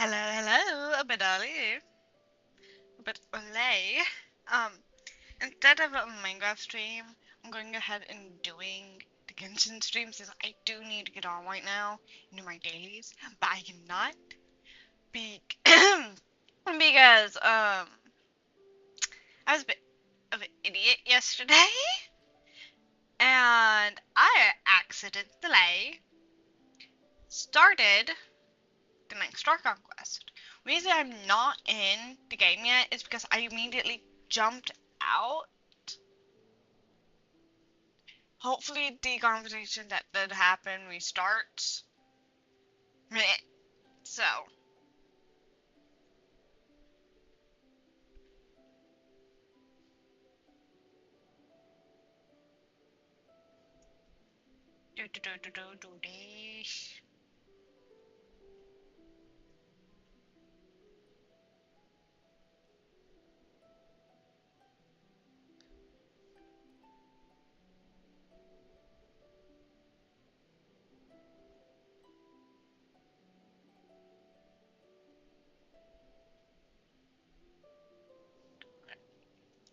Hello, hello, a bit early, a bit early. Um, Instead of a Minecraft stream, I'm going ahead and doing the Genshin stream since I do need to get on right now and do my dailies, but I cannot be because I was a bit of an idiot yesterday, and I accidentally started the next Star Conquest. The reason I'm not in the game yet is because I immediately jumped out. Hopefully the conversation that did happen restarts. So.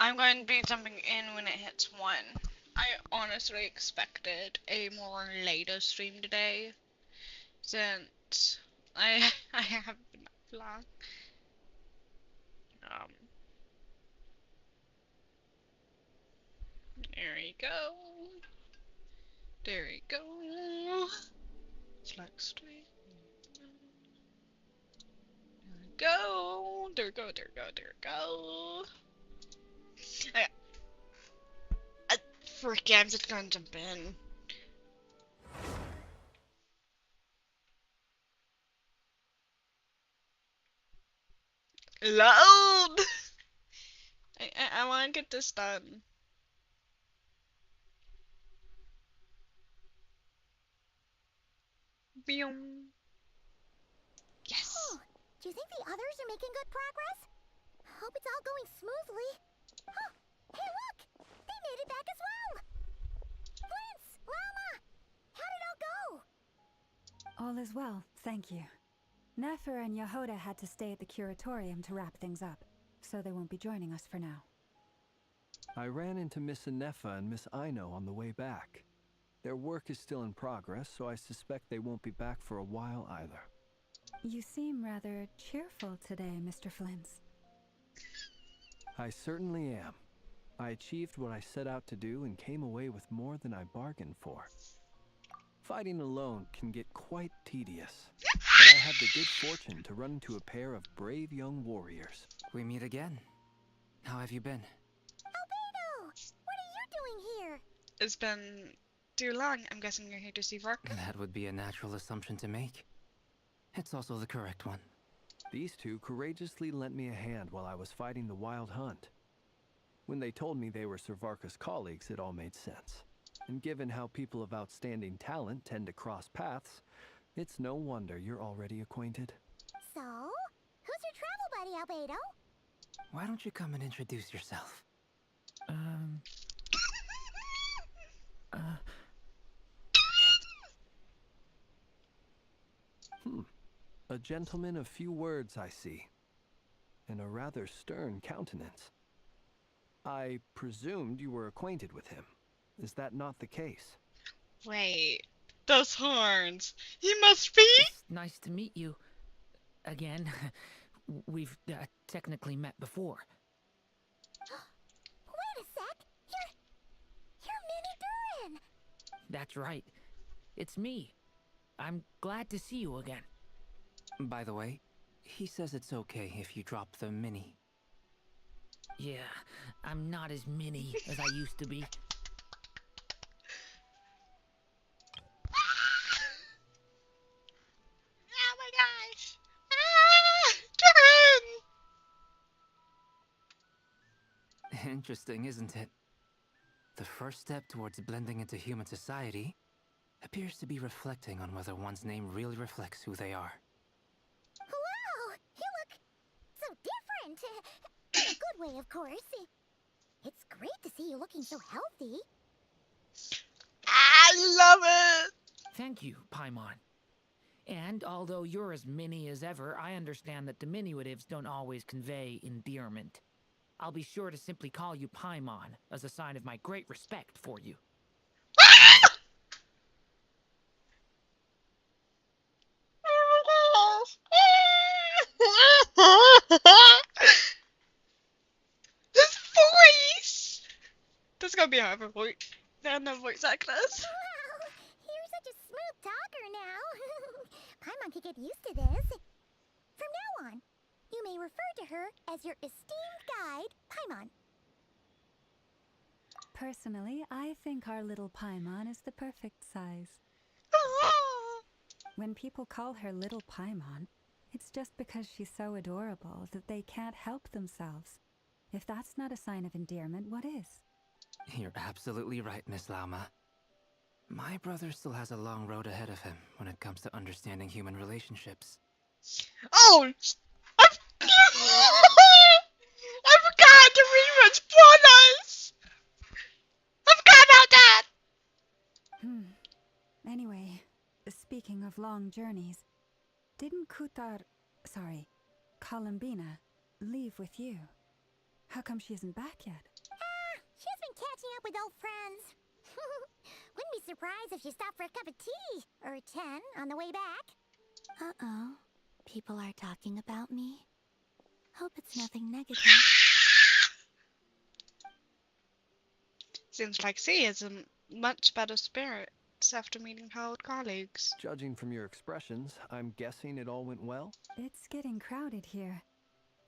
I'm going to be jumping in when it hits 1. I honestly expected a more later stream today, since I have been up long. Um, there we go. There we go. Flex stream. There we go. There we go. There we go. There we go. Okay. Frick, I'm just gonna jump in. Load! I want to get this done. Boom. Yes. Oh, do you think the others are making good progress? Hope it's all going smoothly. Oh, hey look! They made it back as well! Prince! Lama! How did it all go? All is well, thank you. Nefer and Yehoda had to stay at the curatorium to wrap things up, so they won't be joining us for now. I ran into Miss Nefa and Miss Aino on the way back. Their work is still in progress, so I suspect they won't be back for a while either. You seem rather cheerful today, Mr. Flintz. I certainly am. I achieved what I set out to do and came away with more than I bargained for. Fighting alone can get quite tedious, but I had the good fortune to run into a pair of brave young warriors. We meet again. How have you been? Albedo! What are you doing here? It's been too long. I'm guessing you're here to see Vark. That would be a natural assumption to make. It's also the correct one. These two courageously lent me a hand while I was fighting the wild hunt. When they told me they were Servarka's colleagues, it all made sense. And given how people of outstanding talent tend to cross paths, it's no wonder you're already acquainted. So, who's your travel buddy, Albedo? Why don't you come and introduce yourself? A gentleman of few words, I see. And a rather stern countenance. I presumed you were acquainted with him. Is that not the case? Wait. Those horns. You must be? It's nice to meet you. Again. We've technically met before. Wait a sec! You're Minnie Durin! That's right. It's me. I'm glad to see you again. By the way, he says it's okay if you drop the mini. Yeah, I'm not as mini as I used to be. Oh my gosh. Durin! Interesting, isn't it? The first step towards blending into human society appears to be reflecting on whether one's name really reflects who they are. Wow! You look so different! In a good way, of course. It's great to see you looking so healthy. I love it! Thank you, Paimon. And although you're as mini as ever, I understand that diminutives don't always convey endearment. I'll be sure to simply call you Paimon, as a sign of my great respect for you. His voice! There's gonna be another voice. No voice actors. Wow, you're such a smooth talker now. Paimon could get used to this. From now on, you may refer to her as your esteemed guide, Paimon. Personally, I think our little Paimon is the perfect size. When people call her Little Paimon, it's just because she's so adorable that they can't help themselves. If that's not a sign of endearment, what is? You're absolutely right, Miss Lauma. My brother still has a long road ahead of him when it comes to understanding human relationships. Oh! I forgot to read spoilers! I forgot about that! Anyway, speaking of long journeys, didn't Columbina, leave with you? How come she isn't back yet? She's been catching up with old friends. Wouldn't be surprised if she stopped for a cup of tea or 10 on the way back. Uh-oh. People are talking about me. Hope it's nothing negative. Seems like she is in much better spirits after meeting her old colleagues. Judging from your expressions, I'm guessing it all went well? It's getting crowded here.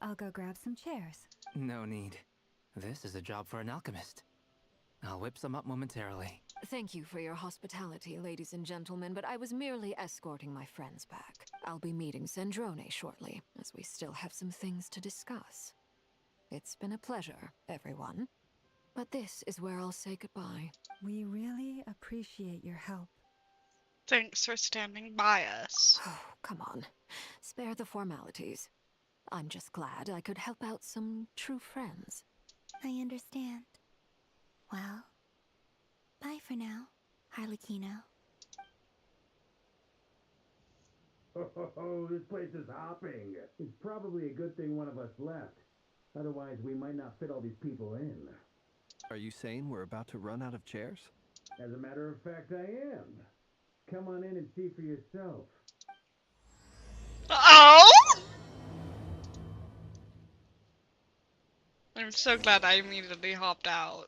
I'll go grab some chairs. No need. This is a job for an alchemist. I'll whip some up momentarily. Thank you for your hospitality, ladies and gentlemen, but I was merely escorting my friends back. I'll be meeting Sandrone shortly, as we still have some things to discuss. It's been a pleasure, everyone. But this is where I'll say goodbye. We really appreciate your help. Thanks for standing by us. Oh, come on. Spare the formalities. I'm just glad I could help out some true friends. I understand. Well, bye for now, Harlequino. Oh, this place is hopping. It's probably a good thing one of us left. Otherwise, we might not fit all these people in. Are you saying we're about to run out of chairs? As a matter of fact, I am. Come on in and see for yourself. Oh! I'm so glad I immediately hopped out.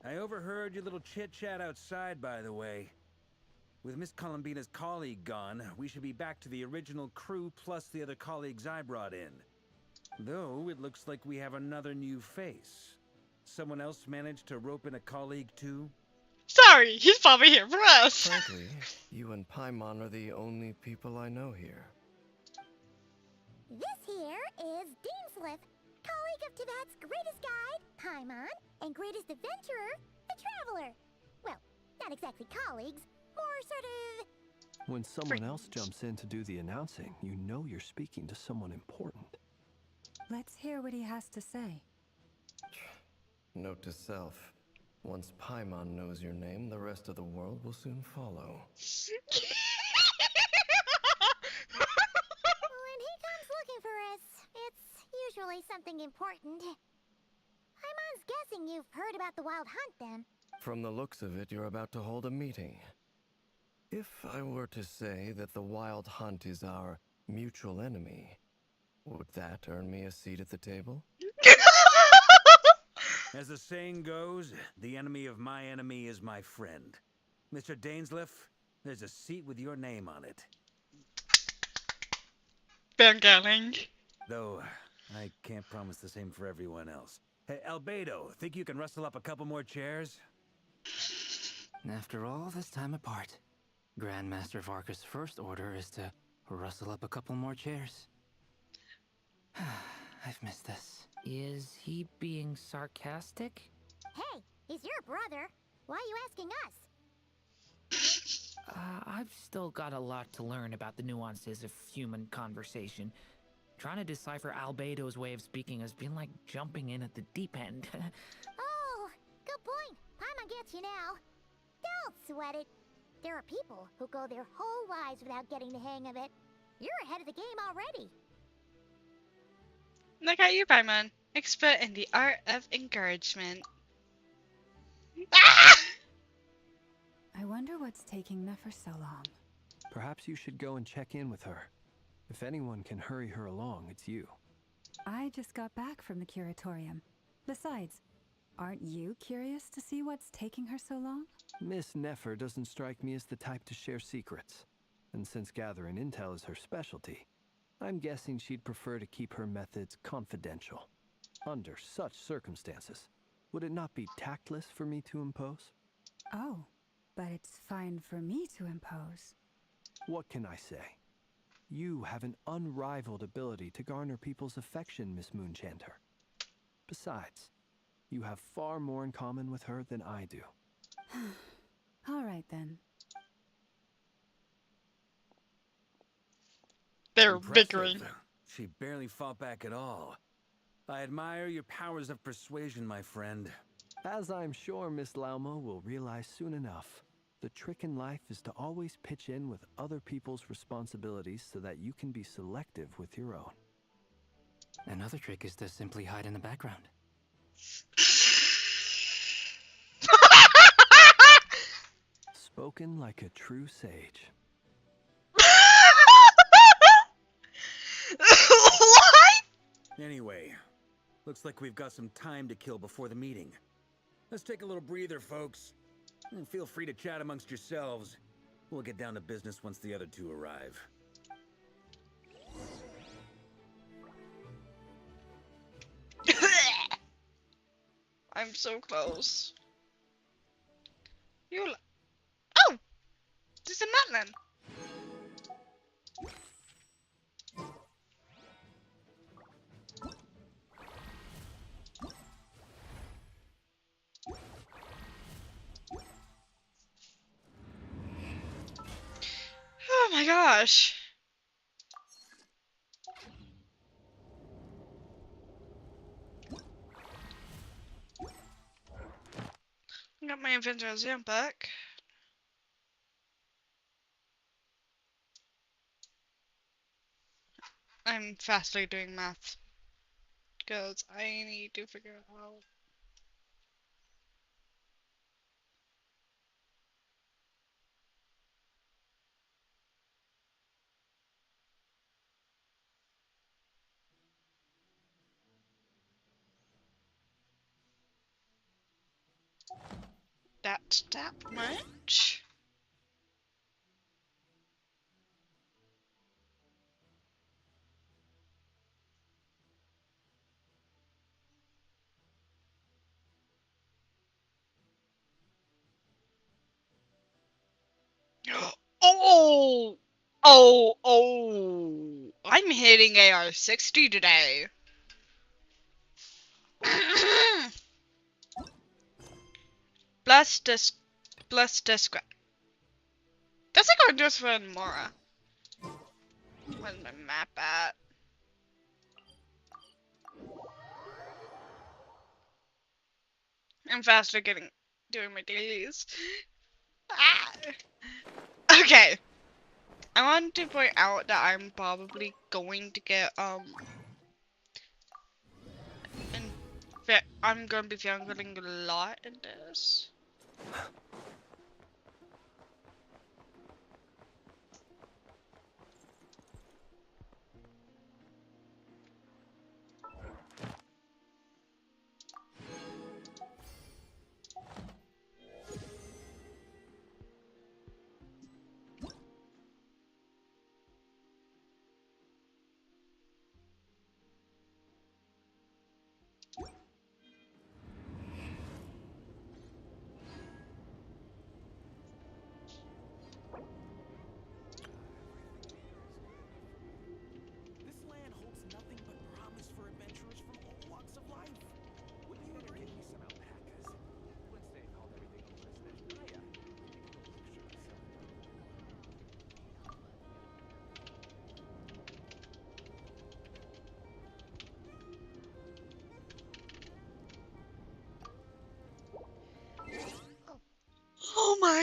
I overheard your little chit-chat outside, by the way. With Miss Columbina's colleague gone, we should be back to the original crew plus the other colleagues I brought in. Though, it looks like we have another new face. Someone else managed to rope in a colleague too? Sorry, he's probably here for us. Frankly, you and Paimon are the only people I know here. This here is Deansliff, colleague of Tibet's greatest guide, Paimon, and greatest adventurer, the Traveler. Well, not exactly colleagues, more sort of... When someone else jumps in to do the announcing, you know you're speaking to someone important. Let's hear what he has to say. Note to self. Once Paimon knows your name, the rest of the world will soon follow. When he comes looking for us, it's usually something important. Paimon's guessing you've heard about the Wild Hunt, then. From the looks of it, you're about to hold a meeting. If I were to say that the Wild Hunt is our mutual enemy, would that earn me a seat at the table? As the saying goes, the enemy of my enemy is my friend. Mr. Dainsliff, there's a seat with your name on it. Ben Gelling. Though, I can't promise the same for everyone else. Hey, Albedo, think you can rustle up a couple more chairs? After all this time apart, Grandmaster Varka's first order is to rustle up a couple more chairs. I've missed this. Is he being sarcastic? Hey, he's your brother. Why are you asking us? I I've still got a lot to learn about the nuances of human conversation. Trying to decipher Albedo's way of speaking has been like jumping in at the deep end. Oh, good point. Paimon gets you now. Don't sweat it. There are people who go their whole lives without getting the hang of it. You're ahead of the game already. Look at you, Paimon. Expert in the art of encouragement. Ah! I wonder what's taking Nefer so long. Perhaps you should go and check in with her. If anyone can hurry her along, it's you. I just got back from the curatorium. Besides, aren't you curious to see what's taking her so long? Miss Nefer doesn't strike me as the type to share secrets. And since gathering intel is her specialty, I'm guessing she'd prefer to keep her methods confidential. Under such circumstances, would it not be tactless for me to impose? Oh, but it's fine for me to impose. What can I say? You have an unrivaled ability to garner people's affection, Miss Moonchanter. Besides, you have far more in common with her than I do. All right then. They're Impressive. bickering. She barely fought back at all. I admire your powers of persuasion, my friend. As I'm sure Miss Lauma will realize soon enough, the trick in life is to always pitch in with other people's responsibilities so that you can be selective with your own. Another trick is to simply hide in the background. Spoken like a true sage. What? Anyway, looks like we've got some time to kill before the meeting. Let's take a little breather, folks. And feel free to chat amongst yourselves. We'll get down to business once the other two arrive. I'm so close. Oh! There's a Matlin. Oh my gosh. I got my inventory zoom back. I'm fastly doing math. Because I need to figure out. That's that much. Oh! Oh! I'm hitting AR-60 today. Bless this. Bless this. That's like our just friend Mora. Where's my map at? I'm faster doing my dailies. Ah! Okay. I want to point out that I'm probably going to get I'm gonna be feeling a lot in this.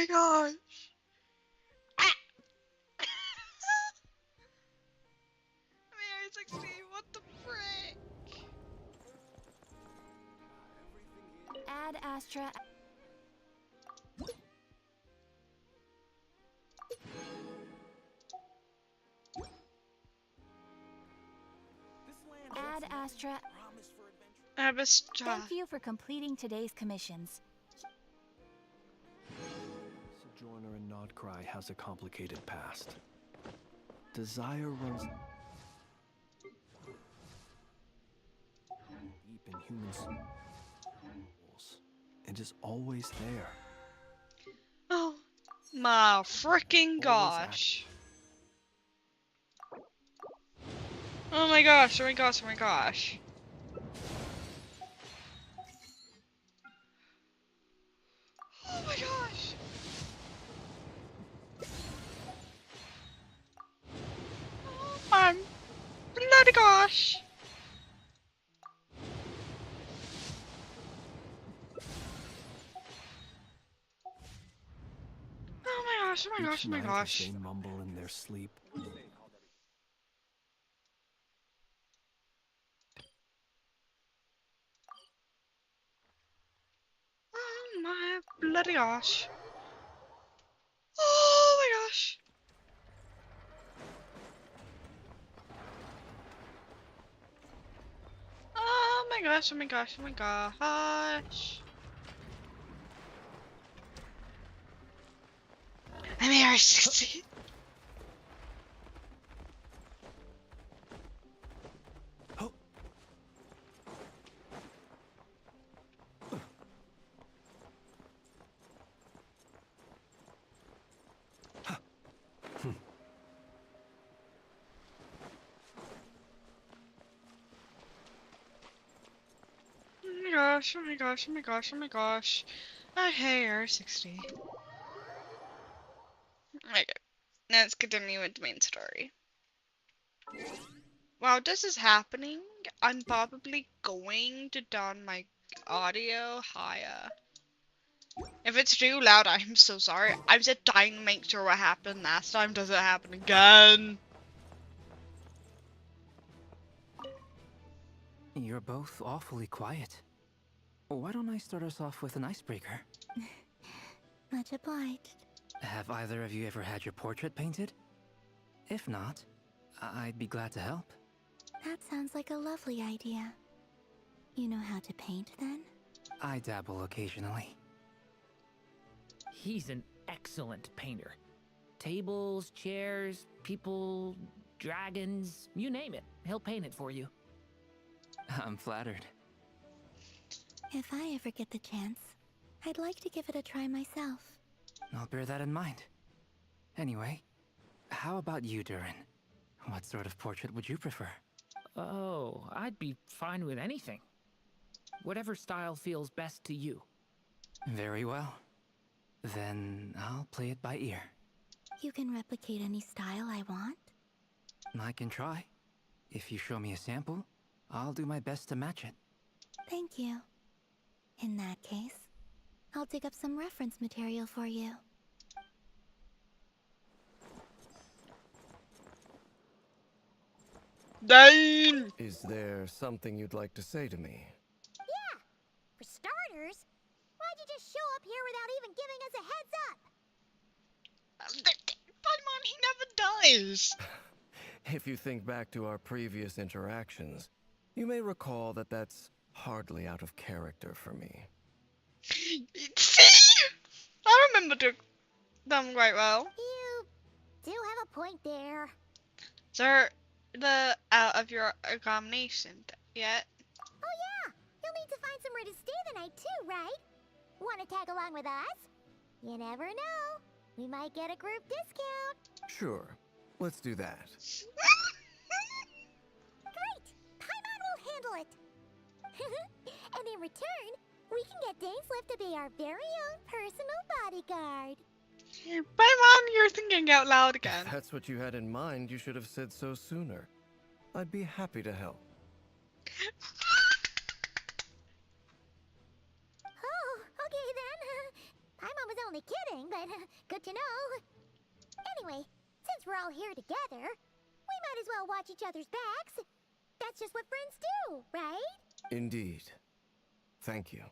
my gosh. Ah! Mary 60, what the frick? Ad Astra. Ad Astra. Abastra. Thank you for completing today's commissions. Sojourner in Nodkrai has a complicated past. Desire runs deep in human souls and is always there. Oh my freaking gosh. Oh my gosh, oh my gosh, oh my gosh. Oh my gosh. Oh my bloody gosh. Oh my gosh, oh my gosh, Each oh my night gosh. as they mumble in their sleep. Oh my bloody gosh. Oh my gosh. Oh my gosh, oh my gosh, oh my gosh. I'm here 60. Oh. Oh my gosh, oh my gosh, oh my gosh, oh my gosh. Okay, R60. Okay, now let's continue with the main story. While this is happening, I'm probably going to down my audio higher. If it's too loud, I'm so sorry. I'm just trying to make sure what happened last time doesn't happen again. You're both awfully quiet. Why don't I start us off with an icebreaker? Much obliged. Have either of you ever had your portrait painted? If not, I'd be glad to help. That sounds like a lovely idea. You know how to paint then? I dabble occasionally. He's an excellent painter. Tables, chairs, people, dragons, you name it. He'll paint it for you. I'm flattered. If I ever get the chance, I'd like to give it a try myself. I'll bear that in mind. Anyway, how about you, Durin? What sort of portrait would you prefer? Oh, I'd be fine with anything. Whatever style feels best to you. Very well. Then I'll play it by ear. You can replicate any style I want? I can try. If you show me a sample, I'll do my best to match it. Thank you. In that case, I'll dig up some reference material for you. Dang! Is there something you'd like to say to me? Yeah! For starters, why'd you just show up here without even giving us a heads up? Paimon, he never does. If you think back to our previous interactions, you may recall that that's hardly out of character for me. See? I remember them quite well. You do have a point there. Sir, the out of your examination yet? Oh yeah! You'll need to find somewhere to stay the night too, right? Wanna tag along with us? You never know. We might get a group discount. Sure, let's do that. Great! Paimon will handle it. And in return, we can get Dainslift to be our very own personal bodyguard. Paimon, you're thinking out loud again. If that's what you had in mind, you should have said so sooner. I'd be happy to help. Oh, okay then. Paimon was only only kidding, but good to know. Anyway, since we're all here together, we might as well watch each other's backs. That's just what friends do, right? Indeed. Thank you.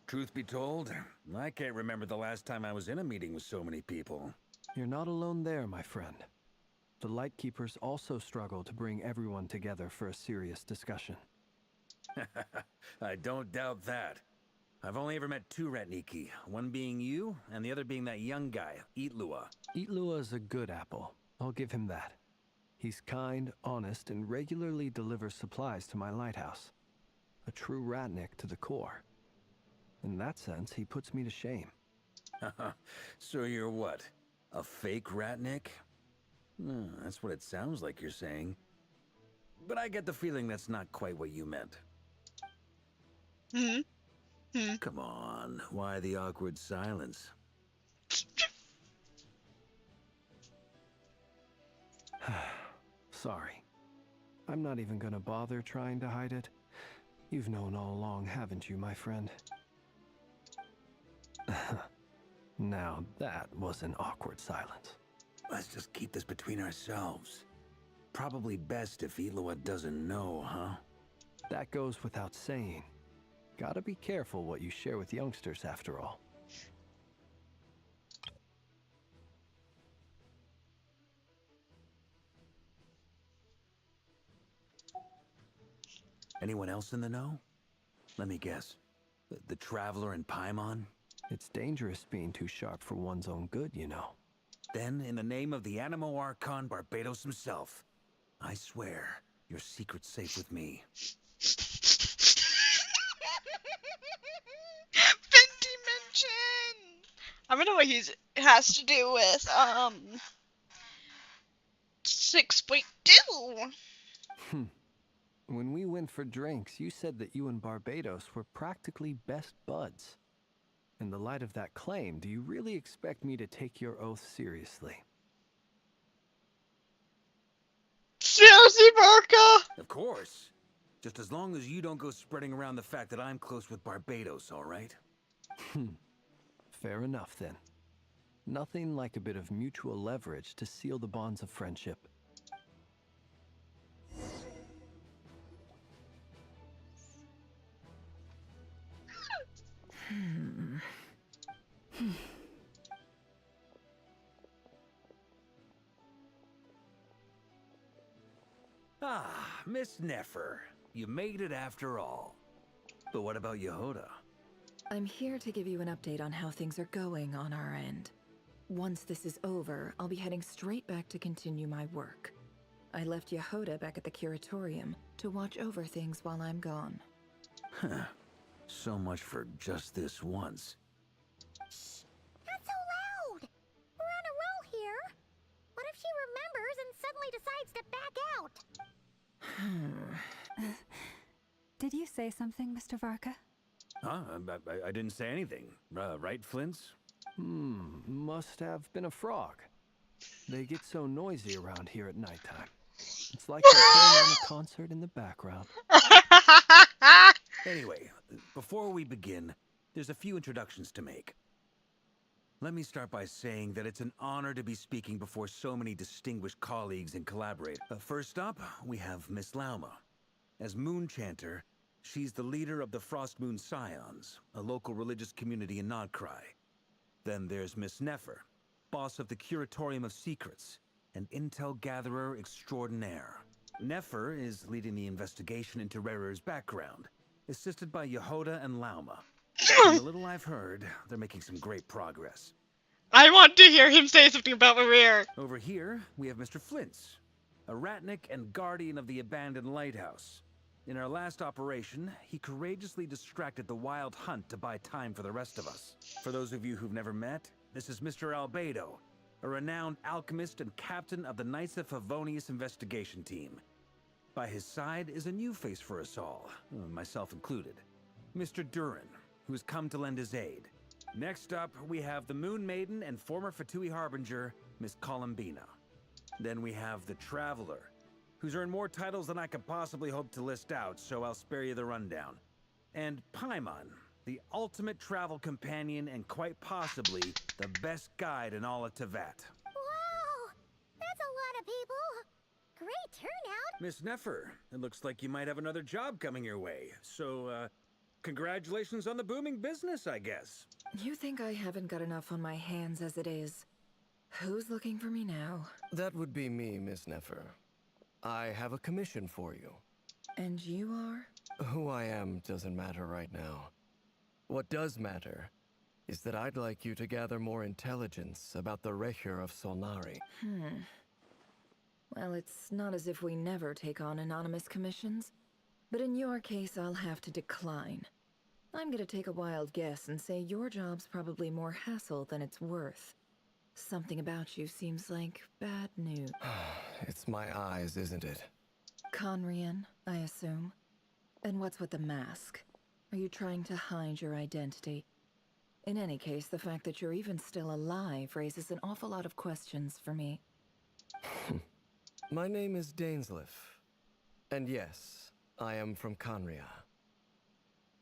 Truth be told, I can't remember the last time I was in a meeting with so many people. You're not alone there, my friend. The Lightkeepers also struggle to bring everyone together for a serious discussion. I don't doubt that. I've only ever met two Ratniki, one being you, and the other being that young guy, Eatlua. Eatlua is a good apple. I'll give him that. He's kind, honest, and regularly delivers supplies to my lighthouse. A true Ratnik to the core. In that sense, he puts me to shame. So you're what? A fake Ratnik? That's what it sounds like you're saying. But I get the feeling that's not quite what you meant. Come on, why the awkward silence? Sorry. I'm not even gonna bother trying to hide it. You've known all along, haven't you, my friend? Now that was an awkward silence. Let's just keep this between ourselves. Probably best if Eatlua doesn't know, huh? That goes without saying. Gotta be careful what you share with youngsters, after all. Anyone else in the know? Let me guess. The Traveler and Paimon? It's dangerous being too sharp for one's own good, you know. Then, in the name of the Animo Archon Barbados himself, I swear your secret's safe with me. Venti mention! I wonder what he has to do with, 6.2. When we went for drinks, you said that you and Barbados were practically best buds. In the light of that claim, do you really expect me to take your oath seriously? Seriously, Barca? Of course. Just as long as you don't go spreading around the fact that I'm close with Barbados, all right? Fair enough, then. Nothing like a bit of mutual leverage to seal the bonds of friendship. Ah, Miss Nefer. You made it after all. But what about Yehoda? I'm here to give you an update on how things are going on our end. Once this is over, I'll be heading straight back to continue my work. I left Yehoda back at the Curatorium to watch over things while I'm gone. Huh. So much for just this once. Shh! Not so loud! We're on a roll here. What if she remembers and suddenly decides to back out? Did you say something, Mr. Varka? Huh? I didn't say anything. Right, Flints? Must have been a frog. They get so noisy around here at nighttime. It's like they're putting on a concert in the background. Anyway, before we begin, there's a few introductions to make. Let me start by saying that it's an honor to be speaking before so many distinguished colleagues and collaborators. First up, we have Miss Lauma. As Moon Chanter, she's the leader of the Frost Moon Scions, a local religious community in Nodkrai. Then there's Miss Nefer, boss of the Curatorium of Secrets, and intel gatherer extraordinaire. Nefer is leading the investigation into Rerer's background, assisted by Yehoda and Lauma. From the little I've heard, they're making some great progress. I want to hear him say something about Maria. Over here, we have Mr. Flintz, a Ratnik and guardian of the abandoned lighthouse. In our last operation, he courageously distracted the wild hunt to buy time for the rest of us. For those of you who've never met, this is Mr. Albedo, a renowned alchemist and captain of the Knights of Favonius investigation team. By his side is a new face for us all, myself included, Mr. Durin, who has come to lend his aid. Next up, we have the Moon Maiden and former Fatui Harbinger, Miss Columbina. Then we have the Traveler, who's earned more titles than I could possibly hope to list out, so I'll spare you the rundown. And Paimon, the ultimate travel companion and quite possibly the best guide in all of Tevat. Wow! That's a lot of people! Great turnout! Miss Nefer, it looks like you might have another job coming your way, so, congratulations on the booming business, I guess. You think I haven't got enough on my hands as it is? Who's looking for me now? That would be me, Miss Nefer. I have a commission for you. And you are? Who I am doesn't matter right now. What does matter is that I'd like you to gather more intelligence about the Recher of Solnari. Well, it's not as if we never take on anonymous commissions, but in your case, I'll have to decline. I'm gonna take a wild guess and say your job's probably more hassle than it's worth. Something about you seems like bad news. It's my eyes, isn't it? Conrian, I assume. And what's with the mask? Are you trying to hide your identity? In any case, the fact that you're even still alive raises an awful lot of questions for me. My name is Dainsleif. And yes, I am from Conria.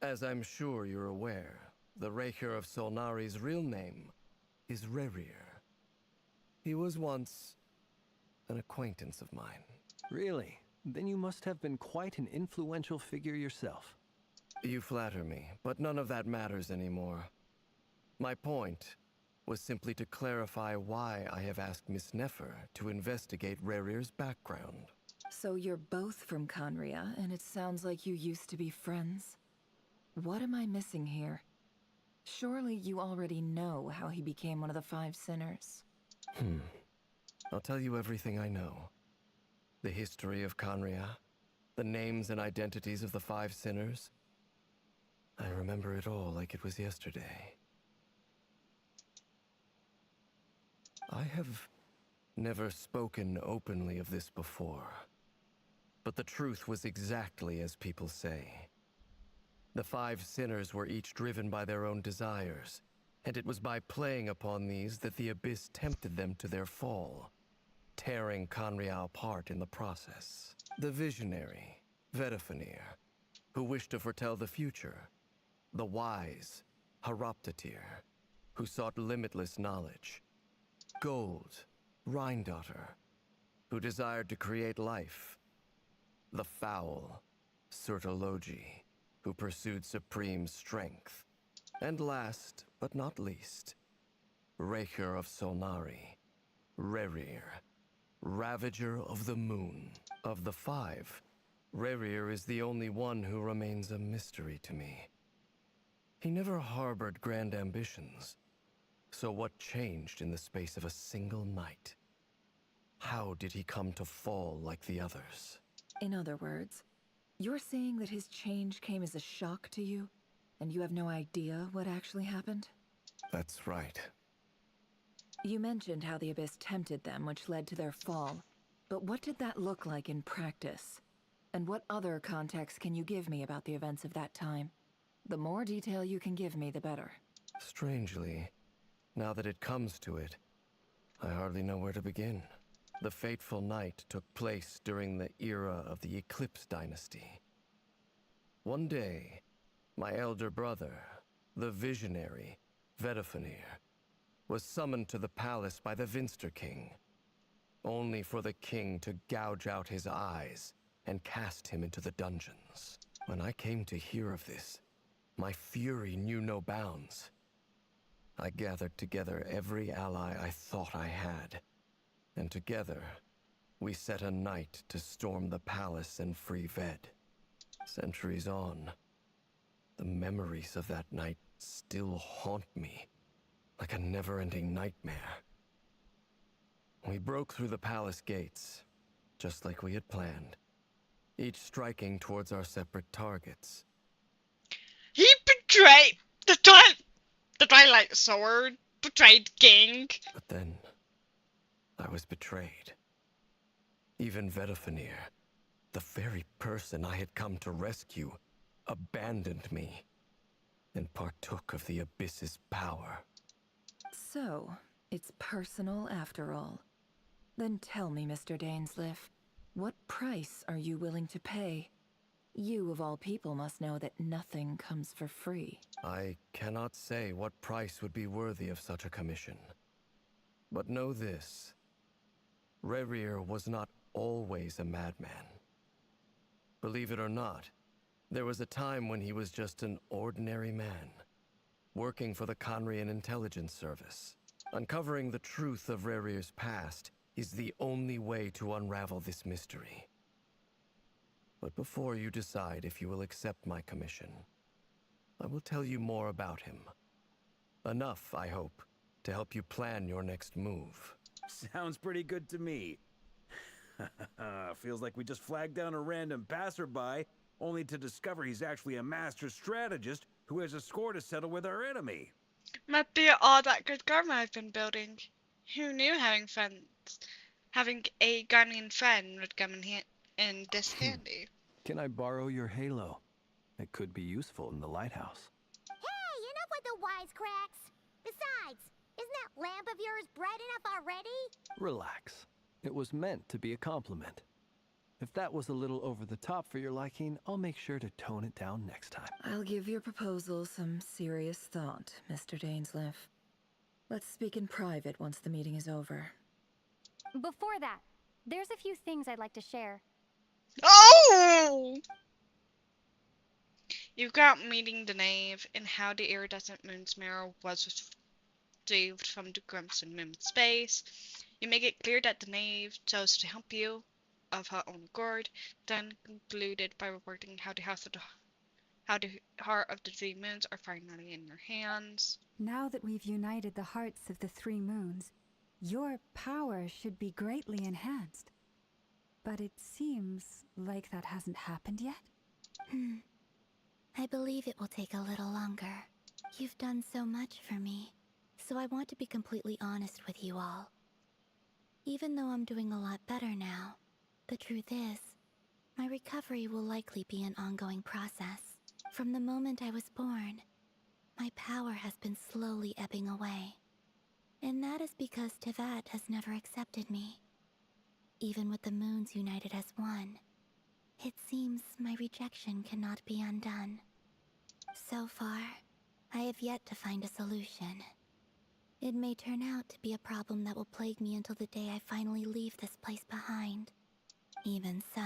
As I'm sure you're aware, the Recher of Solnari's real name is Rerir. He was once an acquaintance of mine. Really? Then you must have been quite an influential figure yourself. You flatter me, but none of that matters anymore. My point was simply to clarify why I have asked Miss Nefer to investigate Rerir's background. So you're both from Conria, and it sounds like you used to be friends? What am I missing here? Surely you already know how he became one of the Five Sinners. I'll tell you everything I know. The history of Conria, the names and identities of the Five Sinners. I remember it all like it was yesterday. I have never spoken openly of this before, but the truth was exactly as people say. The Five Sinners were each driven by their own desires, and it was by playing upon these that the Abyss tempted them to their fall, tearing Conria apart in the process. The visionary, Vedifenir, who wished to foretell the future. The wise, Haroptatir, who sought limitless knowledge. Gold, Rhindaughter, who desired to create life. The foul, Surtologi, who pursued supreme strength. And last, but not least, Recher of Solnari, Rerir, Ravager of the Moon. Of the five, Rerir is the only one who remains a mystery to me. He never harbored grand ambitions. So what changed in the space of a single night? How did he come to fall like the others? In other words, you're saying that his change came as a shock to you, and you have no idea what actually happened? That's right. You mentioned how the Abyss tempted them, which led to their fall. But what did that look like in practice? And what other context can you give me about the events of that time? The more detail you can give me, the better. Strangely, now that it comes to it, I hardly know where to begin. The fateful night took place during the era of the Eclipse Dynasty. One day, my elder brother, the visionary, Vedifenir, was summoned to the palace by the Vinster King, only for the king to gouge out his eyes and cast him into the dungeons. When I came to hear of this, my fury knew no bounds. I gathered together every ally I thought I had, and together, we set a night to storm the palace and free Ved. Centuries on, the memories of that night still haunt me, like a never-ending nightmare. We broke through the palace gates, just like we had planned, each striking towards our separate targets. He betrayed the Twilight Sword, betrayed King. But then, I was betrayed. Even Vedifenir, the very person I had come to rescue, abandoned me and partook of the Abyss's power. So, it's personal after all. Then tell me, Mr. Dainsleif, What price are you willing to pay? You, of all people, must know that nothing comes for free. I cannot say what price would be worthy of such a commission. But know this. Rerir was not always a madman. Believe it or not, there was a time when he was just an ordinary man, working for the Conrian Intelligence Service. Uncovering the truth of Rerir's past is the only way to unravel this mystery. But before you decide if you will accept my commission, I will tell you more about him. Enough, I hope, to help you plan your next move. Sounds pretty good to me. Feels like we just flagged down a random passerby, only to discover he's actually a master strategist who has a score to settle with our enemy. Might be all that good karma I've been building. Who knew having a Ghanaian friend would come in this handy? Can I borrow your halo? It could be useful in the lighthouse. Hey, enough with the wisecracks! Besides, isn't that lamp of yours bright enough already? Relax. It was meant to be a compliment. If that was a little over the top for your liking, I'll make sure to tone it down next time. I'll give your proposal some serious thought, Mr. Dainsleif. Let's speak in private once the meeting is over. Before that, there's a few things I'd like to share. Oh! You've got meeting the knave and how the iridescent moon's mirror was retrieved from the crimson moon space. You make it clear that the knave chose to help you of her own accord, then concluded by reporting how the heart of the three moons are finally in your hands. Now that we've united the hearts of the three moons, your power should be greatly enhanced. But it seems like that hasn't happened yet. I believe it will take a little longer. You've done so much for me, so I want to be completely honest with you all. Even though I'm doing a lot better now, the truth is, my recovery will likely be an ongoing process. From the moment I was born, my power has been slowly ebbing away. And that is because Tevat has never accepted me. Even with the moons united as one, it seems my rejection cannot be undone. So far, I have yet to find a solution. It may turn out to be a problem that will plague me until the day I finally leave this place behind. Even so,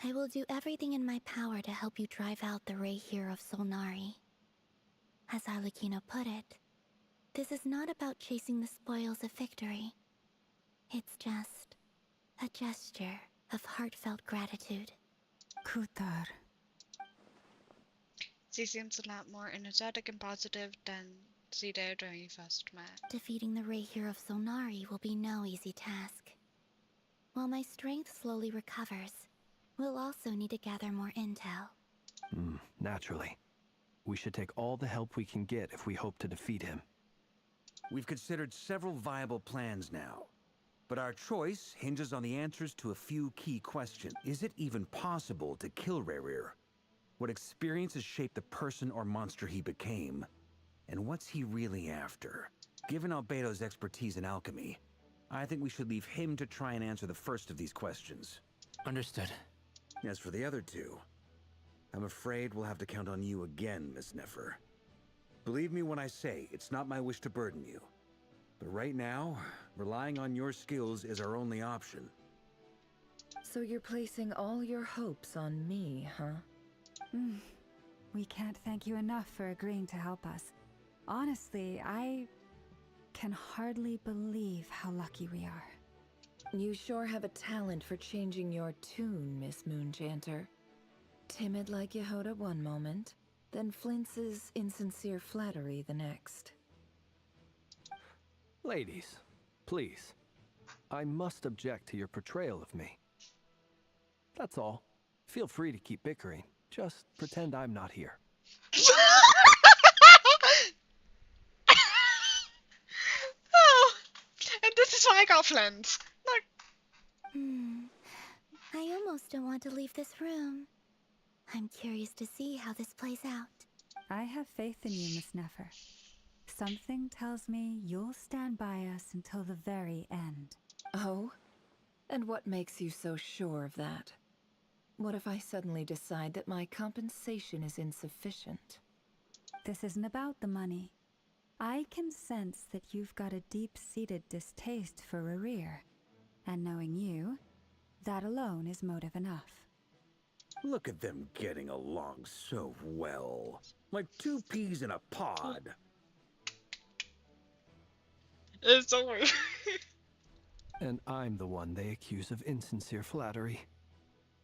I will do everything in my power to help you drive out the Rayhir of Solnari. As Arlecchino put it, this is not about chasing the spoils of victory. It's just a gesture of heartfelt gratitude. Kutar. She seems a lot more energetic and positive than she did when we first met. Defeating the Rayhir of Solnari will be no easy task. While my strength slowly recovers, we'll also need to gather more intel. Naturally. We should take all the help we can get if we hope to defeat him. We've considered several viable plans now, but our choice hinges on the answers to a few key questions. Is it even possible to kill Rerir? What experiences shaped the person or monster he became? And what's he really after? Given Albedo's expertise in alchemy, I think we should leave him to try and answer the first of these questions. Understood. As for the other two, I'm afraid we'll have to count on you again, Miss Nefer. Believe me when I say it's not my wish to burden you. But right now, relying on your skills is our only option. So you're placing all your hopes on me, huh? We can't thank you enough for agreeing to help us. Honestly, I can hardly believe how lucky we are. You sure have a talent for changing your tune, Miss Moonchanter. Timid like Yehoda one moment, then flinches insincere flattery the next. Ladies, please. I must object to your portrayal of me. That's all. Feel free to keep bickering. Just pretend I'm not here. Oh, and this is why I got friends. Look. I almost don't want to leave this room. I'm curious to see how this plays out. I have faith in you, Miss Nefer. Something tells me you'll stand by us until the very end. Oh? And what makes you so sure of that? What if I suddenly decide that my compensation is insufficient? This isn't about the money. I can sense that you've got a deep-seated distaste for Rerir. And knowing you, that alone is motive enough. Look at them getting along so well. Like two peas in a pod. It's over. And I'm the one they accuse of insincere flattery.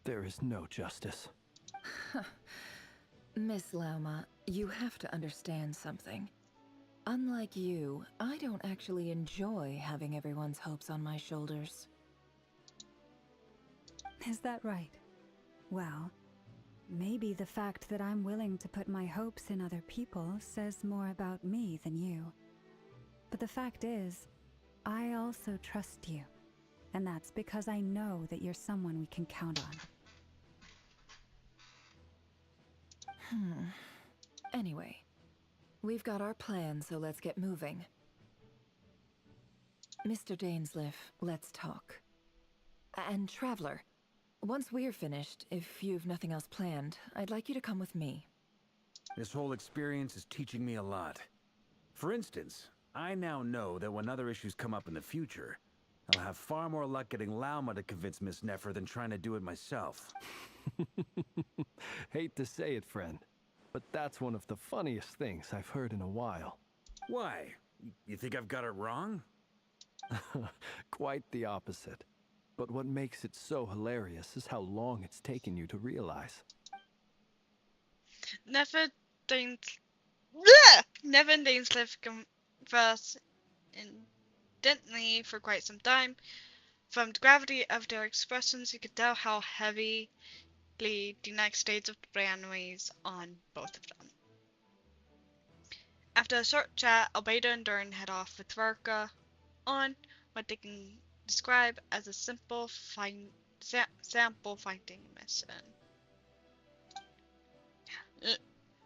There is no justice. Miss Lauma, you have to understand something. Unlike you, I don't actually enjoy having everyone's hopes on my shoulders. Is that right? Well, maybe the fact that I'm willing to put my hopes in other people says more about me than you. But the fact is, I also trust you. And that's because I know that you're someone we can count on. Anyway, we've got our plan, so let's get moving. Mr. Dainsleif, let's talk. And Traveler, once we're finished, if you've nothing else planned, I'd like you to come with me. This whole experience is teaching me a lot. For instance, I now know that when other issues come up in the future, I'll have far more luck getting Lauma to convince Miss Nefer than trying to do it myself. Hate to say it, friend, but that's one of the funniest things I've heard in a while. Why? You think I've got it wrong? Quite the opposite. But what makes it so hilarious is how long it's taken you to realize. Never and Dainsleif converse intently for quite some time. From the gravity of their expressions, you could tell how heavily the next stage of the plan weighs on both of them. After a short chat, Albedo and Durin head off with Varka on what they can describe as a simple sample finding mission.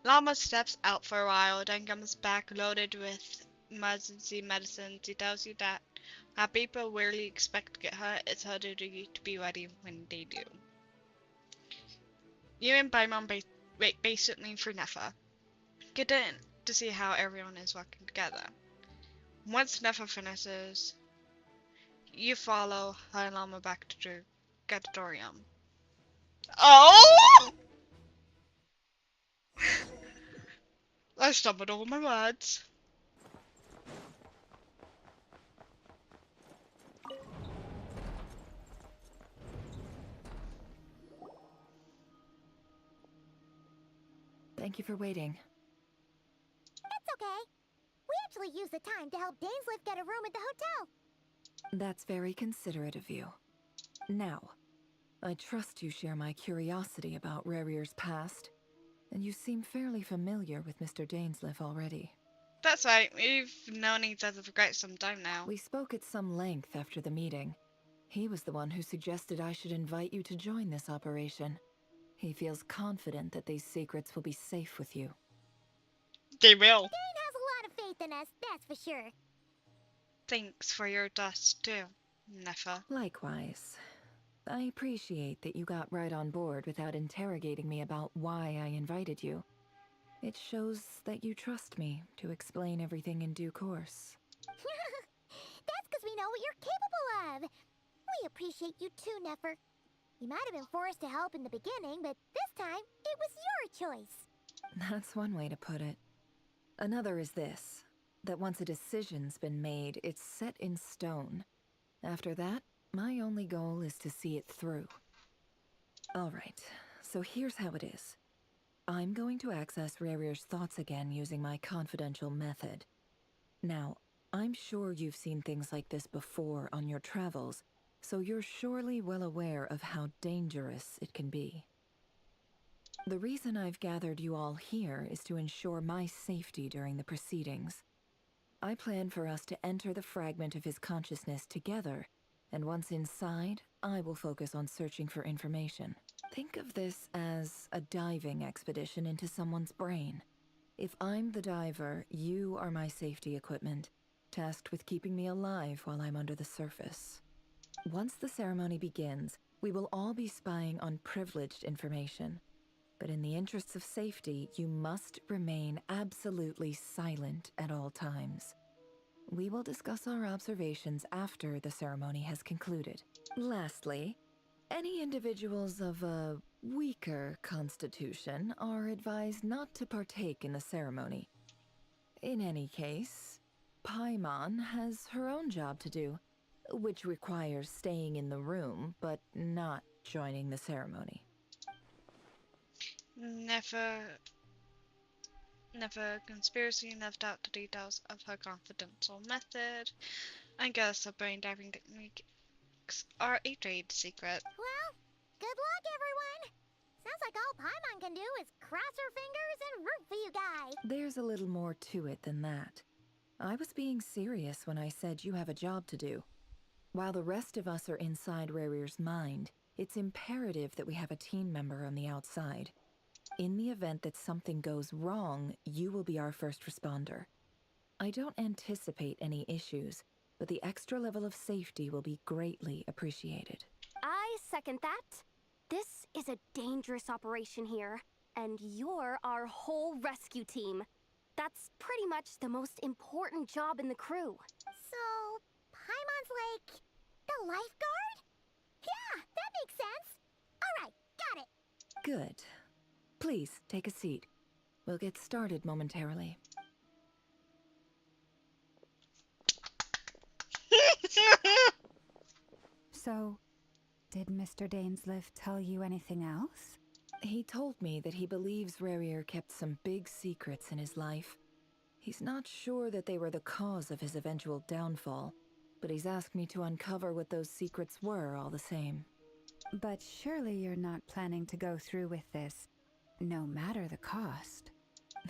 Llama steps out for a while, then comes back loaded with emergency medicines. He tells you that while people rarely expect to get hurt, it's her duty to be ready when they do. You and Paimon wait patiently for Nefer. Get in to see how everyone is working together. Once Nefer finishes, you follow her and Llama back to the Gatorium. Oh! I stumbled over my words. Thank you for waiting. It's okay. We actually used the time to help Dainsleif get a room at the hotel. That's very considerate of you. Now, I trust you share my curiosity about Rerir's past, and you seem fairly familiar with Mr. Dainsleif already. That's right, we've known each other for quite some time now. We spoke at some length after the meeting. He was the one who suggested I should invite you to join this operation. He feels confident that these secrets will be safe with you. They will. Dane has a lot of faith in us, that's for sure. Thanks for your dust too, Nefer. Likewise. I appreciate that you got right on board without interrogating me about why I invited you. It shows that you trust me to explain everything in due course. That's because we know what you're capable of. We appreciate you too, Nefer. You might have been forced to help in the beginning, but this time, it was your choice. That's one way to put it. Another is this, that once a decision's been made, it's set in stone. After that, my only goal is to see it through. Alright, so here's how it is. I'm going to access Rerir's thoughts again using my confidential method. Now, I'm sure you've seen things like this before on your travels, so you're surely well aware of how dangerous it can be. The reason I've gathered you all here is to ensure my safety during the proceedings. I plan for us to enter the fragment of his consciousness together, and once inside, I will focus on searching for information. Think of this as a diving expedition into someone's brain. If I'm the diver, you are my safety equipment, tasked with keeping me alive while I'm under the surface. Once the ceremony begins, we will all be spying on privileged information. But in the interests of safety, you must remain absolutely silent at all times. We will discuss our observations after the ceremony has concluded. Lastly, any individuals of a weaker constitution are advised not to partake in the ceremony. In any case, Paimon has her own job to do, which requires staying in the room but not joining the ceremony. Never conspiracy left out the details of her confidential method. I guess the brain diving techniques are a trade secret. Well, good luck, everyone. Sounds like all Paimon can do is cross her fingers and root for you guys. There's a little more to it than that. I was being serious when I said you have a job to do. While the rest of us are inside Rarir's mind, it's imperative that we have a team member on the outside. In the event that something goes wrong, you will be our first responder. I don't anticipate any issues, but the extra level of safety will be greatly appreciated. I second that. This is a dangerous operation here, and you're our whole rescue team. That's pretty much the most important job in the crew. So, Paimon's like the lifeguard? Yeah, that makes sense. All right, got it. Good. Please, take a seat. We'll get started momentarily. So, did Mr. Dainsliff tell you anything else? He told me that he believes Rarir kept some big secrets in his life. He's not sure that they were the cause of his eventual downfall, but he's asked me to uncover what those secrets were all the same. But surely you're not planning to go through with this, no matter the cost.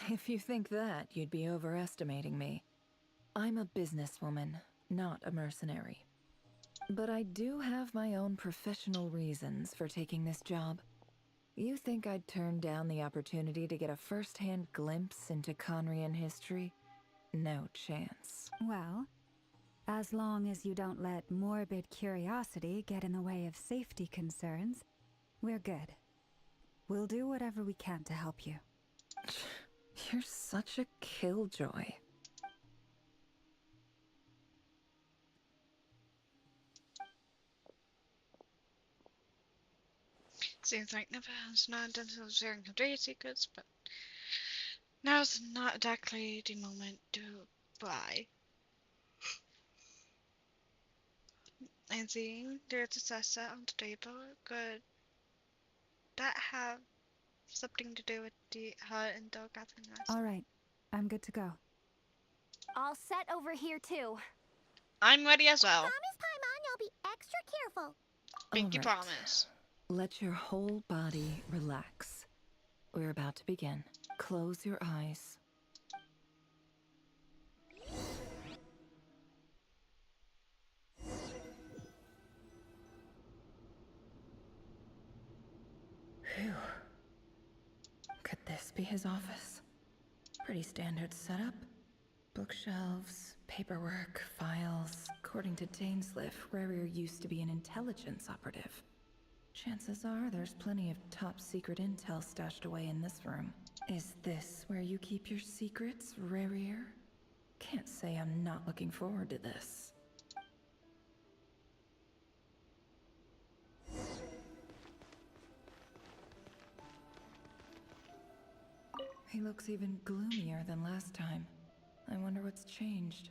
If you think that, you'd be overestimating me. I'm a businesswoman, not a mercenary. But I do have my own professional reasons for taking this job. You think I'd turn down the opportunity to get a first-hand glimpse into Conrian history? No chance. Well, as long as you don't let morbid curiosity get in the way of safety concerns, we're good. We'll do whatever we can to help you. You're such a killjoy. Seems like never has not intention of sharing her trade secrets, but now's not exactly the moment to fly. And seeing there's a salsa on the table, could that have something to do with her and the gathering us? All right, I'm good to go. All set over here, too. I'm ready as well. Promise, Paimon, you'll be extra careful. Pinky All right. promise. Let your whole body relax. We're about to begin. Close your eyes. Phew. Could this be his office? Pretty standard setup. Bookshelves, paperwork, files. According to Dainsliff, Rarir used to be an intelligence operative. Chances are there's plenty of top-secret intel stashed away in this room. Is this where you keep your secrets, Rarir? Can't say I'm not looking forward to this. He looks even gloomier than last time. I wonder what's changed.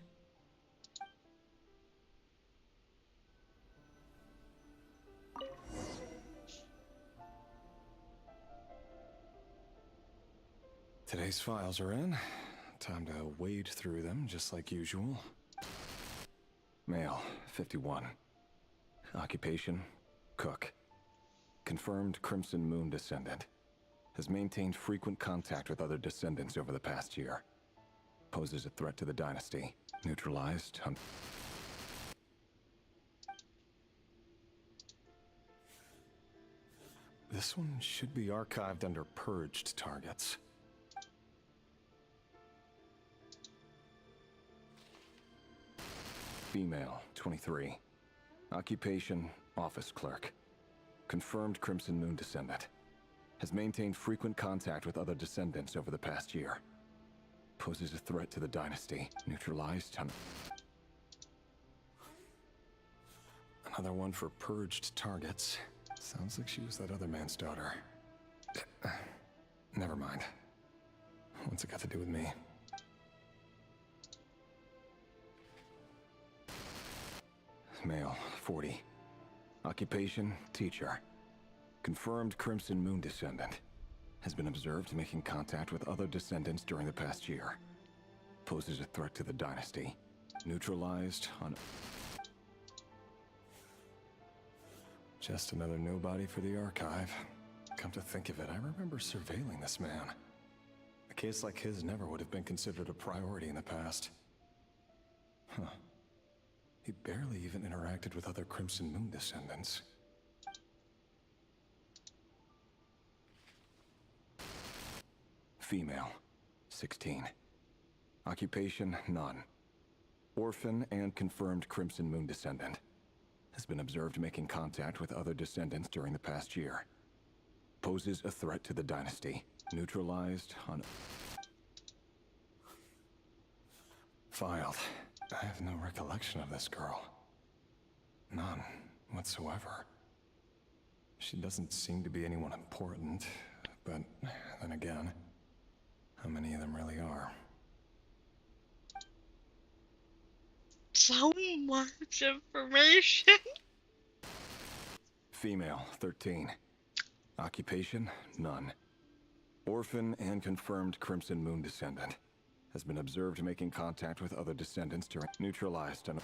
Today's files are in. Time to wade through them, just like usual. Male, 51. Occupation, cook. Confirmed Crimson Moon descendant. Has maintained frequent contact with other descendants over the past year. Poses a threat to the dynasty. Neutralized. This one should be archived under purged targets. Female, 23. Occupation, office clerk. Confirmed Crimson Moon descendant. Has maintained frequent contact with other descendants over the past year. Poses a threat to the dynasty. Neutralized on... Another one for purged targets. Sounds like she was that other man's daughter. Never mind. What's it got to do with me? Male, 40. Occupation, teacher. Confirmed Crimson Moon descendant. Has been observed making contact with other descendants during the past year. Poses a threat to the dynasty. Neutralized on... Just another nobody for the archive. Come to think of it, I remember surveilling this man. A case like his never would have been considered a priority in the past. Huh. He barely even interacted with other Crimson Moon descendants. Female, 16. Occupation, none. Orphan and confirmed Crimson Moon descendant. Has been observed making contact with other descendants during the past year. Poses a threat to the dynasty. Neutralized on... Filed. I have no recollection of this girl. None whatsoever. She doesn't seem to be anyone important, but then again, how many of them really are? So much information. Female, 13. Occupation, none. Orphan and confirmed Crimson Moon descendant. Has been observed making contact with other descendants during... Neutralized and...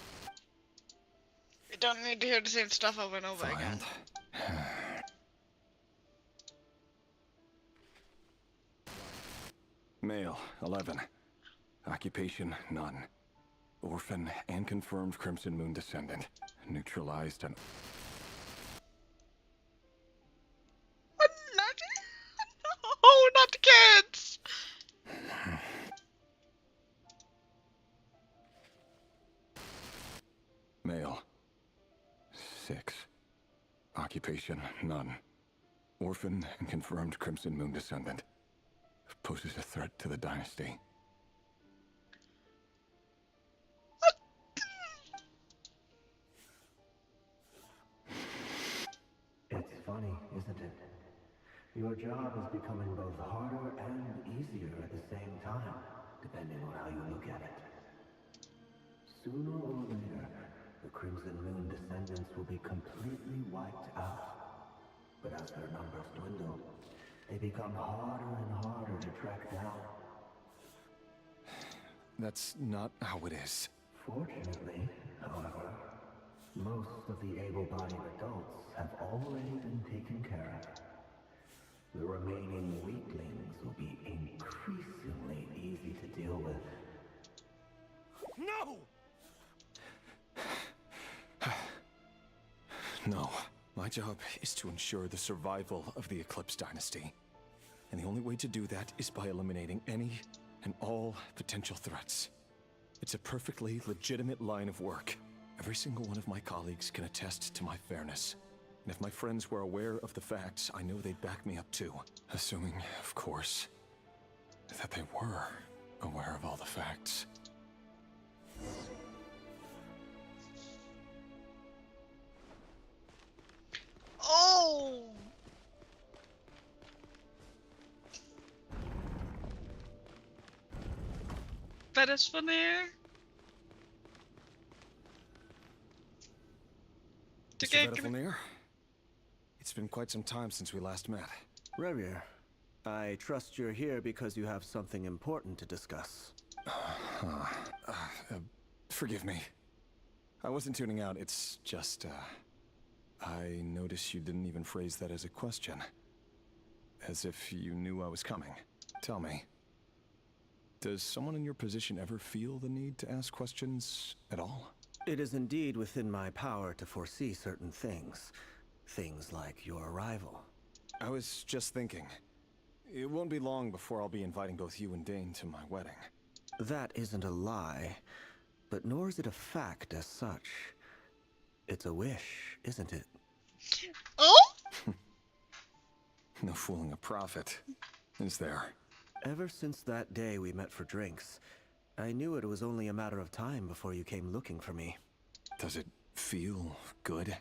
You don't need to hear the same stuff over and over again. Male, 11. Occupation, none. Orphan and confirmed Crimson Moon descendant. Neutralized and... Oh, not the kids! Male, 6. Occupation, none. Orphan and confirmed Crimson Moon descendant. Poses a threat to the dynasty. It's funny, isn't it? Your job is becoming both harder and easier at the same time, depending on how you look at it. Sooner or later, the Crimson Moon descendants will be completely wiped out. But as their numbers dwindle, they become harder and harder to track down. That's not how it is. Fortunately, however, most of the able-bodied adults have already been taken care of. The remaining weaklings will be increasingly easy to deal with. No! No. My job is to ensure the survival of the Eclipse Dynasty. And the only way to do that is by eliminating any and all potential threats. It's a perfectly legitimate line of work. Every single one of my colleagues can attest to my fairness. And if my friends were aware of the facts, I know they'd back me up too. Assuming, of course, that they were aware of all the facts. Oh! That is funny. Mr. Vedafilnir, it's been quite some time since we last met. Revier, I trust you're here because you have something important to discuss. Forgive me. I wasn't tuning out, it's just, I noticed you didn't even phrase that as a question. As if you knew I was coming. Tell me, does someone in your position ever feel the need to ask questions at all? It is indeed within my power to foresee certain things. Things like your arrival. I was just thinking. It won't be long before I'll be inviting both you and Dane to my wedding. That isn't a lie, but nor is it a fact as such. It's a wish, isn't it? Oh? No fooling a prophet, is there? Ever since that day we met for drinks, I knew it was only a matter of time before you came looking for me. Does it feel good?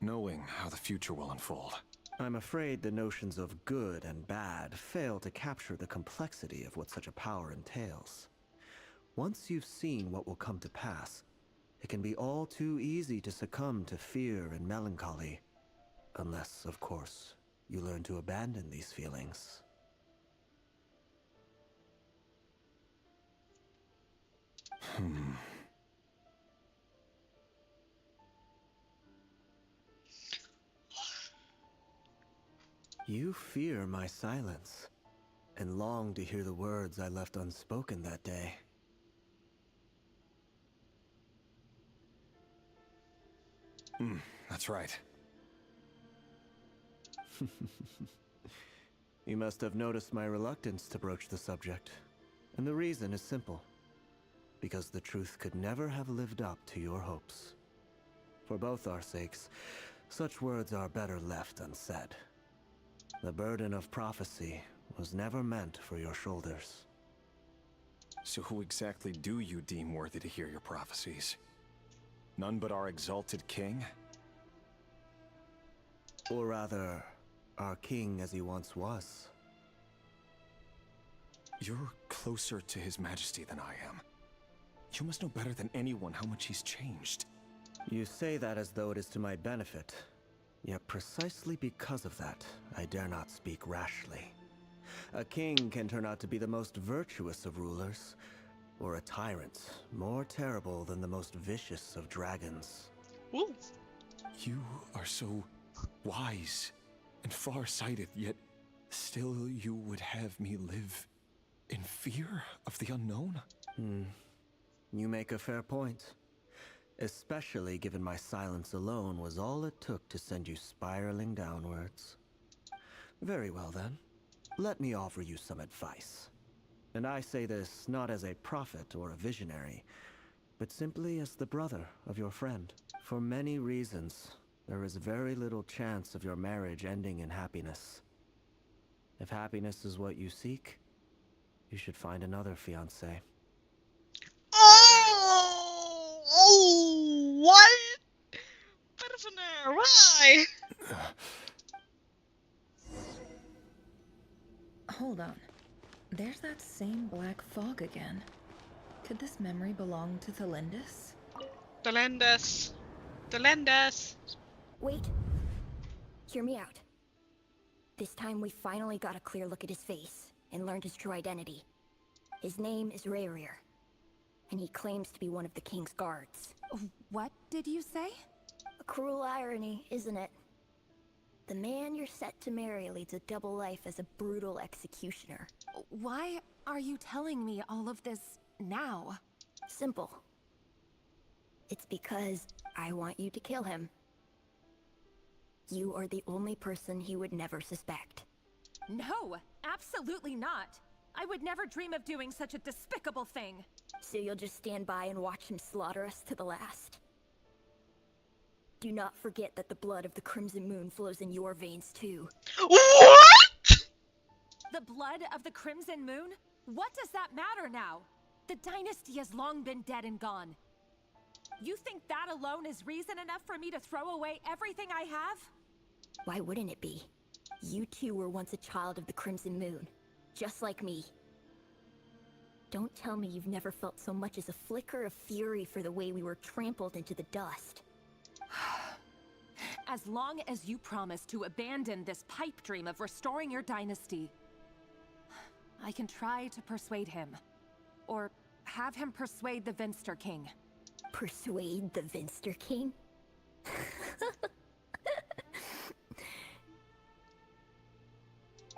Knowing how the future will unfold. I'm afraid the notions of good and bad fail to capture the complexity of what such a power entails. Once you've seen what will come to pass, it can be all too easy to succumb to fear and melancholy. Unless, of course, you learn to abandon these feelings. You fear my silence, and long to hear the words I left unspoken that day. That's right. You must have noticed my reluctance to broach the subject. And the reason is simple. Because the truth could never have lived up to your hopes. For both our sakes, such words are better left unsaid. The burden of prophecy was never meant for your shoulders. So who exactly do you deem worthy to hear your prophecies? None but our exalted king? Or rather, our king as he once was. You're closer to his majesty than I am. You must know better than anyone how much he's changed. You say that as though it is to my benefit. Yet precisely because of that, I dare not speak rashly. A king can turn out to be the most virtuous of rulers, or a tyrant more terrible than the most vicious of dragons. Ooh. You are so wise and far-sighted, yet still you would have me live in fear of the unknown? You make a fair point. Especially given my silence alone was all it took to send you spiraling downwards. Very well then. Let me offer you some advice. And I say this not as a prophet or a visionary, but simply as the brother of your friend. For many reasons, there is very little chance of your marriage ending in happiness. If happiness is what you seek, you should find another fiancé. Oh, what? Prisoner, why? Hold on. There's that same black fog again. Could this memory belong to Thelindus? Thelindus. Thelindus. Wait. Hear me out. This time we finally got a clear look at his face and learned his true identity. His name is Rayrir, and he claims to be one of the king's guards. What did you say? A cruel irony, isn't it? The man you're set to marry leads a double life as a brutal executioner. Why are you telling me all of this now? Simple. It's because I want you to kill him. You are the only person he would never suspect. No, absolutely not. I would never dream of doing such a despicable thing. So you'll just stand by and watch him slaughter us to the last? Do not forget that the blood of the Crimson Moon flows in your veins too. What? The blood of the Crimson Moon? What does that matter now? The dynasty has long been dead and gone. You think that alone is reason enough for me to throw away everything I have? Why wouldn't it be? You two were once a child of the Crimson Moon, just like me. Don't tell me you've never felt so much as a flicker of fury for the way we were trampled into the dust. As long as you promise to abandon this pipe dream of restoring your dynasty, I can try to persuade him. Or have him persuade the Vinster King. Persuade the Vinster King?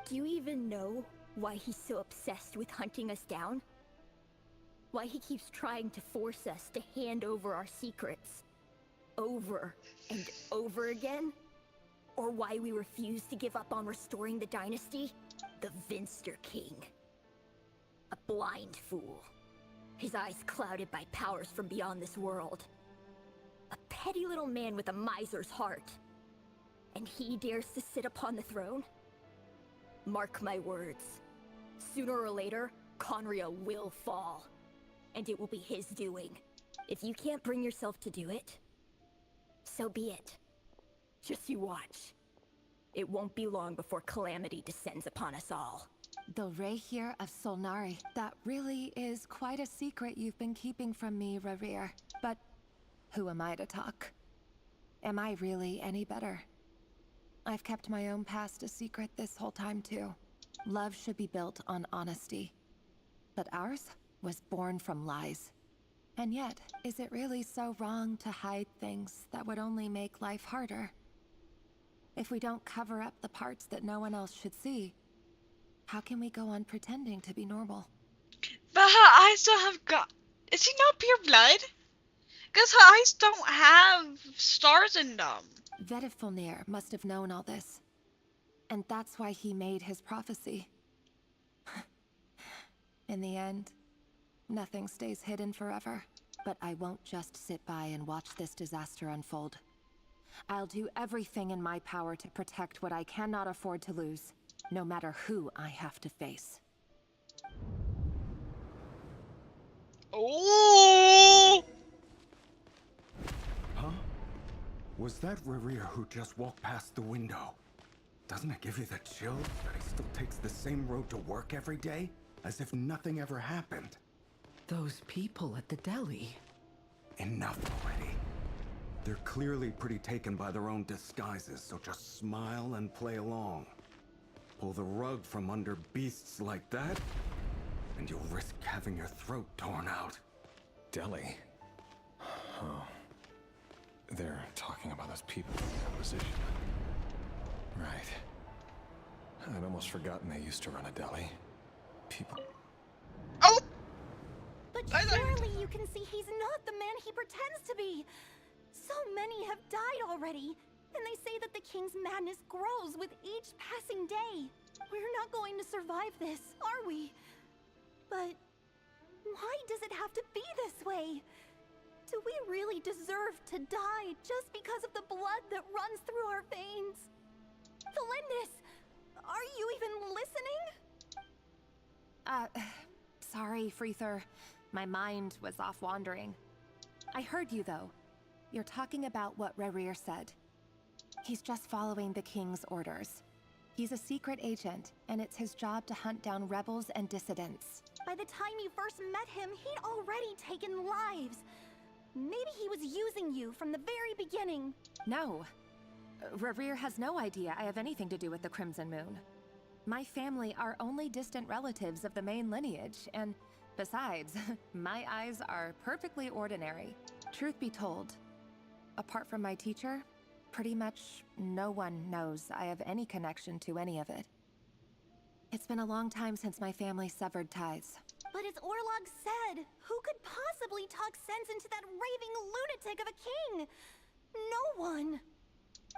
Do you even know why he's so obsessed with hunting us down? Why he keeps trying to force us to hand over our secrets? Over and over again? Or why we refuse to give up on restoring the dynasty? The Vinster King. A blind fool. His eyes clouded by powers from beyond this world. A petty little man with a miser's heart. And he dares to sit upon the throne? Mark my words. Sooner or later, Conria will fall. And it will be his doing. If you can't bring yourself to do it, so be it. Just you watch. It won't be long before calamity descends upon us all. The Rehir of Solnari. That really is quite a secret you've been keeping from me, Rarir. But who am I to talk? Am I really any better? I've kept my own past a secret this whole time too. Love should be built on honesty. But ours was born from lies. And yet, is it really so wrong to hide things that would only make life harder? If we don't cover up the parts that no one else should see, how can we go on pretending to be normal? But her eyes don't have Is he not pure blood? Because her eyes don't have stars in them. Vedifulnir must have known all this. And that's why he made his prophecy. In the end, nothing stays hidden forever. But I won't just sit by and watch this disaster unfold. I'll do everything in my power to protect what I cannot afford to lose, no matter who I have to face. Oh! Huh? Was that Rarir who just walked past the window? Doesn't it give you the chills that he still takes the same road to work every day? As if nothing ever happened. Those people at the deli. Enough already. They're clearly pretty taken by their own disguises, so just smile and play along. Pull the rug from under beasts like that, and you'll risk having your throat torn out. Deli? Oh. They're talking about those people in the opposition. Right. I'd almost forgotten they used to run a deli. People... Oh! But surely you can see he's not the man he pretends to be. So many have died already, and they say that the king's madness grows with each passing day. We're not going to survive this, are we? But why does it have to be this way? Do we really deserve to die just because of the blood that runs through our veins? Felindis, are you even listening? Sorry, Freether. My mind was off wandering. I heard you, though. You're talking about what Rarir said. He's just following the king's orders. He's a secret agent, and it's his job to hunt down rebels and dissidents. By the time you first met him, he'd already taken lives. Maybe he was using you from the very beginning. No. Rarir has no idea I have anything to do with the Crimson Moon. My family are only distant relatives of the main lineage, and besides, my eyes are perfectly ordinary. Truth be told, apart from my teacher, pretty much no one knows I have any connection to any of it. It's been a long time since my family severed ties. But as Orlog said, who could possibly talk sense into that raving lunatic of a king? No one.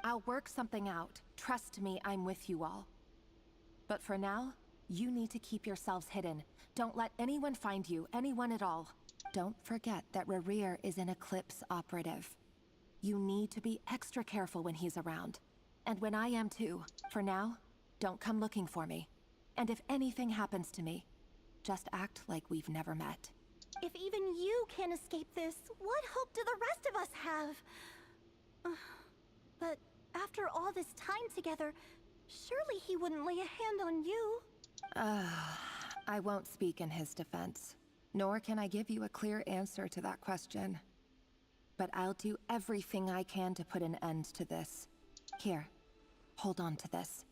I'll work something out. Trust me, I'm with you all. But for now, you need to keep yourselves hidden. Don't let anyone find you, anyone at all. Don't forget that Rarir is an Eclipse operative. You need to be extra careful when he's around. And when I am too. For now, don't come looking for me. And if anything happens to me, just act like we've never met. If even you can't escape this, what hope do the rest of us have? But after all this time together, surely he wouldn't lay a hand on you. I won't speak in his defense. Nor can I give you a clear answer to that question. But I'll do everything I can to put an end to this. Here, hold on to this.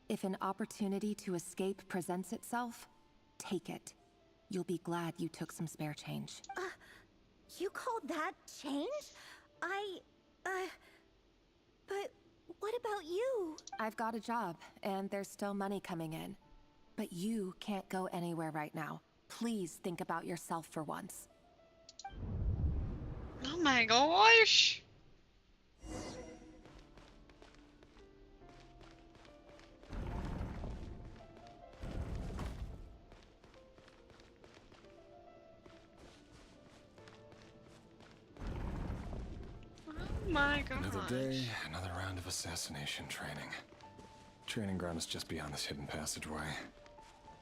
If an opportunity to escape presents itself, take it. You'll be glad you took some spare change. You call that change? But what about you? I've got a job, and there's still money coming in. But you can't go anywhere right now. Please think about yourself for once. Oh my gosh! my god. Another day, another round of assassination training. Training ground is just beyond this hidden passageway.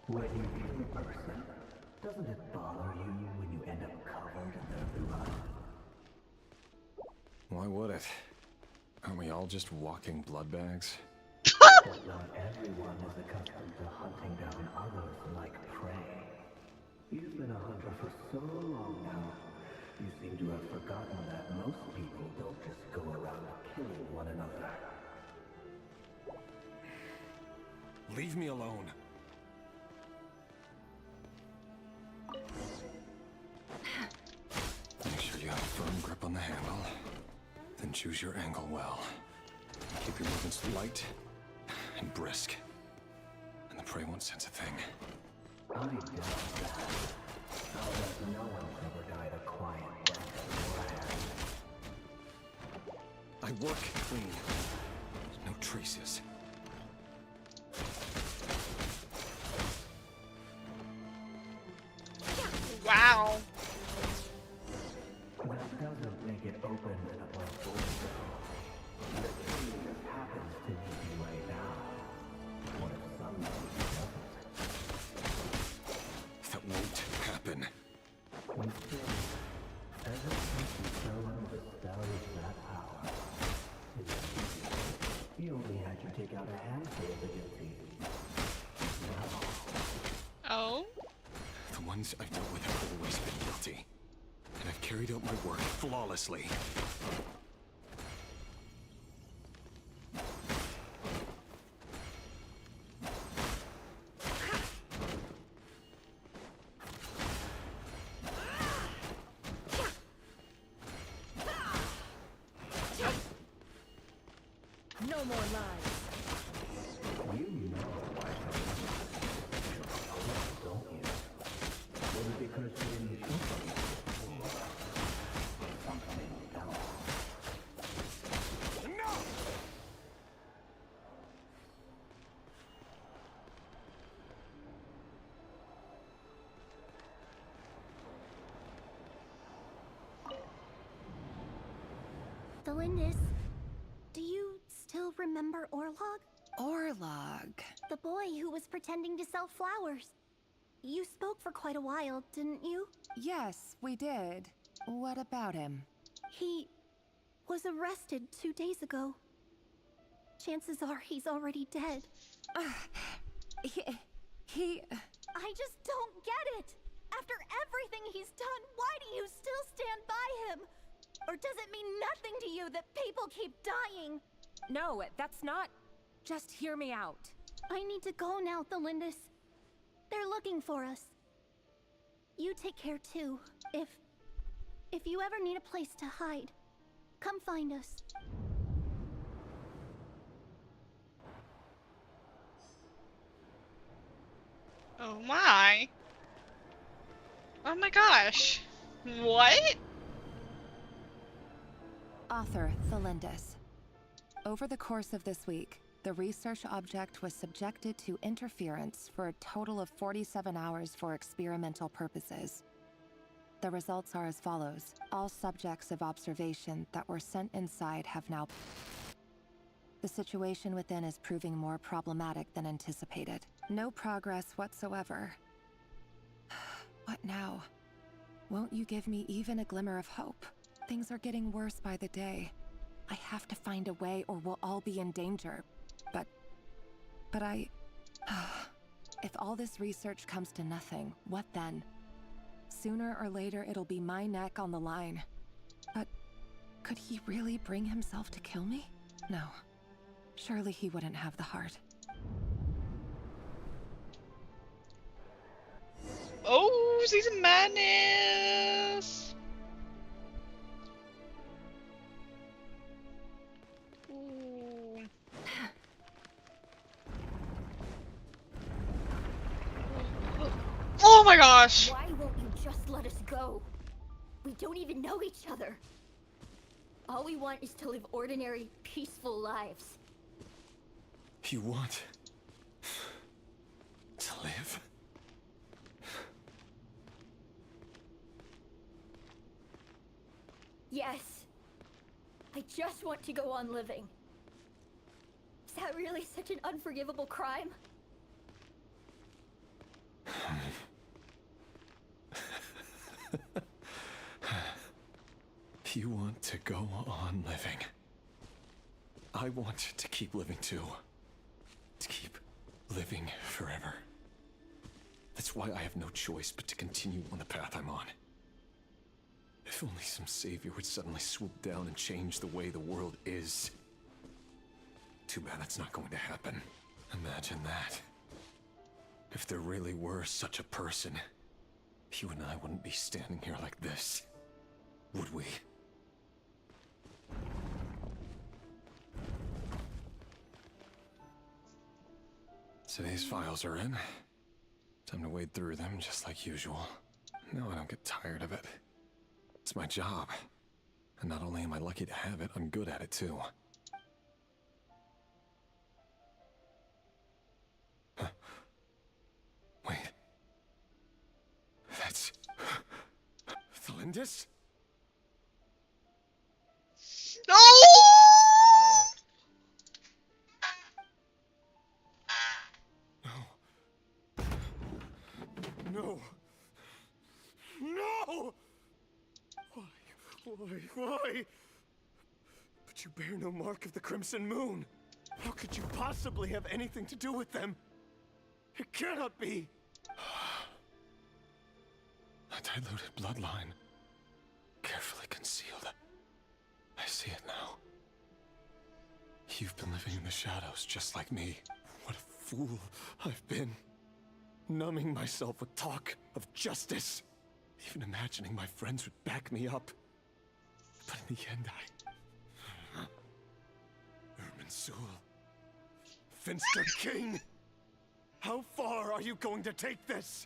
When you kill a person, doesn't it bother you when you end up covered in their blood? Why would it? Aren't we all just walking blood bags? But not everyone is accustomed to hunting down others like prey. You've been a hunter for so long now, you seem to have forgotten that most people don't just go around killing one another. Leave me alone. Make sure you have a firm grip on the handle. Then choose your angle well. Keep your movements light and brisk. And the prey won't sense a thing. I doubt that. I'll bet no one's ever died a quiet death beforehand. I work clean. No traces. Wow. That doesn't make it open and above board, though. The thing just happens to me right now. What if somebody doesn't? That won't happen. You still, ever since you someone established that power, it's easy. He only had you take out a handful of the guilty. Now, Oh? The ones I've dealt with have always been guilty. And I've carried out my work flawlessly. No more lies. you know why don't you? Was it because you didn't shoot them? Or something else? No! Delindis, do you still remember Orlog? Orlog. The boy who was pretending to sell flowers. You spoke for quite a while, didn't you? Yes, we did. What about him? He was arrested 2 days ago. Chances are he's already dead. He... I just don't get it! After everything he's done, why do you still stand by him? Or does it mean nothing to you that people keep dying? No, that's not... Just hear me out. I need to go now, Thelindis. They're looking for us. You take care too. If you ever need a place to hide, come find us. Oh my. Oh my gosh. What? Author Thelindis. Over the course of this week, the research object was subjected to interference for a total of 47 hours for experimental purposes. The results are as follows. All subjects of observation that were sent inside have now... The situation within is proving more problematic than anticipated. No progress whatsoever. What now? Won't you give me even a glimmer of hope? Things are getting worse by the day. I have to find a way or we'll all be in danger. But I... If all this research comes to nothing, what then? Sooner or later it'll be my neck on the line. But could he really bring himself to kill me? No. Surely he wouldn't have the heart. Oh, season madness! Ooh. Oh my gosh! Why won't you just let us go? We don't even know each other. All we want is to live ordinary, peaceful lives. You want to live? Yes. I just want to go on living. Is that really such an unforgivable crime? You want to go on living. I want to keep living too. To keep living forever. That's why I have no choice but to continue on the path I'm on. If only some savior would suddenly swoop down and change the way the world is. Too bad that's not going to happen. Imagine that. If there really were such a person, you and I wouldn't be standing here like this, would we? Today's files are in. Time to wade through them just like usual. No, I don't get tired of it. It's my job. And not only am I lucky to have it, I'm good at it too. Huh. Wait. That's... Thalindis? No! No. No! Why? But you bear no mark of the Crimson Moon. How could you possibly have anything to do with them? It cannot be. A diluted bloodline. Carefully concealed. I see it now. You've been living in the shadows just like me. What a fool I've been. Numbing myself with talk of justice. Even imagining my friends would back me up. But in the end, Irminsul. Finster King! How far are you going to take this?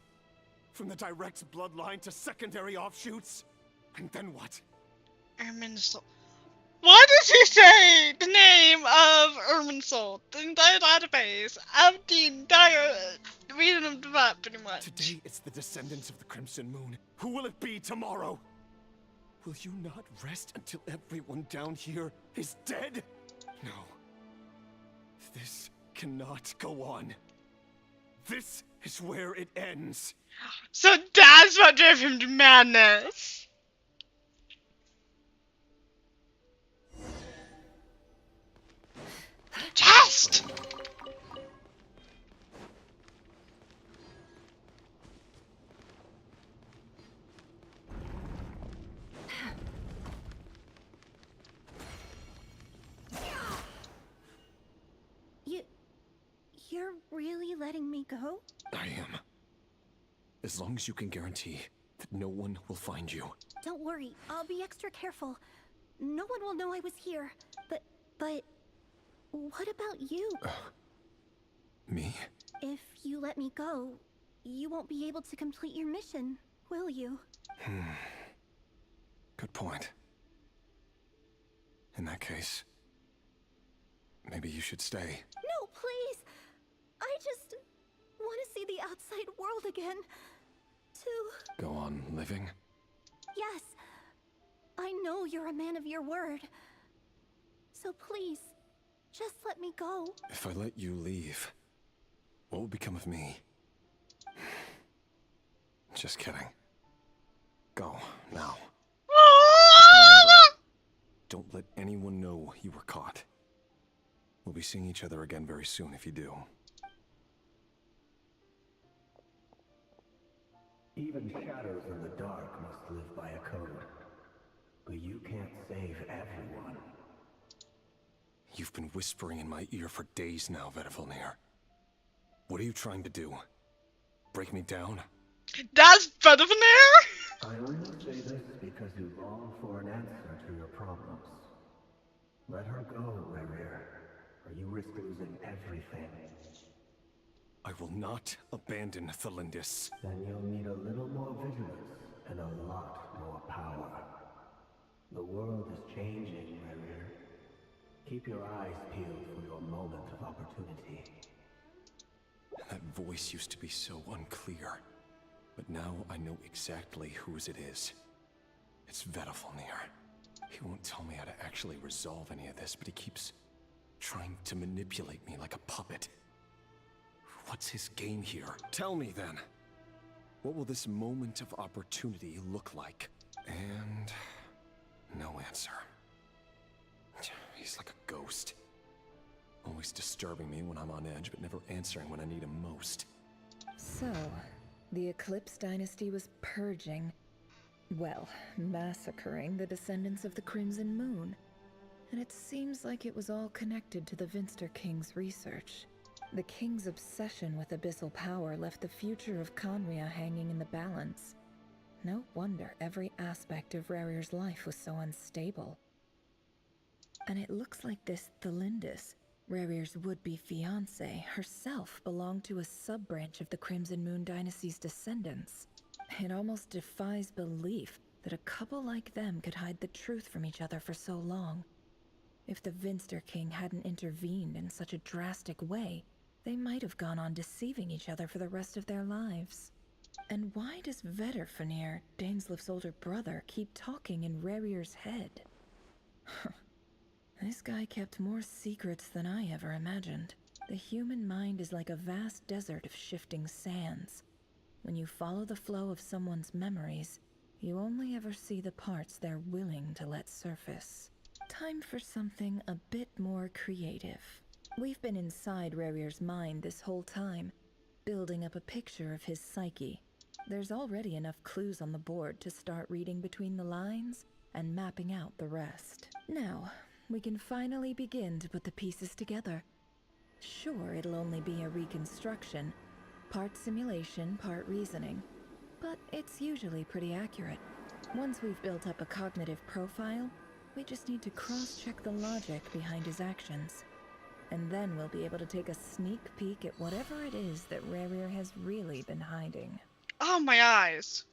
From the direct bloodline to secondary offshoots? And then what? Irminsul. Why does he say the name of Irminsul? The entire database of the entire reason of the map, pretty much. Today it's the descendants of the Crimson Moon. Who will it be tomorrow? Will you not rest until everyone down here is dead? No. This cannot go on. This is where it ends. So that's what drove him to madness. Test! You're really letting me go? I am. As long as you can guarantee that no one will find you. Don't worry, I'll be extra careful. No one will know I was here. But what about you? Me? If you let me go, you won't be able to complete your mission, will you? Good point. In that case, maybe you should stay. No, please! I just want to see the outside world again. To... Go on living? Yes. I know you're a man of your word. So please, just let me go. If I let you leave, what will become of me? Just kidding. Go, now. Remember, don't let anyone know you were caught. We'll be seeing each other again very soon if you do. Even shadows in the dark must live by a code. But you can't save everyone. You've been whispering in my ear for days now, Vedifalnir. What are you trying to do? Break me down? That's Vedifalnir? I only say this because you long for an answer to your problems. Let her go, Rerir, or you risk losing everything. I will not abandon Thalindis. Then you'll need a little more vigilance and a lot more power. The world is changing, Rerir. Keep your eyes peeled for your moment of opportunity. That voice used to be so unclear. But now I know exactly whose it is. It's Vedifalnir. He won't tell me how to actually resolve any of this, but he keeps trying to manipulate me like a puppet. What's his game here? Tell me then. What will this moment of opportunity look like? And no answer. He's like a ghost. Always disturbing me when I'm on edge, but never answering when I need him most. So, the Eclipse Dynasty was purging, well, massacring the descendants of the Crimson Moon. And it seems like it was all connected to the Vinster King's research. The King's obsession with abyssal power left the future of Conria hanging in the balance. No wonder every aspect of Rarir's life was so unstable. And it looks like this Thelindis, Rarir's would-be fiancé, herself belonged to a sub-branch of the Crimson Moon Dynasty's descendants. It almost defies belief that a couple like them could hide the truth from each other for so long. If the Vinster King hadn't intervened in such a drastic way, they might have gone on deceiving each other for the rest of their lives. And why does Vedderfanir, Daneslif's older brother, keep talking in Rarir's head? This guy kept more secrets than I ever imagined. The human mind is like a vast desert of shifting sands. When you follow the flow of someone's memories, you only ever see the parts they're willing to let surface. Time for something a bit more creative. We've been inside Rarir's mind this whole time, building up a picture of his psyche. There's already enough clues on the board to start reading between the lines and mapping out the rest. Now, we can finally begin to put the pieces together. Sure, it'll only be a reconstruction, part simulation, part reasoning, but it's usually pretty accurate. Once we've built up a cognitive profile, we just need to cross-check the logic behind his actions. And then we'll be able to take a sneak peek at whatever it is that Rarir has really been hiding. Oh, my eyes.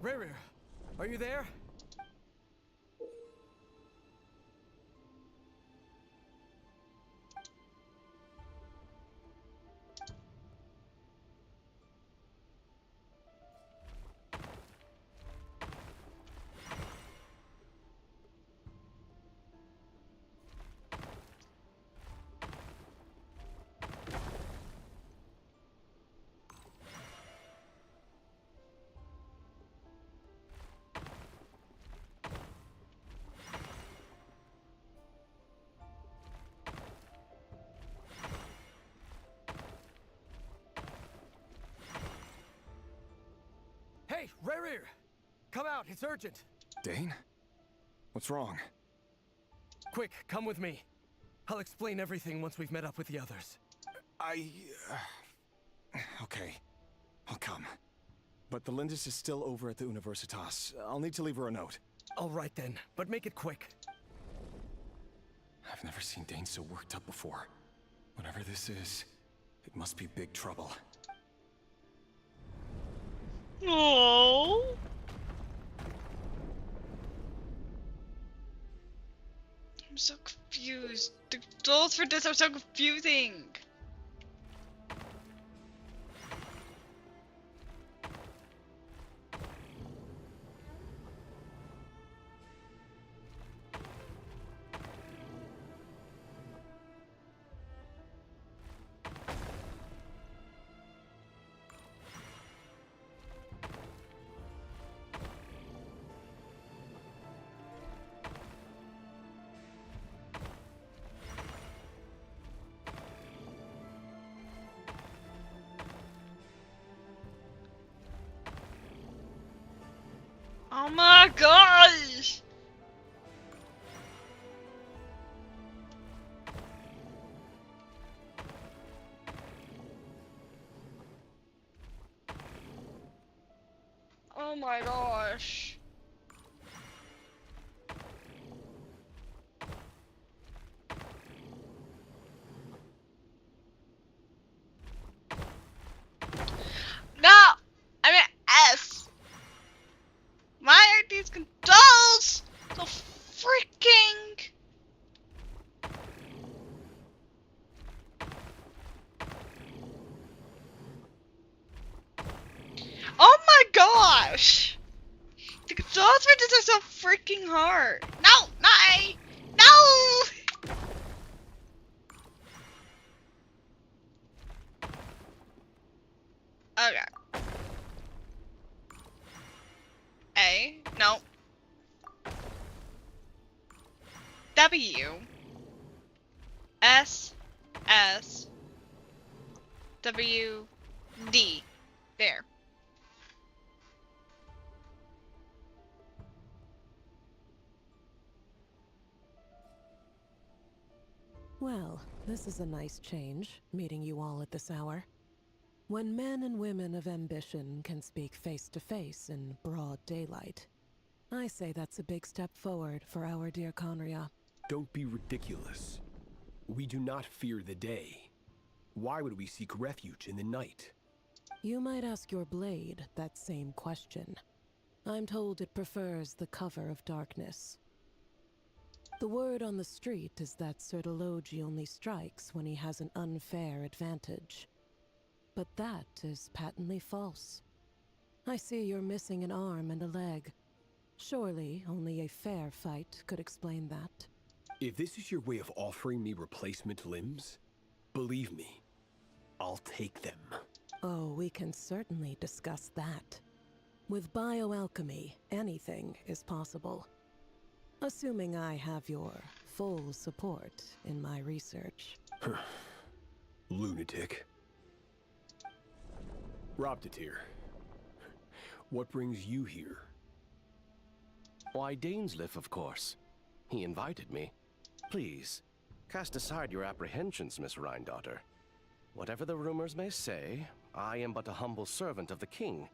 Rarir, are you there? Hey, Rarir! Come out, it's urgent! Dane? What's wrong? Quick, come with me. I'll explain everything once we've met up with the others. Okay. I'll come. But the Lindis is still over at the Universitas. I'll need to leave her a note. All right then, but make it quick. I've never seen Dane so worked up before. Whatever this is, it must be big trouble. Oh. I'm so confused. The goals for this are so confusing. Oh my gosh! Oh my gosh. No! I mean S. My gosh. The controls for this are so freaking hard. No, not A. No! Okay. A. No. W. S. S. W. D. There. Well, this is a nice change, meeting you all at this hour. When men and women of ambition can speak face to face in broad daylight, I say that's a big step forward for our dear Conria. Don't be ridiculous. We do not fear the day. Why would we seek refuge in the night? You might ask your blade that same question. I'm told it prefers the cover of darkness. The word on the street is that Sertologi only strikes when he has an unfair advantage. But that is patently false. I see you're missing an arm and a leg. Surely only a fair fight could explain that. If this is your way of offering me replacement limbs, believe me, I'll take them. Oh, we can certainly discuss that. With bioalchemy, anything is possible. Assuming I have your full support in my research. Lunatic. Robtatir, what brings you here? Why, Dainsleif, of course. He invited me. Please, cast aside your apprehensions, Miss Rhindaughter. Whatever the rumors may say, I am but a humble servant of the king,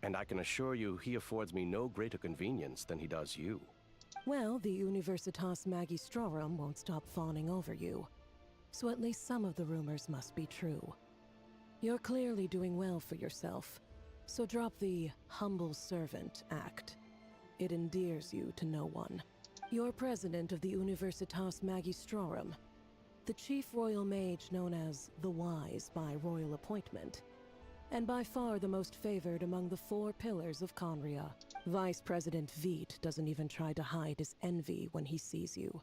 and I can assure you he affords me no greater convenience than he does you. Well, the Universitas Magistrorum won't stop fawning over you. So at least some of the rumors must be true. You're clearly doing well for yourself, so drop the humble servant act. It endears you to no one. You're president of the Universitas Magistrorum, the chief royal mage known as the Wise by royal appointment, and by far the most favored among the 4 pillars of Conria. Vice President Veet doesn't even try to hide his envy when he sees you.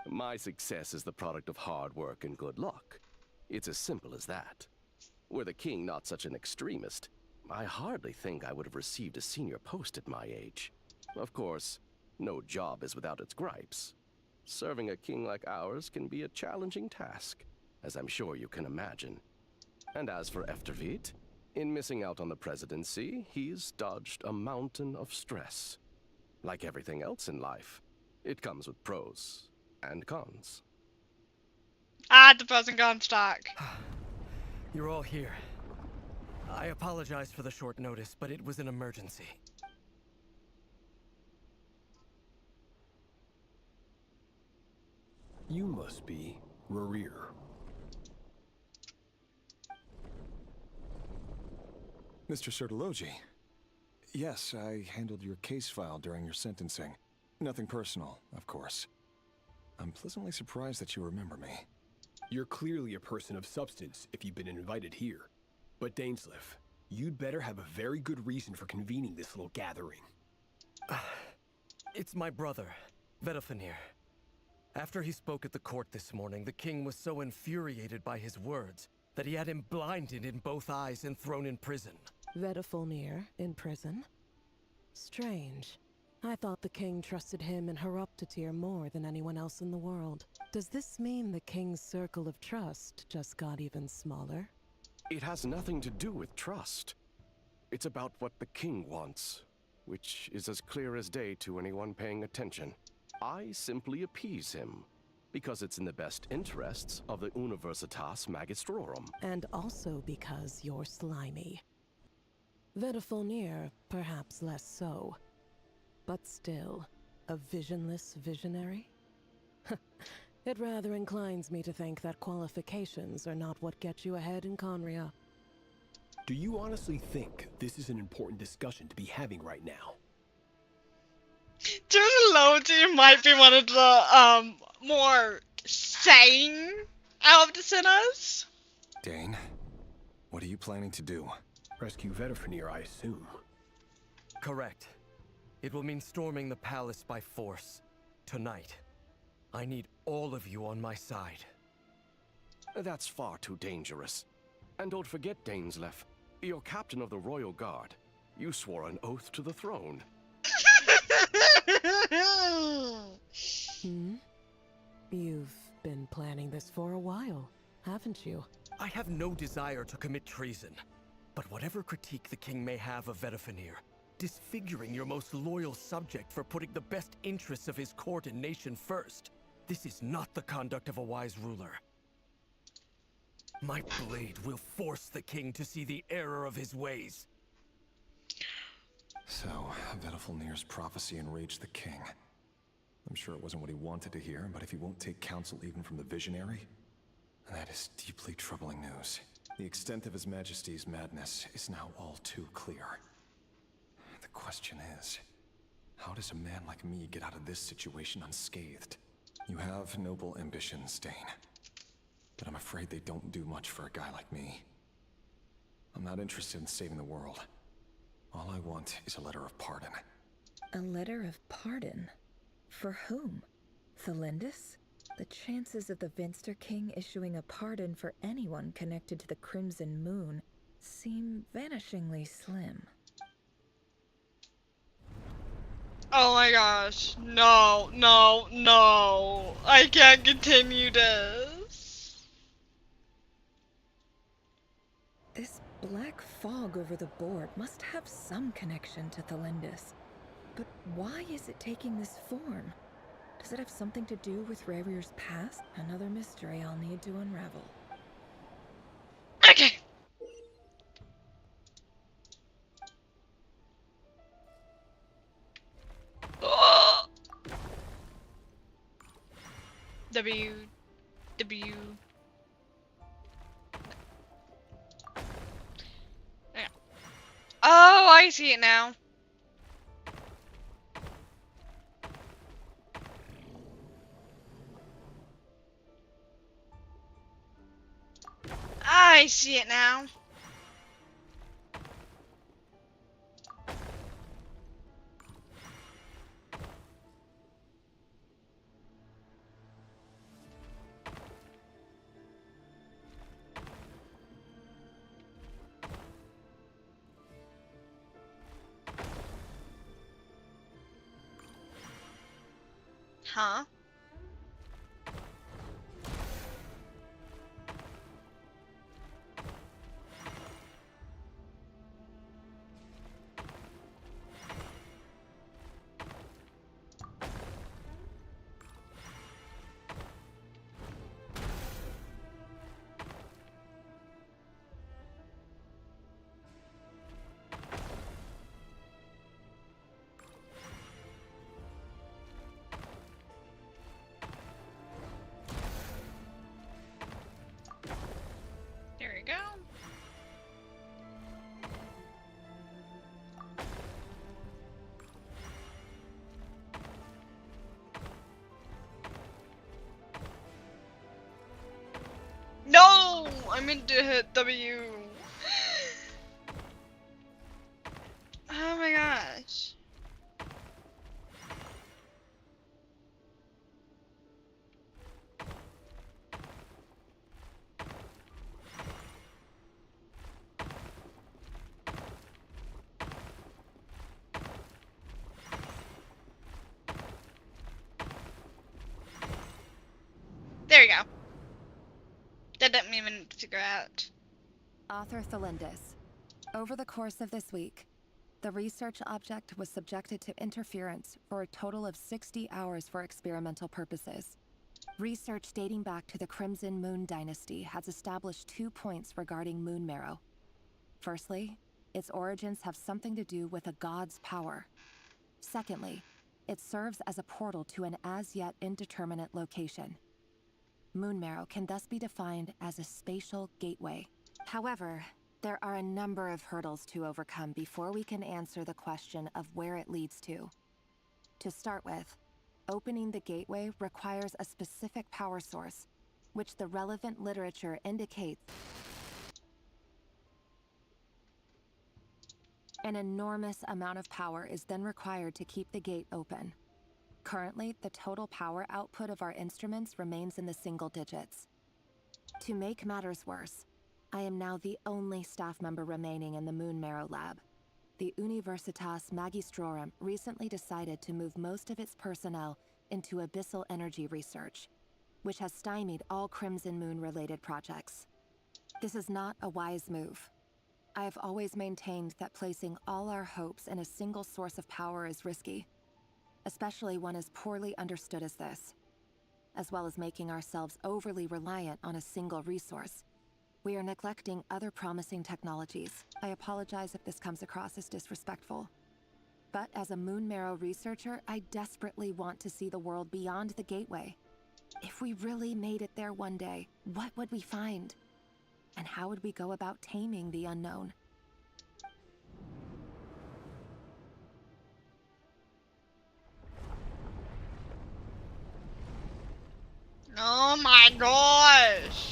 My success is the product of hard work and good luck. It's as simple as that. Were the king not such an extremist, I hardly think I would have received a senior post at my age. Of course, no job is without its gripes. Serving a king like ours can be a challenging task, as I'm sure you can imagine. And as for Efterveet, in missing out on the presidency, he's dodged a mountain of stress. Like everything else in life, it comes with pros and cons. The pros and cons talk. You're all here. I apologize for the short notice, but it was an emergency. You must be Rarir. Mr. Sertologi. Yes, I handled your case file during your sentencing. Nothing personal, of course. I'm pleasantly surprised that you remember me. You're clearly a person of substance if you've been invited here. But Dainsleif, you'd better have a very good reason for convening this little gathering. It's my brother, Vedofenir. After he spoke at the court this morning, the king was so infuriated by his words that he had him blinded in both eyes and thrown in prison. Vedofenir in prison? Strange. I thought the king trusted him and Horoptatir more than anyone else in the world. Does this mean the king's circle of trust just got even smaller? It has nothing to do with trust. It's about what the king wants, which is as clear as day to anyone paying attention. I simply appease him, because it's in the best interests of the Universitas Magistrorum. And also because you're slimy. Vedofenir, perhaps less so. But still, a visionless visionary? It rather inclines me to think that qualifications are not what get you ahead in Conria. Do you honestly think this is an important discussion to be having right now? Sertologi might be one of the more sane out of the sinners. Dane, what are you planning to do? Rescue Vedifenir, I assume. Correct. It will mean storming the palace by force. Tonight. I need all of you on my side. That's far too dangerous. And don't forget, Dainsleif, you're captain of the Royal Guard. You swore an oath to the throne. You've been planning this for a while, haven't you? I have no desire to commit treason. But whatever critique the king may have of Vedifenir, disfiguring your most loyal subject for putting the best interests of his court and nation first, this is not the conduct of a wise ruler. My blade will force the king to see the error of his ways. So, Vedifenir's prophecy enraged the king. I'm sure it wasn't what he wanted to hear, but if he won't take counsel even from the visionary, that is deeply troubling news. The extent of His Majesty's madness is now all too clear. The question is, how does a man like me get out of this situation unscathed? You have noble ambitions, Dane. But I'm afraid they don't do much for a guy like me. I'm not interested in saving the world. All I want is a letter of pardon. A letter of pardon? For whom? Thelindis? The chances of the Vinster King issuing a pardon for anyone connected to the Crimson Moon seem vanishingly slim. Oh my gosh. No, no, no. I can't continue this. This black fog over the board must have some connection to Thelindis. But why is it taking this form? Does it have something to do with Rarir's past? Another mystery I'll need to unravel. Okay. Oh. W. Yeah. Oh, I see it now. I see it now. Huh? There we go. No! I meant to hit W. Oh my gosh. There you go. That didn't even figure out. Author Thelindis. Over the course of this week, the research object was subjected to interference for a total of 60 hours for experimental purposes. Research dating back to the Crimson Moon dynasty has established 2 points regarding moon marrow. Firstly, its origins have something to do with a god's power. Secondly, it serves as a portal to an as-yet indeterminate location. Moon marrow can thus be defined as a spatial gateway. However, there are a number of hurdles to overcome before we can answer the question of where it leads to. To start with, opening the gateway requires a specific power source, which the relevant literature indicates An enormous amount of power is then required to keep the gate open. Currently, the total power output of our instruments remains in the single digits. To make matters worse, I am now the only staff member remaining in the Moon Marrow lab. The Universitas Magistrorum recently decided to move most of its personnel into abyssal energy research, which has stymied all Crimson Moon-related projects. This is not a wise move. I have always maintained that placing all our hopes in a single source of power is risky, especially one as poorly understood as this. As well as making ourselves overly reliant on a single resource, we are neglecting other promising technologies. I apologize if this comes across as disrespectful. But as a Moon Marrow researcher, I desperately want to see the world beyond the gateway. If we really made it there one day, what would we find? And how would we go about taming the unknown? Oh my gosh!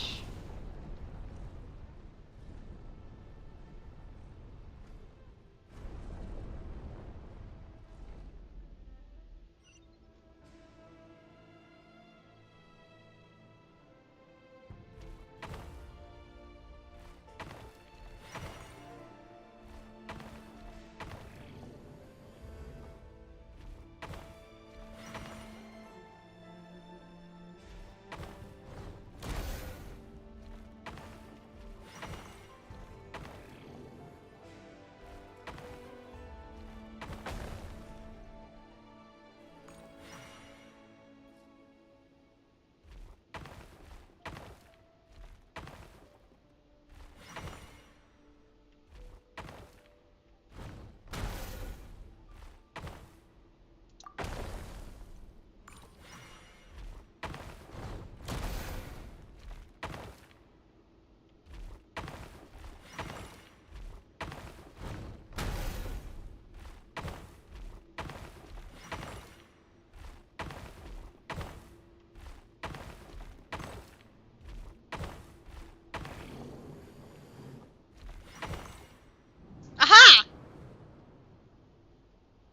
Aha!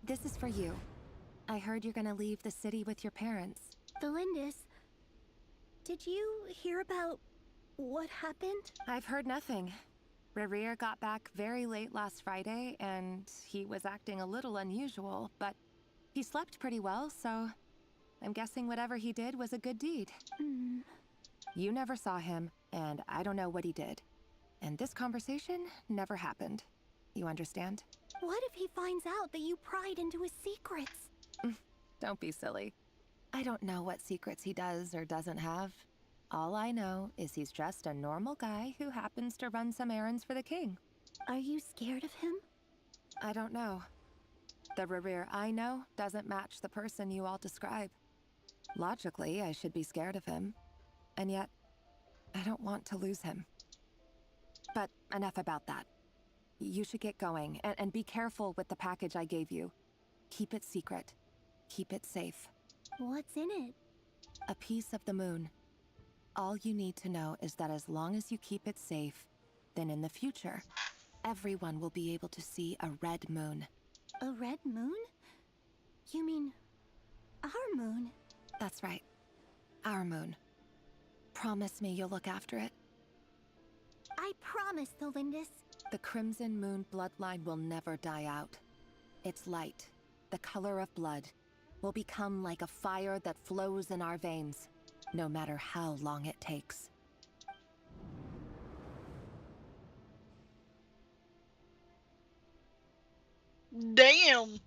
This is for you. I heard you're gonna leave the city with your parents. Felindis, did you hear about what happened? I've heard nothing. Rerir got back very late last Friday, and he was acting a little unusual, but he slept pretty well, so I'm guessing whatever he did was a good deed. You never saw him, and I don't know what he did. And this conversation never happened. You understand? What if he finds out that you pried into his secrets? Don't be silly. I don't know what secrets he does or doesn't have. All I know is he's just a normal guy who happens to run some errands for the king. Are you scared of him? I don't know. The Rerir I know doesn't match the person you all describe. Logically, I should be scared of him. And yet, I don't want to lose him. But enough about that. You should get going, and be careful with the package I gave you. Keep it secret. Keep it safe. What's in it? A piece of the moon. All you need to know is that as long as you keep it safe, then in the future, everyone will be able to see a red moon. A red moon? You mean our moon? That's right. Our moon. Promise me you'll look after it. I promise, Felindis. The Crimson Moon bloodline will never die out. Its light, the color of blood, will become like a fire that flows in our veins, no matter how long it takes. Damn!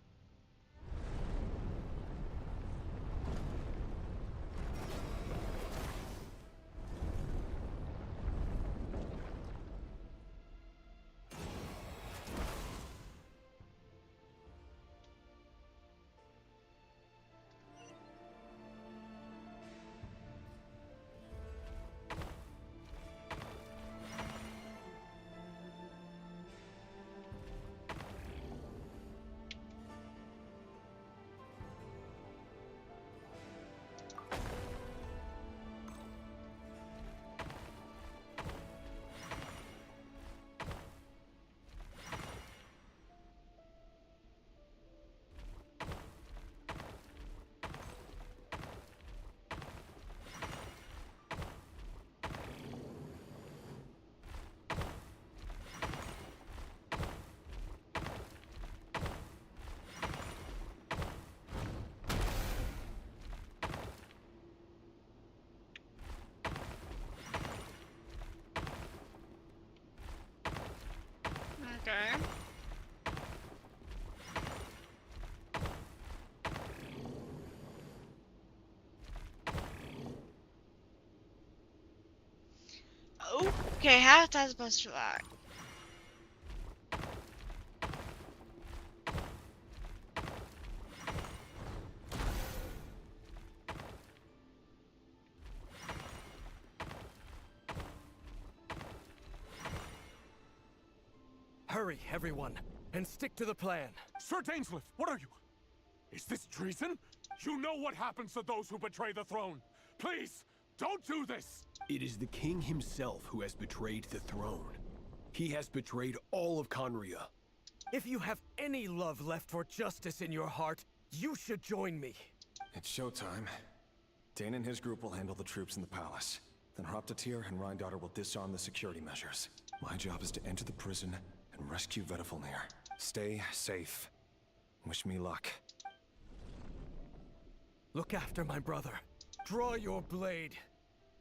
Okay. Okay, how is that supposed to work? Hurry, everyone, and stick to the plan. Sir Dainsleif, what are you? Is this treason? You know what happens to those who betray the throne. Please, don't do this! It is the king himself who has betrayed the throne. He has betrayed all of Conria. If you have any love left for justice in your heart, you should join me. It's showtime. Dane and his group will handle the troops in the palace. Then Hroptatyr and Rhindaughter will disarm the security measures. My job is to enter the prison and rescue Vedifalnir. Stay safe. Wish me luck. Look after my brother. Draw your blade.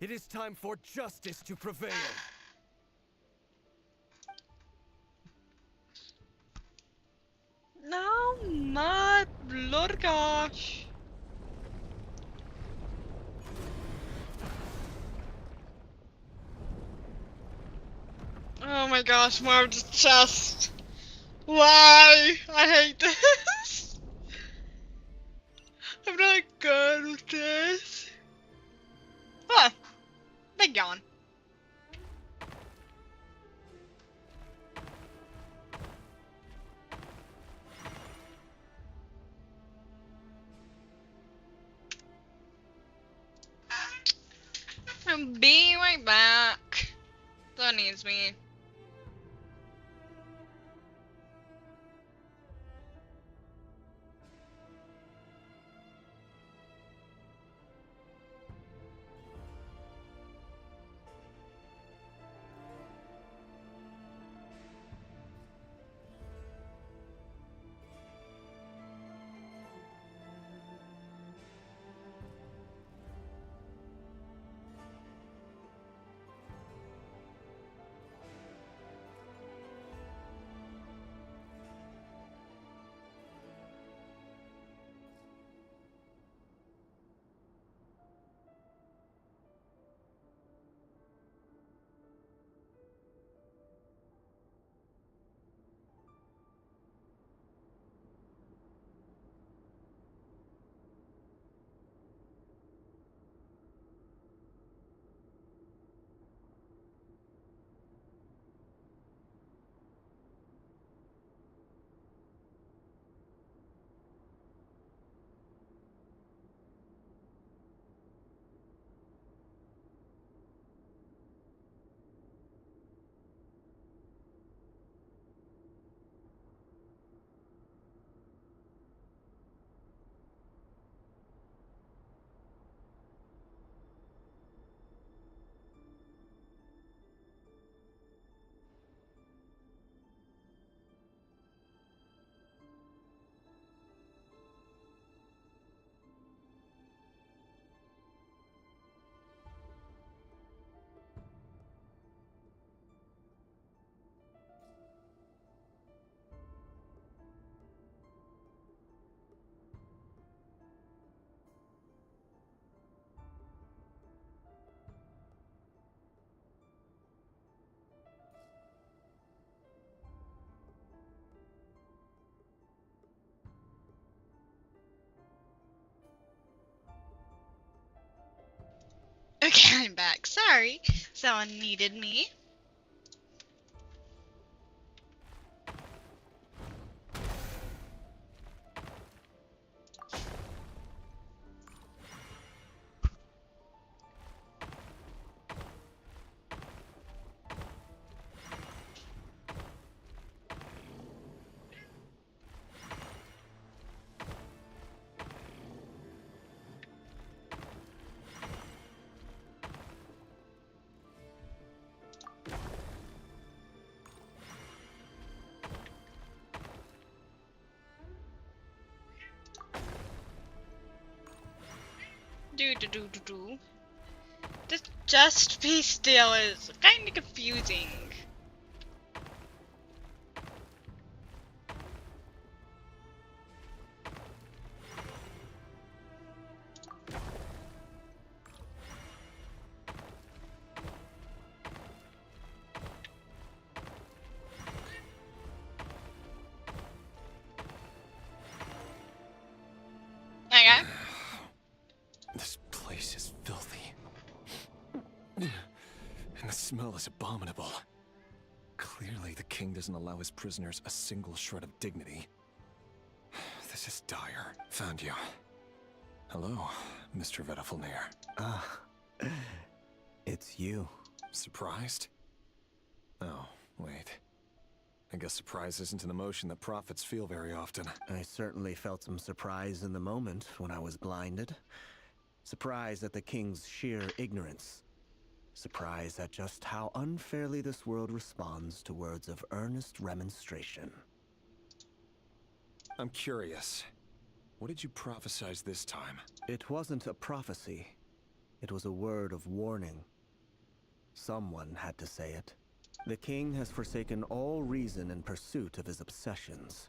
It is time for justice to prevail. No, my blood gosh. Oh my gosh, more of the chest. Why? I hate this. I'm not good with this. Huh. Big yawn. I'll be right back. That needs me. Okay, I'm back. Sorry. Someone needed me. Do. This just piece deal is kind of confusing. smell is abominable. Clearly, the king doesn't allow his prisoners a single shred of dignity. This is dire. Found you. Hello, Mr. Vedafilnir. Ah, it's you. Surprised? Oh, wait. I guess surprise isn't an emotion that prophets feel very often. I certainly felt some surprise in the moment when I was blinded. Surprise at the king's sheer ignorance. Surprise at just how unfairly this world responds to words of earnest remonstration. I'm curious. What did you prophesize this time? It wasn't a prophecy. It was a word of warning. Someone had to say it. The king has forsaken all reason in pursuit of his obsessions.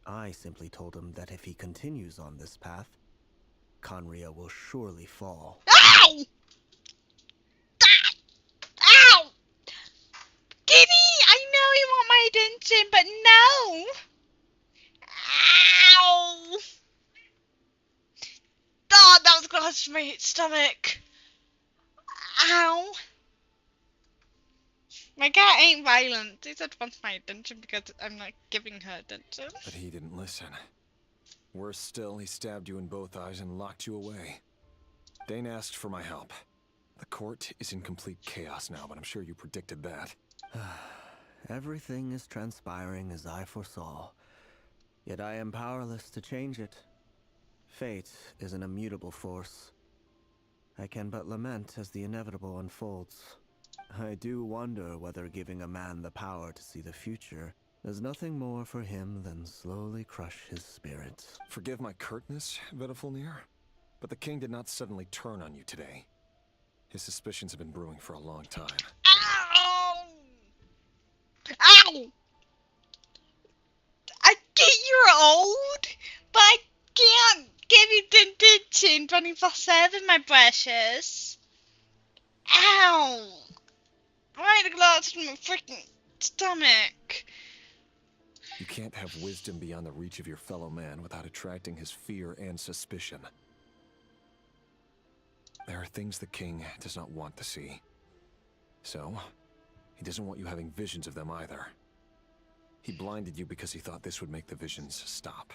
I simply told him that if he continues on this path, Conria will surely fall. Ow! Ow! Kitty, I know you want my attention, but no! Ow! Oh, that was close to my stomach. Ow! My cat ain't violent. She just wants my attention because I'm not giving her attention. But he didn't listen. Worse still, he stabbed you in both eyes and locked you away. Dane asked for my help. The court is in complete chaos now, but I'm sure you predicted that. Everything is transpiring as I foresaw. Yet I am powerless to change it. Fate is an immutable force. I can but lament as the inevitable unfolds. I do wonder whether giving a man the power to see the future does nothing more for him than slowly crush his spirit. Forgive my curtness, Vedafilnir, but the king did not suddenly turn on you today. His suspicions have been brewing for a long time. Ow! Ow! I get you're old, but I can't give you the attention 24/7, my precious. Ow! Right across my freaking stomach. You can't have wisdom beyond the reach of your fellow man without attracting his fear and suspicion. There are things the king does not want to see. So, he doesn't want you having visions of them either. He blinded you because he thought this would make the visions stop.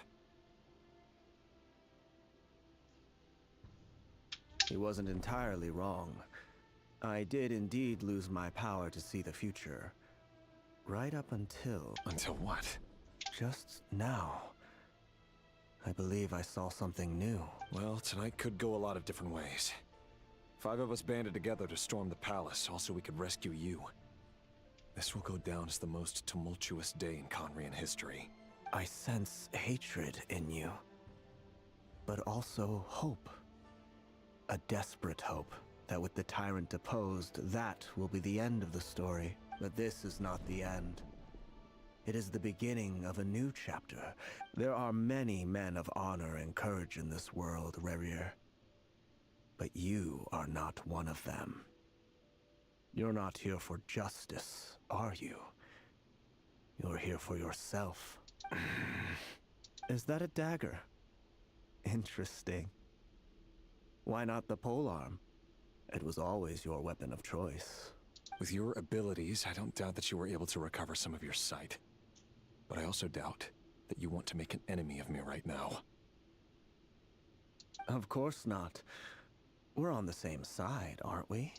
He wasn't entirely wrong. I did indeed lose my power to see the future. Right up until... Until what? Just now. I believe I saw something new. Well, tonight could go a lot of different ways. 5 of us banded together to storm the palace, also we could rescue you. This will go down as the most tumultuous day in Conrian history. I sense hatred in you. But also hope. A desperate hope that with the tyrant deposed, that will be the end of the story. But this is not the end. It is the beginning of a new chapter. There are many men of honor and courage in this world, Rerir. But you are not one of them. You're not here for justice, are you? You're here for yourself. Is that a dagger? Interesting. Why not the polearm? It was always your weapon of choice. With your abilities, I don't doubt that you were able to recover some of your sight. But I also doubt that you want to make an enemy of me right now. Of course not. We're on the same side, aren't we?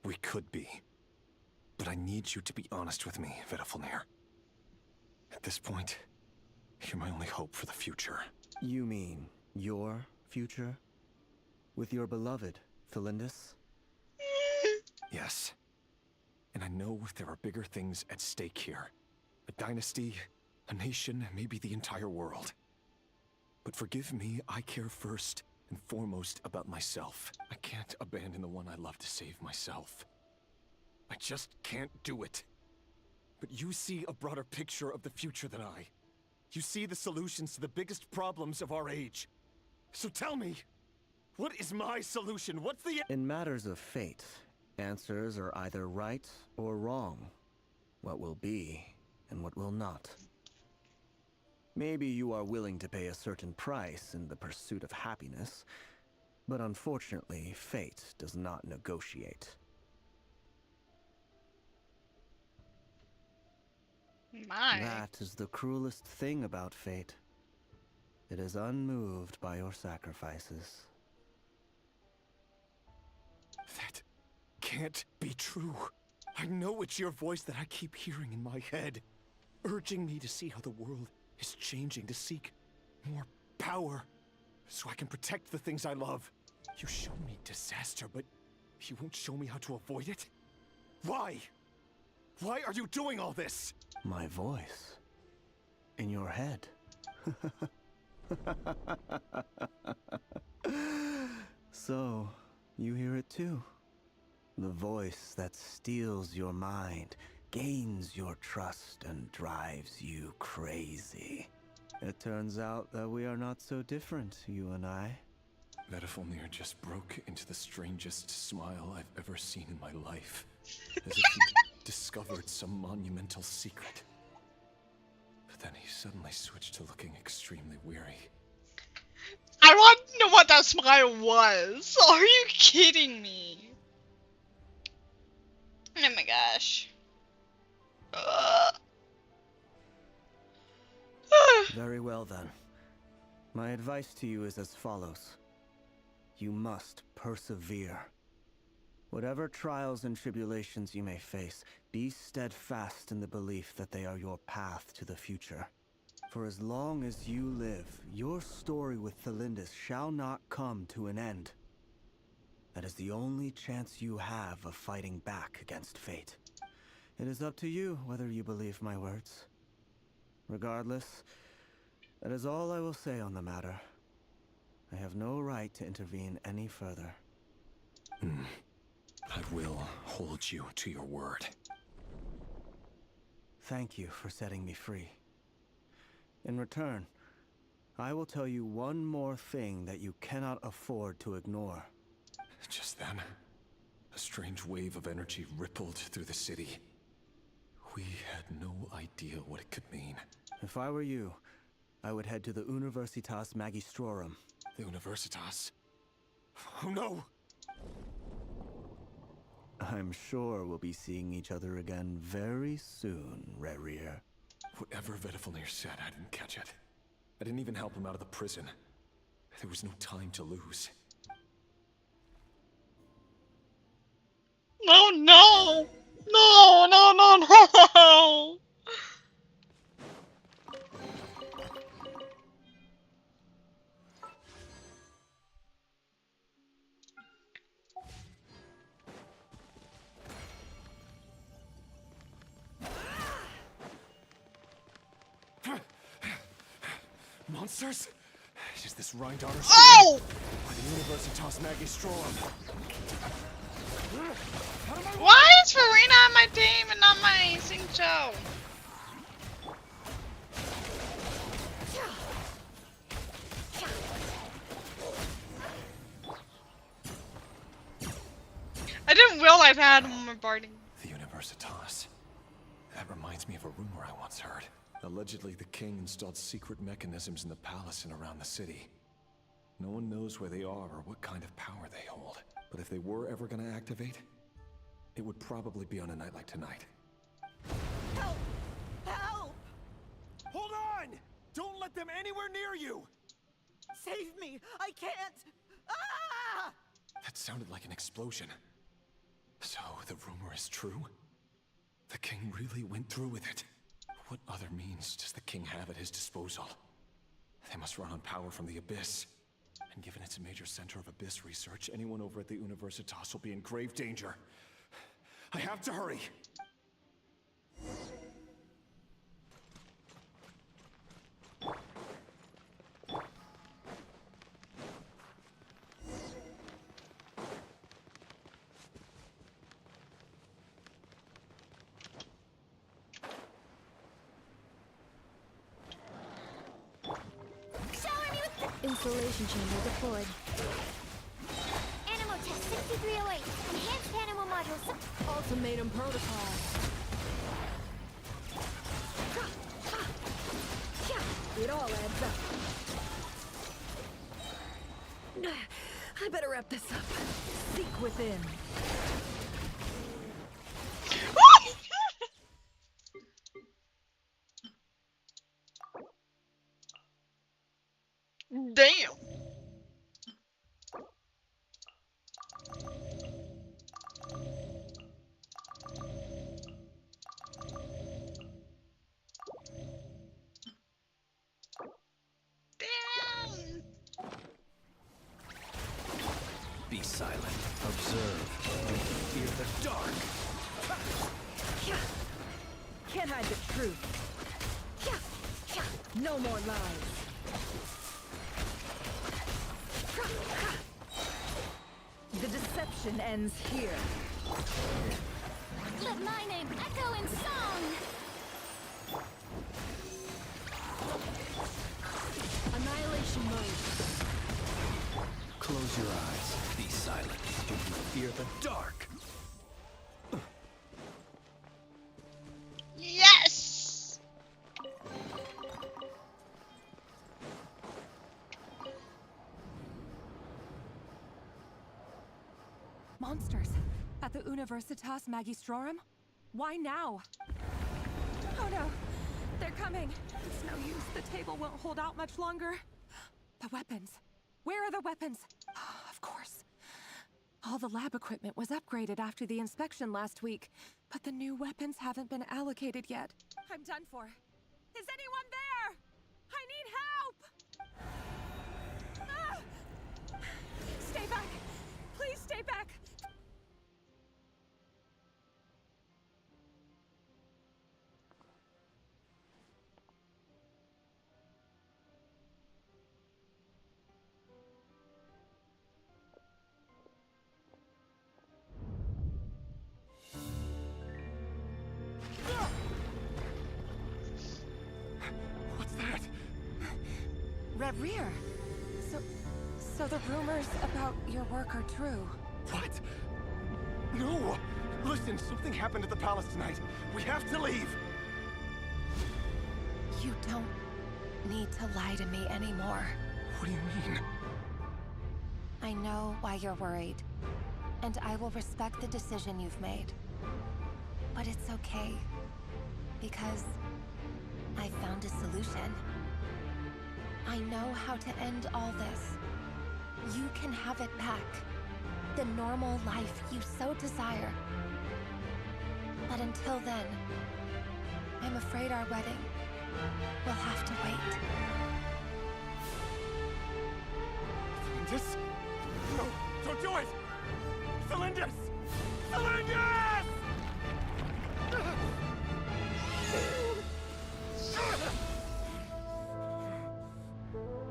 We could be. But I need you to be honest with me, Vedafilnir. At this point, you're my only hope for the future. You mean your future? With your beloved, Felindis? Yes. And I know there are bigger things at stake here. A dynasty, a nation, maybe the entire world. But forgive me, I care first and foremost about myself. I can't abandon the one I love to save myself. I just can't do it. But you see a broader picture of the future than I. You see the solutions to the biggest problems of our age. So tell me, what is my solution? What's the... In matters of fate, answers are either right or wrong. What will be and what will not. Maybe you are willing to pay a certain price in the pursuit of happiness, but unfortunately, fate does not negotiate. My. That is the cruelest thing about fate. It is unmoved by your sacrifices. That can't be true. I know it's your voice that I keep hearing in my head, urging me to see how the world is changing, to seek more power, so I can protect the things I love. You show me disaster, but you won't show me how to avoid it? Why? Why are you doing all this? My voice. In your head. So, you hear it too. The voice that steals your mind, gains your trust, and drives you crazy. It turns out that we are not so different, you and I. Vedifilnir just broke into the strangest smile I've ever seen in my life. As if he'd discovered some monumental secret. But then he suddenly switched to looking extremely weary. I want to know what that smile was. Are you kidding me? Oh my gosh. Very well then. My advice to you is as follows. You must persevere. Whatever trials and tribulations you may face, be steadfast in the belief that they are your path to the future. For as long as you live, your story with Thelindis shall not come to an end. That is the only chance you have of fighting back against fate. It is up to you whether you believe my words. Regardless, that is all I will say on the matter. I have no right to intervene any further. I will hold you to your word. Thank you for setting me free. In return, I will tell you one more thing that you cannot afford to ignore. Just then, a strange wave of energy rippled through the city. We had no idea what it could mean. If I were you, I would head to the Universitas Magistrorum. The Universitas? Oh no! I'm sure we'll be seeing each other again very soon, Rerir. Whatever Vedifilnir said, I didn't catch it. I didn't even help him out of the prison. There was no time to lose. No, no! No, no, no, no! Monsters? Is this Rhindaughter Oh! by the Universitas Magistrorum? Why is Farina on my team and not my Xingqiu? I didn't realize I had him on my party. The Universitas. That reminds me of a rumor I once heard. Allegedly, the king installed secret mechanisms in the palace and around the city. No one knows where they are or what kind of power they hold. But if they were ever gonna activate, it would probably be on a night like tonight. Help! Help! Hold on! Don't let them anywhere near you! Save me! I can't! Ah! That sounded like an explosion. So, the rumor is true? The king really went through with it? What other means does the king have at his disposal? They must run on power from the Abyss. And given it's a major center of Abyss research, anyone over at the Universitas will be in grave danger. I have to hurry! Installation chamber deployed. Animal test 6308. Enhanced animal module. Ultimatum protocol. It all adds up. I better wrap this up. Seek within. Damn. Be silent. Observe. Fear the dark. Can't hide the truth. No more lies. The deception ends here. Let my name echo in song! Annihilation mode. Close your eyes. Be silent. Do you fear the dark? Yes! Monsters. At the Universitas Magistrorum? Why now? Oh no! They're coming! It's no use. The table won't hold out much longer. The weapons. Where are the weapons? Of course. All the lab equipment was upgraded after the inspection last week, but the new weapons haven't been allocated yet. I'm done for. Is anyone there? I need help! Ah! Stay back! Please stay back! What's that? Rear. So the rumors about your work are true. What? No! Listen, something happened at the palace tonight. We have to leave! You don't need to lie to me anymore. What do you mean? I know why you're worried, and I will respect the decision you've made. But it's okay, because I found a solution. I know how to end all this. You can have it back. The normal life you so desire. But until then, I'm afraid our wedding will have to wait. Cylindus? No, don't do it! Cylindus! Cylindus!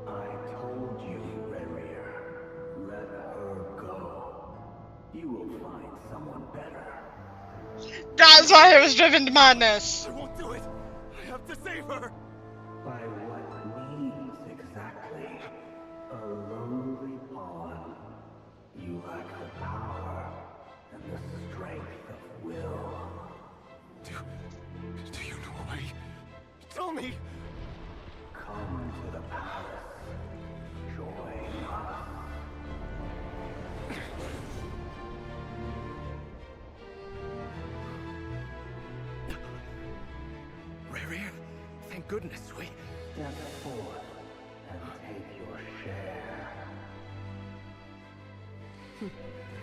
I told you, Rerir. Let her go. You will find someone better. That's why I was driven to madness. I won't do it! I have to save her! By what means exactly? A lowly pawn. You lack the power and the strength of will. Do you know a way? Tell me! Come to the palace. Join us. Rerir, thank goodness we... Step forth and take your share.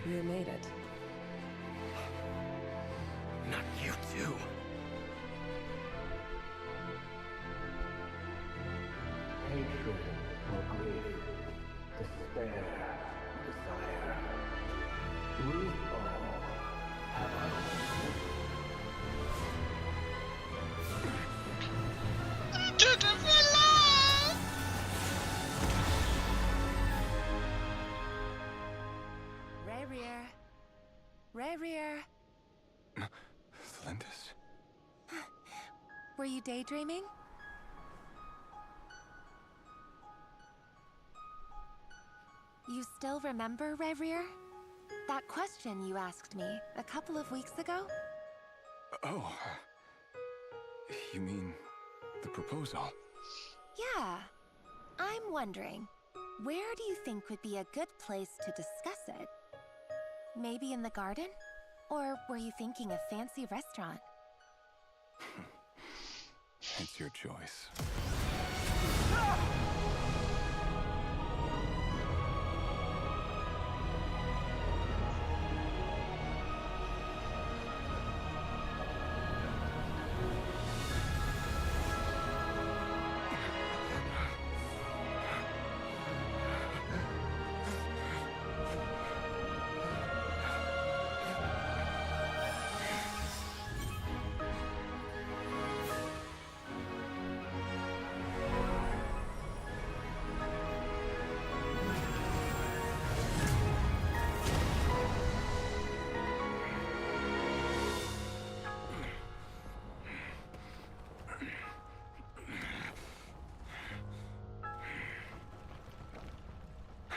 You made it. Not you too. Hatred or grief, despair or desire. We all have our own. Rerir. Rerir. Cylindus? Were you daydreaming? You still remember, Rerir? That question you asked me a couple of weeks ago? Oh. You mean the proposal? Yeah. I'm wondering, where do you think would be a good place to discuss it? Maybe in the garden? Or were you thinking a fancy restaurant? It's your choice.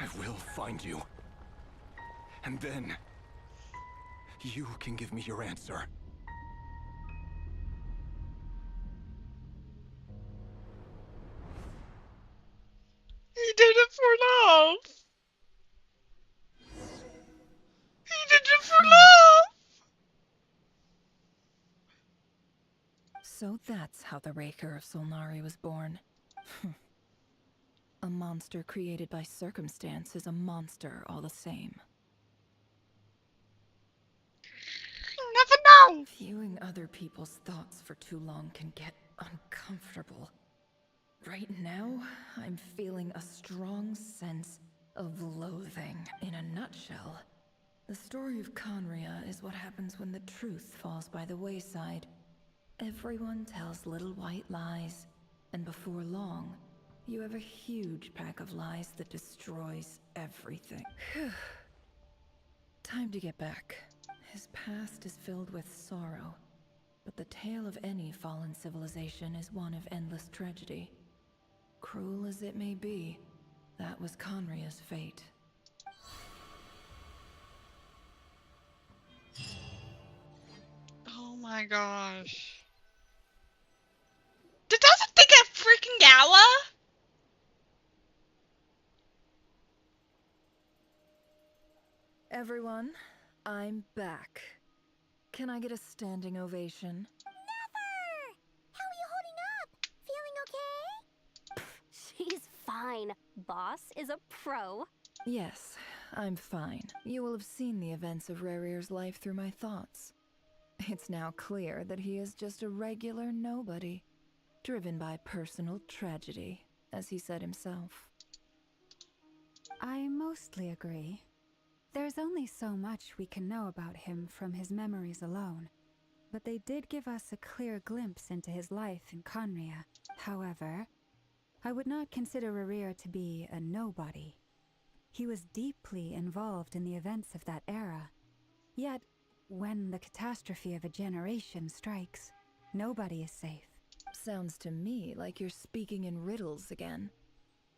I will find you. And then, you can give me your answer. He did it for love. He did it for love. So that's how the Raker of Solnari was born. A monster created by circumstance is a monster all the same. You never know. Viewing other people's thoughts for too long can get uncomfortable. Right now, I'm feeling a strong sense of loathing. In a nutshell, the story of Conria is what happens when the truth falls by the wayside. Everyone tells little white lies, and before long, you have a huge pack of lies that destroys everything. Time to get back. His past is filled with sorrow, but the tale of any fallen civilization is one of endless tragedy. Cruel as it may be, that was Conria's fate. Oh my gosh. That doesn't take a freaking hour? Everyone, I'm back. Can I get a standing ovation? Never! How are you holding up? Feeling okay? She's fine. Boss is a pro. Yes, I'm fine. You will have seen the events of Rarir's life through my thoughts. It's now clear that he is just a regular nobody, driven by personal tragedy, as he said himself. I mostly agree. There's only so much we can know about him from his memories alone, but they did give us a clear glimpse into his life in Conria. However, I would not consider Rarir to be a nobody. He was deeply involved in the events of that era. Yet, when the catastrophe of a generation strikes, nobody is safe. Sounds to me like you're speaking in riddles again.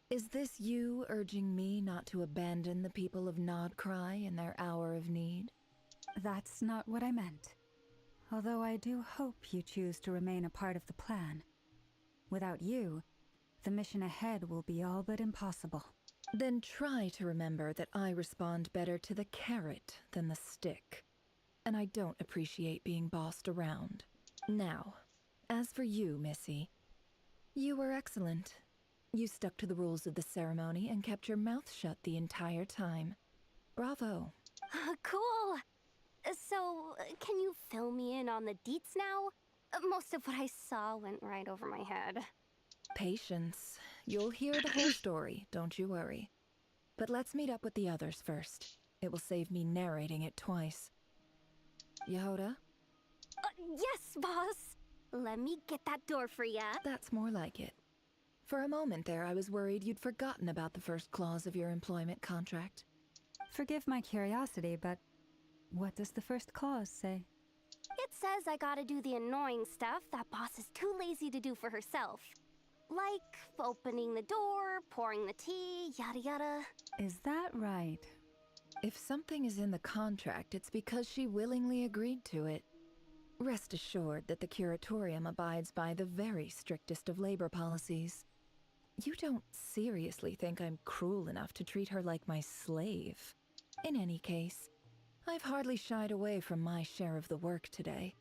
Is this you urging me not to abandon the people of Nodkrai in their hour of need? That's not what I meant. Although I do hope you choose to remain a part of the plan. Without you, the mission ahead will be all but impossible. Then try to remember that I respond better to the carrot than the stick. And I don't appreciate being bossed around. Now, as for you, Missy, you were excellent. You stuck to the rules of the ceremony and kept your mouth shut the entire time. Bravo. Cool. So, can you fill me in on the deets now? Most of what I saw went right over my head. Patience. You'll hear the whole story, don't you worry. But let's meet up with the others first. It will save me narrating it twice. Yehoda? Yes, boss. Let me get that door for ya. That's more like it. For a moment there, I was worried you'd forgotten about the first clause of your employment contract. Forgive my curiosity, but what does the first clause say? It says I gotta do the annoying stuff that boss is too lazy to do for herself. Like opening the door, pouring the tea, yada yada. Is that right? If something is in the contract, it's because she willingly agreed to it. Rest assured that the Curatorium abides by the very strictest of labor policies. You don't seriously think I'm cruel enough to treat her like my slave? In any case, I've hardly shied away from my share of the work today.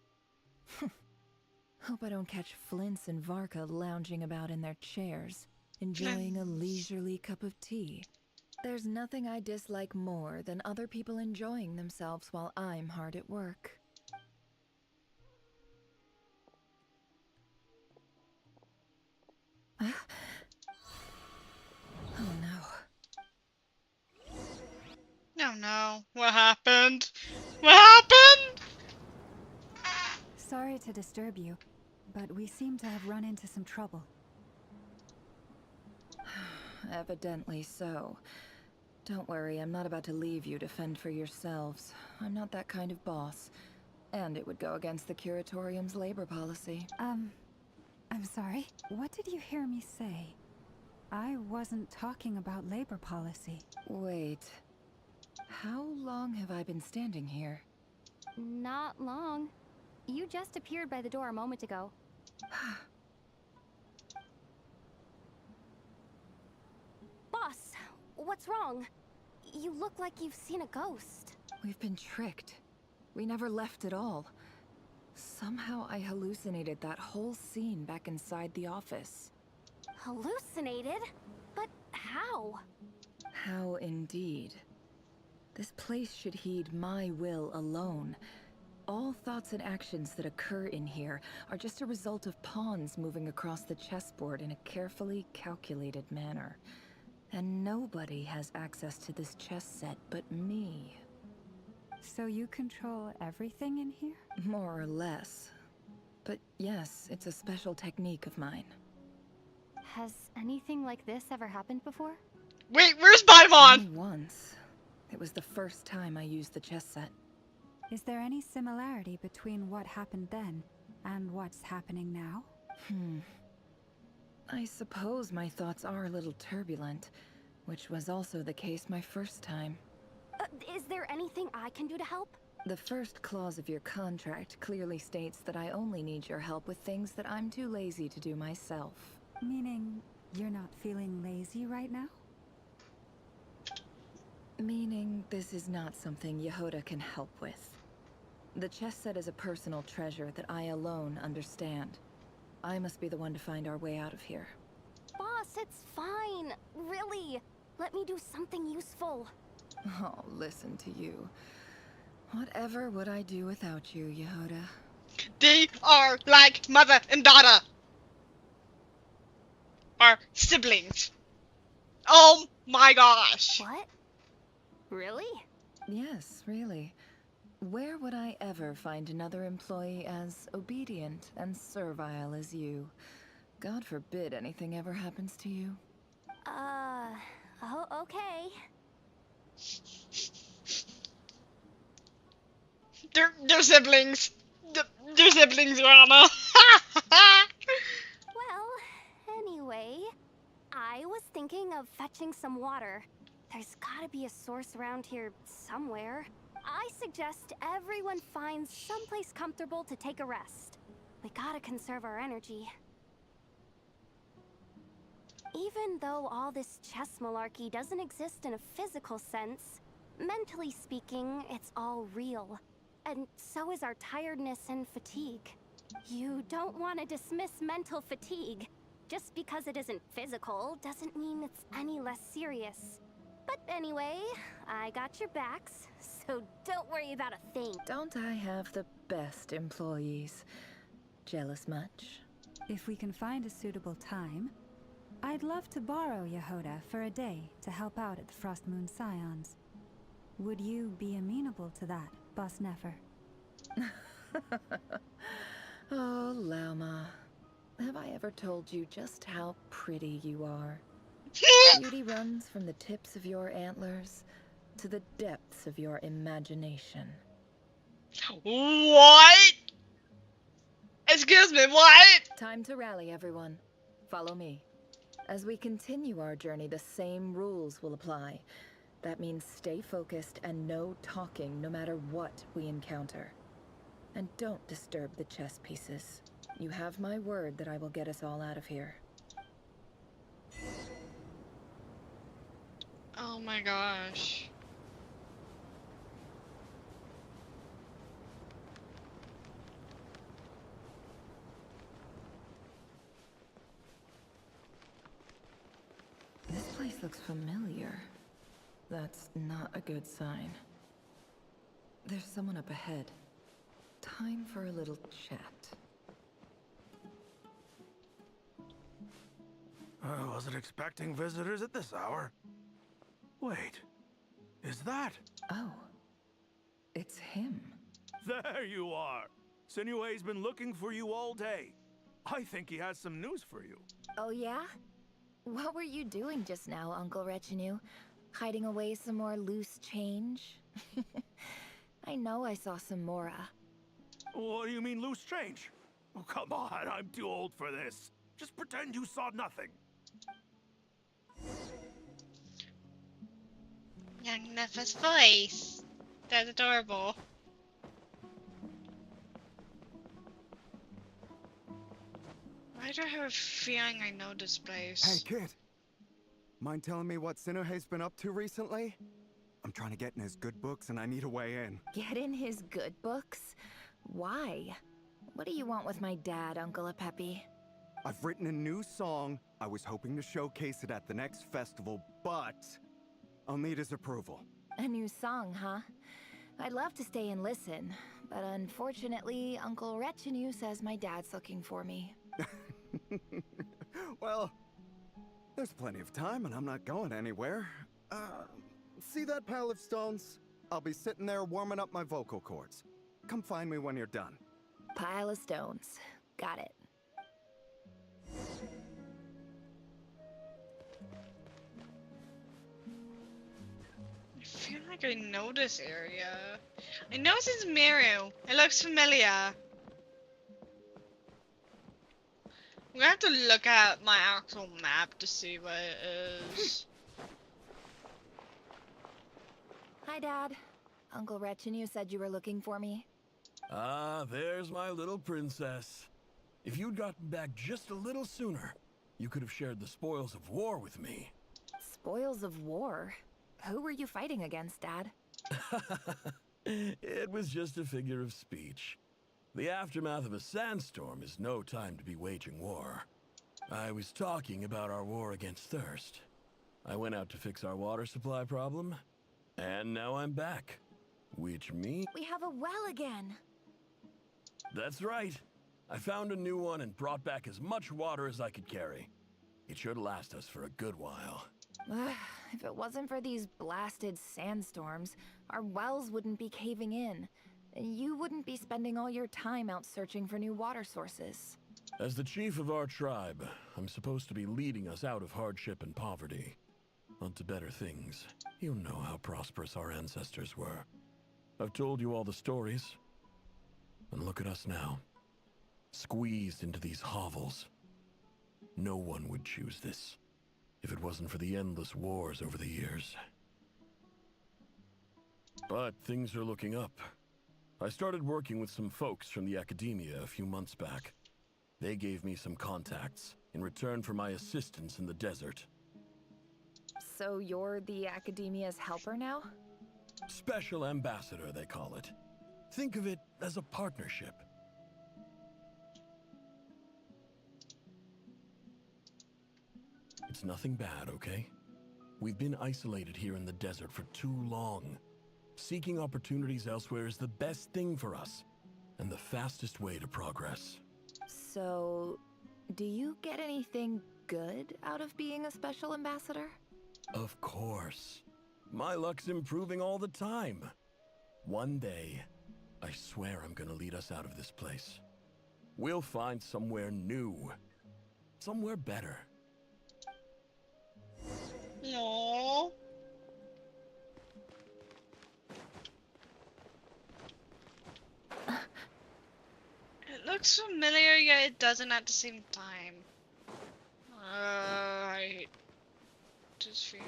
Hope I don't catch Flintz and Varka lounging about in their chairs, enjoying a leisurely cup of tea. There's nothing I dislike more than other people enjoying themselves while I'm hard at work. Oh no. No, no. What happened? What happened? Sorry to disturb you, but we seem to have run into some trouble. Evidently so. Don't worry, I'm not about to leave you to fend for yourselves. I'm not that kind of boss. And it would go against the Curatorium's labor policy. I'm sorry? What did you hear me say? I wasn't talking about labor policy. Wait. How long have I been standing here? Not long. You just appeared by the door a moment ago. Boss, what's wrong? You look like you've seen a ghost. We've been tricked. We never left at all. Somehow I hallucinated that whole scene back inside the office. Hallucinated? But how? How indeed. This place should heed my will alone. All thoughts and actions that occur in here are just a result of pawns moving across the chessboard in a carefully calculated manner. And nobody has access to this chess set but me. So you control everything in here? More or less. But yes, it's a special technique of mine. Has anything like this ever happened before? Wait, where's Paimon? Only once. It was the first time I used the chess set. Is there any similarity between what happened then and what's happening now? I suppose my thoughts are a little turbulent, which was also the case my first time. Is there anything I can do to help? The first clause of your contract clearly states that I only need your help with things that I'm too lazy to do myself. Meaning, you're not feeling lazy right now? Meaning, this is not something Yehoda can help with. The chess set is a personal treasure that I alone understand. I must be the one to find our way out of here. Boss, it's fine. Really. Let me do something useful. Oh, listen to you. Whatever would I do without you, Yehoda? They are like mother and daughter. Or siblings. Oh my gosh. What? Really? Yes, really. Where would I ever find another employee as obedient and servile as you? God forbid anything ever happens to you. Oh, okay. They're siblings. They're siblings, Rama. Well, anyway, I was thinking of fetching some water. There's gotta be a source around here somewhere. I suggest everyone finds someplace comfortable to take a rest. We gotta conserve our energy. Even though all this chess malarkey doesn't exist in a physical sense, mentally speaking, it's all real. And so is our tiredness and fatigue. You don't want to dismiss mental fatigue. Just because it isn't physical doesn't mean it's any less serious. But anyway, I got your backs, so don't worry about a thing. Don't I have the best employees? Jealous much? If we can find a suitable time, I'd love to borrow Yehoda for a day to help out at the Frost Moon Scions. Would you be amenable to that, Boss Nefer? Oh, Lauma. Have I ever told you just how pretty you are? Beauty runs from the tips of your antlers to the depths of your imagination. What? Excuse me, what? Time to rally, everyone. Follow me. As we continue our journey, the same rules will apply. That means stay focused and no talking no matter what we encounter. And don't disturb the chess pieces. You have my word that I will get us all out of here. Oh my gosh. This place looks familiar. That's not a good sign. There's someone up ahead. Time for a little chat. I wasn't expecting visitors at this hour. Wait, is that? Oh, it's him. There you are. Sinue's been looking for you all day. I think he has some news for you. Oh yeah? What were you doing just now, Uncle Retinue? Hiding away some more loose change? I know I saw some Mora. What do you mean loose change? Oh, come on, I'm too old for this. Just pretend you saw nothing. Young Nefa's voice. That's adorable. Why do I have a feeling I know this place? Hey, kid. Mind telling me what Sinuhe's been up to recently? I'm trying to get in his good books and I need a way in. Get in his good books? Why? What do you want with my dad, Uncle Apepi? I've written a new song. I was hoping to showcase it at the next festival, but I'll need his approval. A new song, huh? I'd love to stay and listen, but unfortunately, Uncle Retinue says my dad's looking for me. Well, there's plenty of time and I'm not going anywhere. See that pile of stones? I'll be sitting there warming up my vocal cords. Come find me when you're done. Pile of stones. Got it. I feel like I know this area. I know this is Meru. It looks familiar. I'm gonna have to look at my actual map to see what it is. Hi, Dad. Uncle Retinue said you were looking for me. Ah, there's my little princess. If you'd gotten back just a little sooner, you could have shared the spoils of war with me. Spoils of war? Who were you fighting against, Dad? It was just a figure of speech. The aftermath of a sandstorm is no time to be waging war. I was talking about our war against thirst. I went out to fix our water supply problem, and now I'm back. Which means... We have a well again! That's right. I found a new one and brought back as much water as I could carry. It should last us for a good while. If it wasn't for these blasted sandstorms, our wells wouldn't be caving in. You wouldn't be spending all your time out searching for new water sources. As the chief of our tribe, I'm supposed to be leading us out of hardship and poverty, onto better things. You know how prosperous our ancestors were. I've told you all the stories. And look at us now. Squeezed into these hovels. No one would choose this, if it wasn't for the endless wars over the years. But things are looking up. I started working with some folks from the academia a few months back. They gave me some contacts in return for my assistance in the desert. So you're the academia's helper now? Special ambassador, they call it. Think of it as a partnership. It's nothing bad, okay? We've been isolated here in the desert for too long. Seeking opportunities elsewhere is the best thing for us, and the fastest way to progress. So, do you get anything good out of being a special ambassador? Of course. My luck's improving all the time. One day, I swear I'm gonna lead us out of this place. We'll find somewhere new. Somewhere better. No. It looks familiar, yet it doesn't at the same time. I hate this feeling.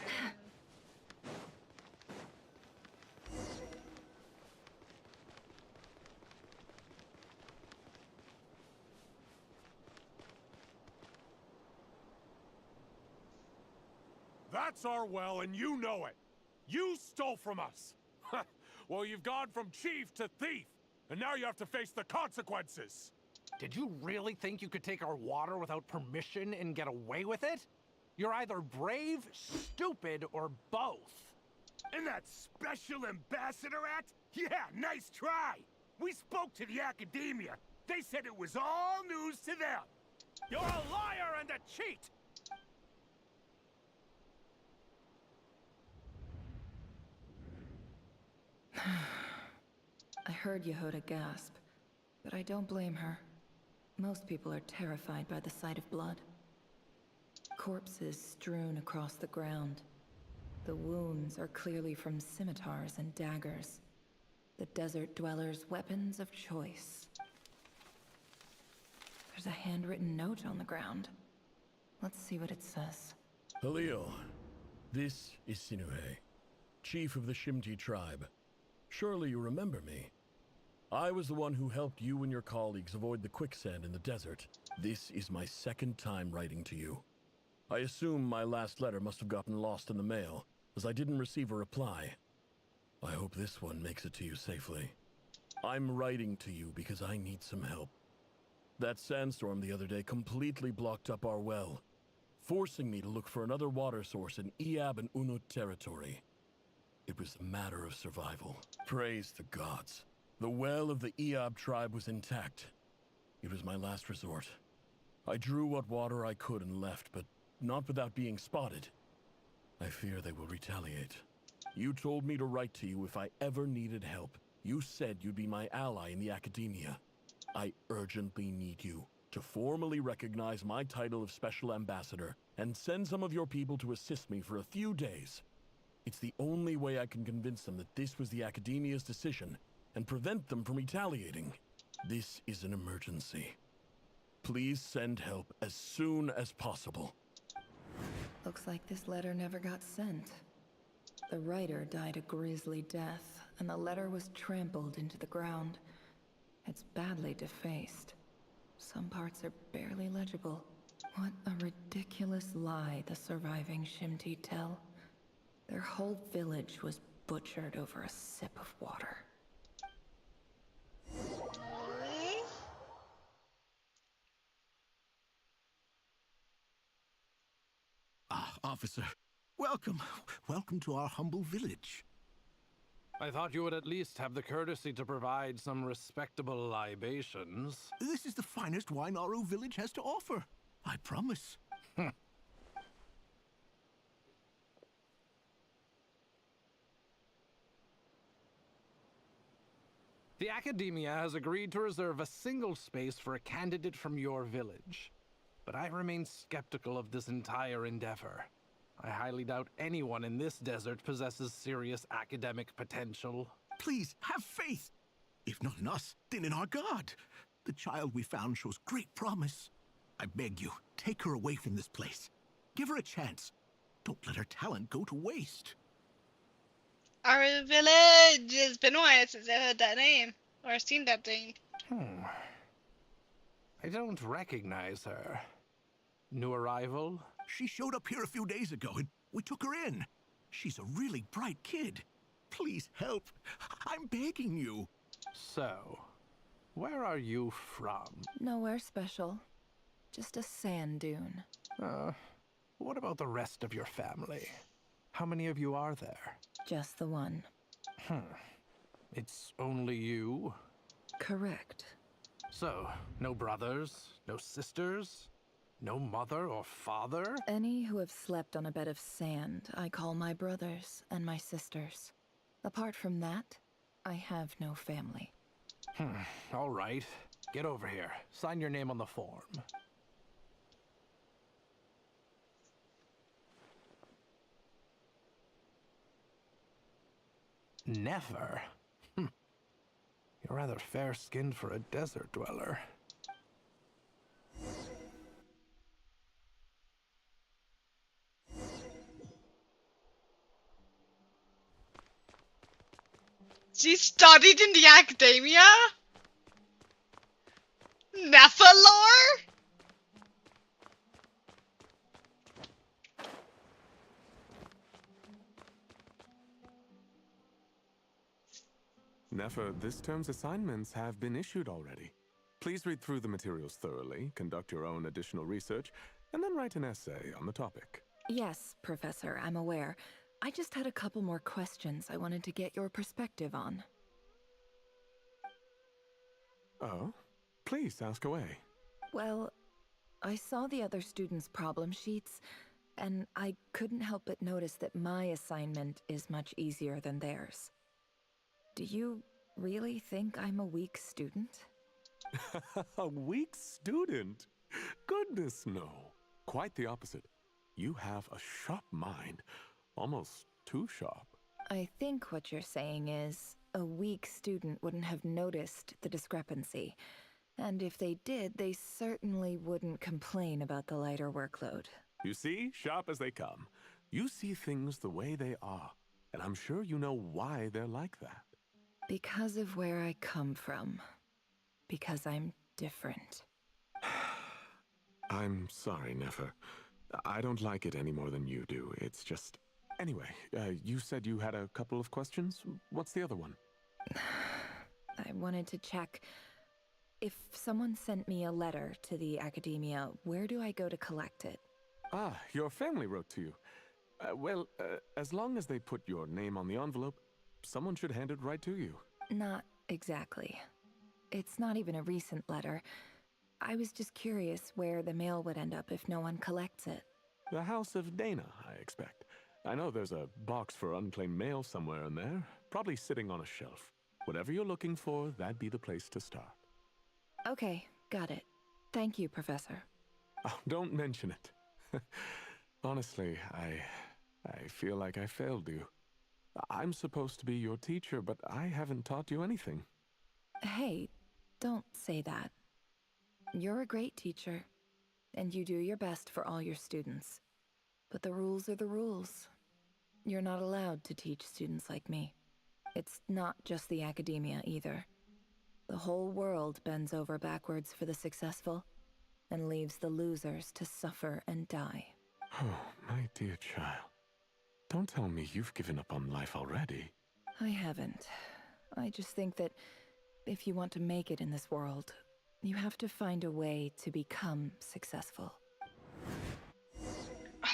That's our well, and you know it. You stole from us. Well, you've gone from chief to thief, and now you have to face the consequences. Did you really think you could take our water without permission and get away with it? You're either brave, stupid, or both. And that special ambassador act? Yeah, nice try. We spoke to the academia. They said it was all news to them. You're a liar and a cheat. I heard Yehuda gasp, but I don't blame her. Most people are terrified by the sight of blood. Corpses strewn across the ground. The wounds are clearly from scimitars and daggers. The desert dwellers' weapons of choice. There's a handwritten note on the ground. Let's see what it says. Halil, this is Sinuhe. chief of the Shimti tribe. Surely you remember me. I was the one who helped you and your colleagues avoid the quicksand in the desert. This is my second time writing to you. I assume my last letter must have gotten lost in the mail, as I didn't receive a reply. I hope this one makes it to you safely. I'm writing to you because I need some help. That sandstorm the other day completely blocked up our well, forcing me to look for another water source in Iab and Unut territory. It was a matter of survival. Praise the gods. The well of the Iab tribe was intact. It was my last resort. I drew what water I could and left, but not without being spotted. I fear they will retaliate. You told me to write to you if I ever needed help. You said you'd be my ally in the academia. I urgently need you to formally recognize my title of Special Ambassador and send some of your people to assist me for a few days. It's the only way I can convince them that this was the academia's decision and prevent them from retaliating. This is an emergency. Please send help as soon as possible. Looks like this letter never got sent. The writer died a grisly death, and the letter was trampled into the ground. It's badly defaced. Some parts are barely legible. What a ridiculous lie the surviving Shimti tell. Their whole village was butchered over a sip of water. Ah, officer. Welcome. Welcome to our humble village. I thought you would at least have the courtesy to provide some respectable libations. This is the finest wine Aru village has to offer. I promise. The Academia has agreed to reserve a single space for a candidate from your village. But I remain skeptical of this entire endeavor. I highly doubt anyone in this desert possesses serious academic potential. Please, have faith. If not in us, then in our god. The child we found shows great promise. I beg you, take her away from this place. Give her a chance. Don't let her talent go to waste. Our village! It's been a while since I heard that name. Or seen that name. I don't recognize her. New arrival? She showed up here a few days ago and we took her in. She's a really bright kid. Please help. I'm begging you. So, where are you from? Nowhere special. Just a sand dune. What about the rest of your family? How many of you are there? Just the one. It's only you? Correct. So, no brothers, no sisters, no mother or father? Any who have slept on a bed of sand, I call my brothers and my sisters. Apart from that, I have no family. All right. Get over here. Sign your name on the form. Never? You're rather fair-skinned for a desert dweller. She studied in the academia? Nephalore? Nefa, this term's assignments have been issued already. Please read through the materials thoroughly, conduct your own additional research, and then write an essay on the topic. Yes, Professor, I'm aware. I just had a couple more questions I wanted to get your perspective on. Oh? Please, ask away. Well, I saw the other students' problem sheets, and I couldn't help but notice that my assignment is much easier than theirs. Do you really think I'm a weak student? A weak student? Goodness, no. Quite the opposite. You have a sharp mind. Almost too sharp. I think what you're saying is, a weak student wouldn't have noticed the discrepancy. And if they did, they certainly wouldn't complain about the lighter workload. You see, sharp as they come. You see things the way they are. And I'm sure you know why they're like that. Because of where I come from. Because I'm different. I'm sorry, Nefer. I don't like it any more than you do. It's just... Anyway, you said you had a couple of questions. What's the other one? I wanted to check. If someone sent me a letter to the academia, where do I go to collect it? Ah, your family wrote to you. Well, as long as they put your name on the envelope, someone should hand it right to you. Not exactly. It's not even a recent letter. I was just curious where the mail would end up if no one collects it. The House of Dana, I expect. I know there's a box for unclaimed mail somewhere in there, probably sitting on a shelf. Whatever you're looking for, that'd be the place to start. Okay, got it. Thank you, Professor. Oh, don't mention it. Honestly, I feel like I failed you. I'm supposed to be your teacher, but I haven't taught you anything. Hey, don't say that. You're a great teacher, and you do your best for all your students. But the rules are the rules. You're not allowed to teach students like me. It's not just the academia either. The whole world bends over backwards for the successful, and leaves the losers to suffer and die. Oh, my dear child. Don't tell me you've given up on life already. I haven't. I just think that if you want to make it in this world, you have to find a way to become successful.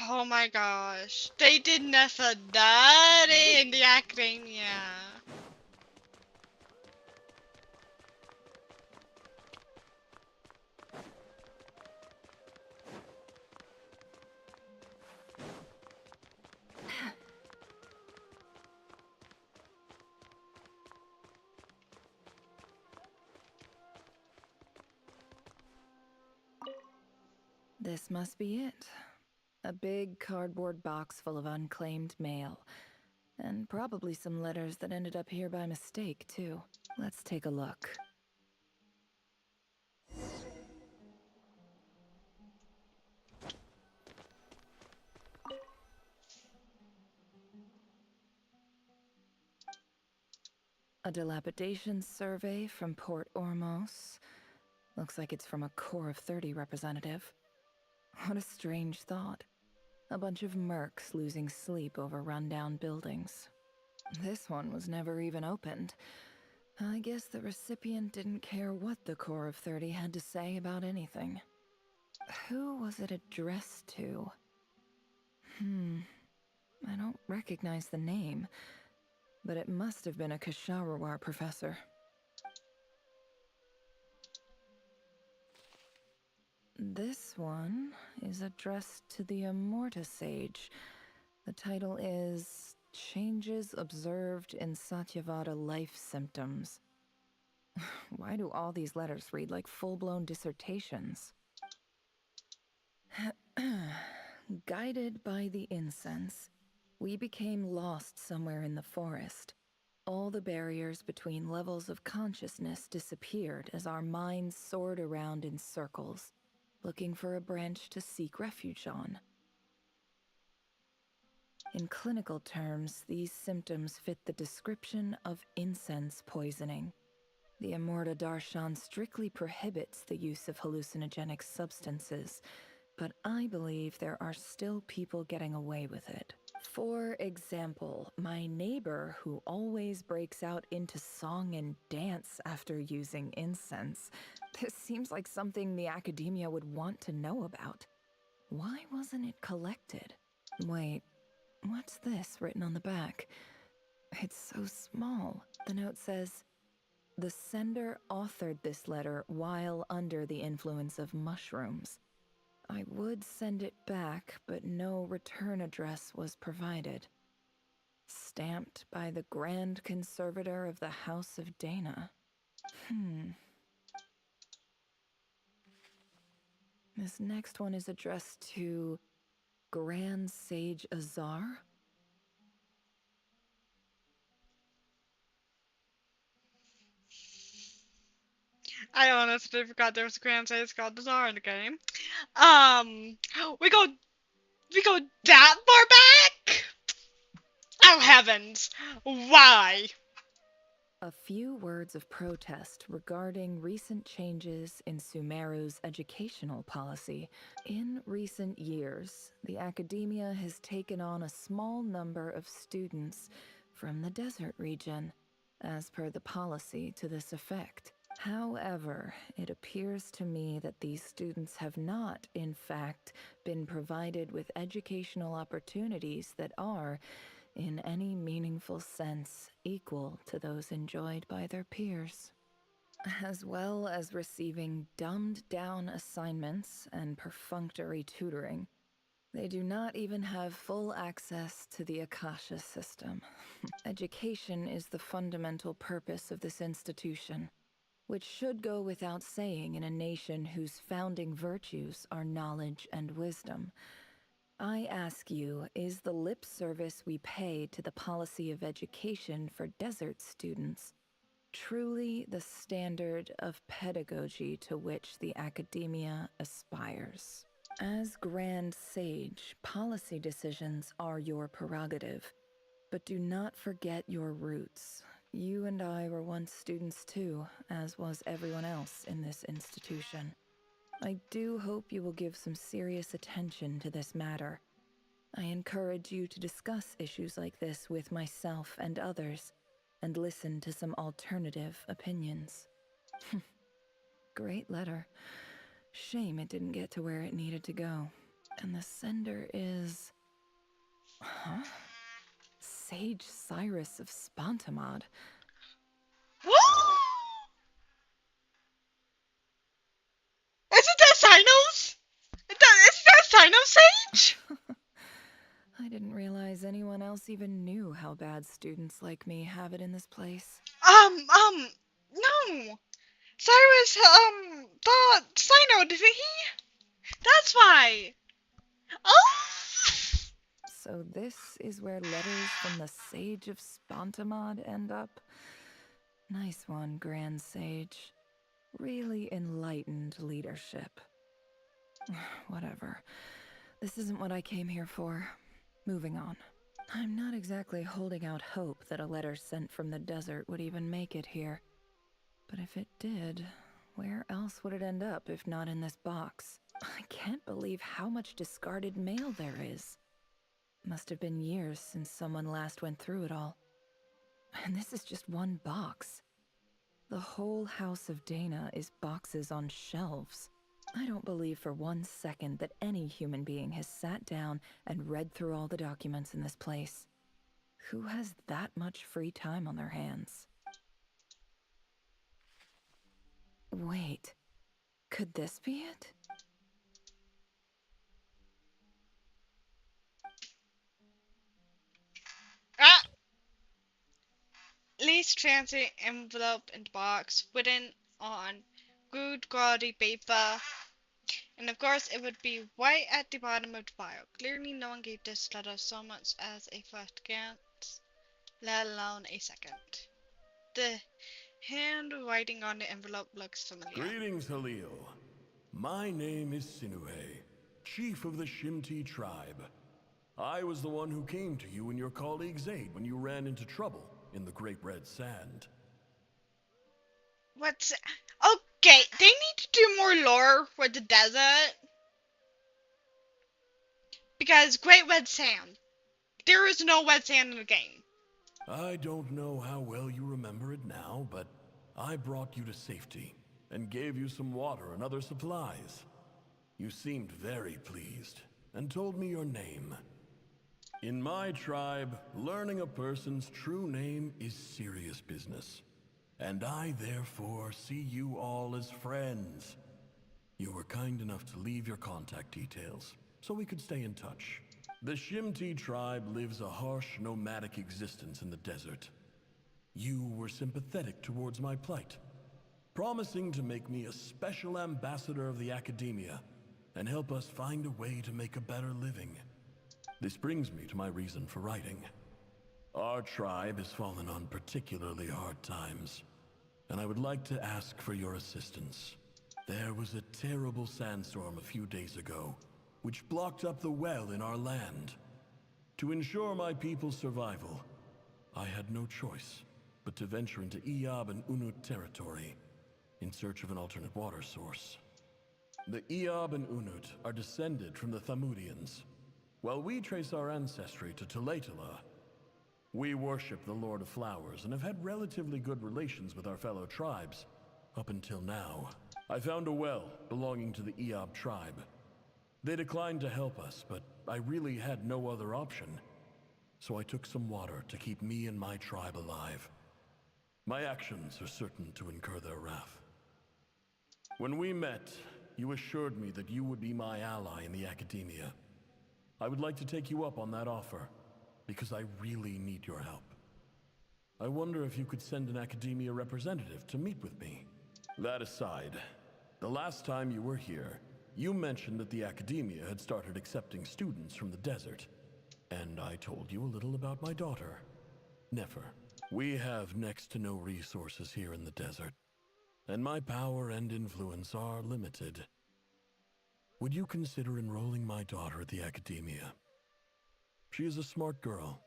Oh my gosh. They did Nessa dirty in the academia. This must be it. A big cardboard box full of unclaimed mail. And probably some letters that ended up here by mistake, too. Let's take a look. A dilapidation survey from Port Ormos. Looks like it's from a Core of 30 representative. What a strange thought. A bunch of mercs losing sleep over rundown buildings. This one was never even opened. I guess the recipient didn't care what the Core of 30 had to say about anything. Who was it addressed to? I don't recognize the name, but it must have been a Kasharawar professor. This one is addressed to the Immorta Sage. The title is Changes Observed in Satyavada Life Symptoms. Why do all these letters read like full-blown dissertations? Guided by the incense, we became lost somewhere in the forest. All the barriers between levels of consciousness disappeared as our minds soared around in circles, looking for a branch to seek refuge on. In clinical terms, these symptoms fit the description of incense poisoning. The Immorta Darshan strictly prohibits the use of hallucinogenic substances, but I believe there are still people getting away with it. For example, my neighbor who always breaks out into song and dance after using incense. This seems like something the academia would want to know about. Why wasn't it collected? Wait, what's this written on the back? It's so small. The note says, "The sender authored this letter while under the influence of mushrooms. I would send it back, but no return address was provided. Stamped by the Grand Conservator of the House of Dana." This next one is addressed to Grand Sage Azar? I honestly forgot there was a Grand Sage called Bazaar in the game. We go that far back? Oh heavens! Why? A few words of protest regarding recent changes in Sumeru's educational policy. In recent years, the academia has taken on a small number of students from the desert region, as per the policy to this effect. However, it appears to me that these students have not, in fact, been provided with educational opportunities that are, in any meaningful sense, equal to those enjoyed by their peers. As well as receiving dumbed-down assignments and perfunctory tutoring, they do not even have full access to the Akasha system. Education is the fundamental purpose of this institution, which should go without saying in a nation whose founding virtues are knowledge and wisdom. I ask you, is the lip service we pay to the policy of education for desert students truly the standard of pedagogy to which the academia aspires? As Grand Sage, policy decisions are your prerogative, but do not forget your roots. You and I were once students too, as was everyone else in this institution. I do hope you will give some serious attention to this matter. I encourage you to discuss issues like this with myself and others, and listen to some alternative opinions. Great letter. Shame it didn't get to where it needed to go. And the sender is... Huh? Sage Cyrus of Spontamod. Isn't that Sinos? Isn't that Sinos Sage? I didn't realize anyone else even knew how bad students like me have it in this place. No. Cyrus, thought Sino, didn't he? That's why. Oh! So this is where letters from the Sage of Spontamod end up? Nice one, Grand Sage. Really enlightened leadership. Whatever. This isn't what I came here for. Moving on. I'm not exactly holding out hope that a letter sent from the desert would even make it here. But if it did, where else would it end up if not in this box? I can't believe how much discarded mail there is. Must have been years since someone last went through it all. And this is just one box. The whole House of Dana is boxes on shelves. I don't believe for 1 second that any human being has sat down and read through all the documents in this place. Who has that much free time on their hands? Wait, could this be it? Least fancy envelope and box written on good quality paper. And of course it would be right at the bottom of the file. Clearly no one gave this letter so much as a first glance, let alone a second. The handwriting on the envelope looks familiar. Greetings, Halil. My name is Sinuhe, chief of the Shimti tribe. I was the one who came to you and your colleague's aid when you ran into trouble in the Great Red Sand. What's... Okay, they need to do more lore for the desert. Because Great Red Sand. There is no red sand in the game. I don't know how well you remember it now, but I brought you to safety and gave you some water and other supplies. You seemed very pleased and told me your name. In my tribe, learning a person's true name is serious business, and I therefore see you all as friends. You were kind enough to leave your contact details, so we could stay in touch. The Shimti tribe lives a harsh, nomadic existence in the desert. You were sympathetic towards my plight, promising to make me a special ambassador of the academia and help us find a way to make a better living. This brings me to my reason for writing. Our tribe has fallen on particularly hard times, and I would like to ask for your assistance. There was a terrible sandstorm a few days ago, which blocked up the well in our land. To ensure my people's survival, I had no choice but to venture into Eob and Unut territory in search of an alternate water source. The Eob and Unut are descended from the Thamudians, while we trace our ancestry to Tulatala. We worship the Lord of Flowers and have had relatively good relations with our fellow tribes, up until now. I found a well belonging to the Eob tribe. They declined to help us, but I really had no other option, so I took some water to keep me and my tribe alive. My actions are certain to incur their wrath. When we met, you assured me that you would be my ally in the academia. I would like to take you up on that offer, because I really need your help. I wonder if you could send an academia representative to meet with me. That aside, the last time you were here, you mentioned that the academia had started accepting students from the desert, and I told you a little about my daughter, Nefer. We have next to no resources here in the desert, and my power and influence are limited. Would you consider enrolling my daughter at the academia? She is a smart girl.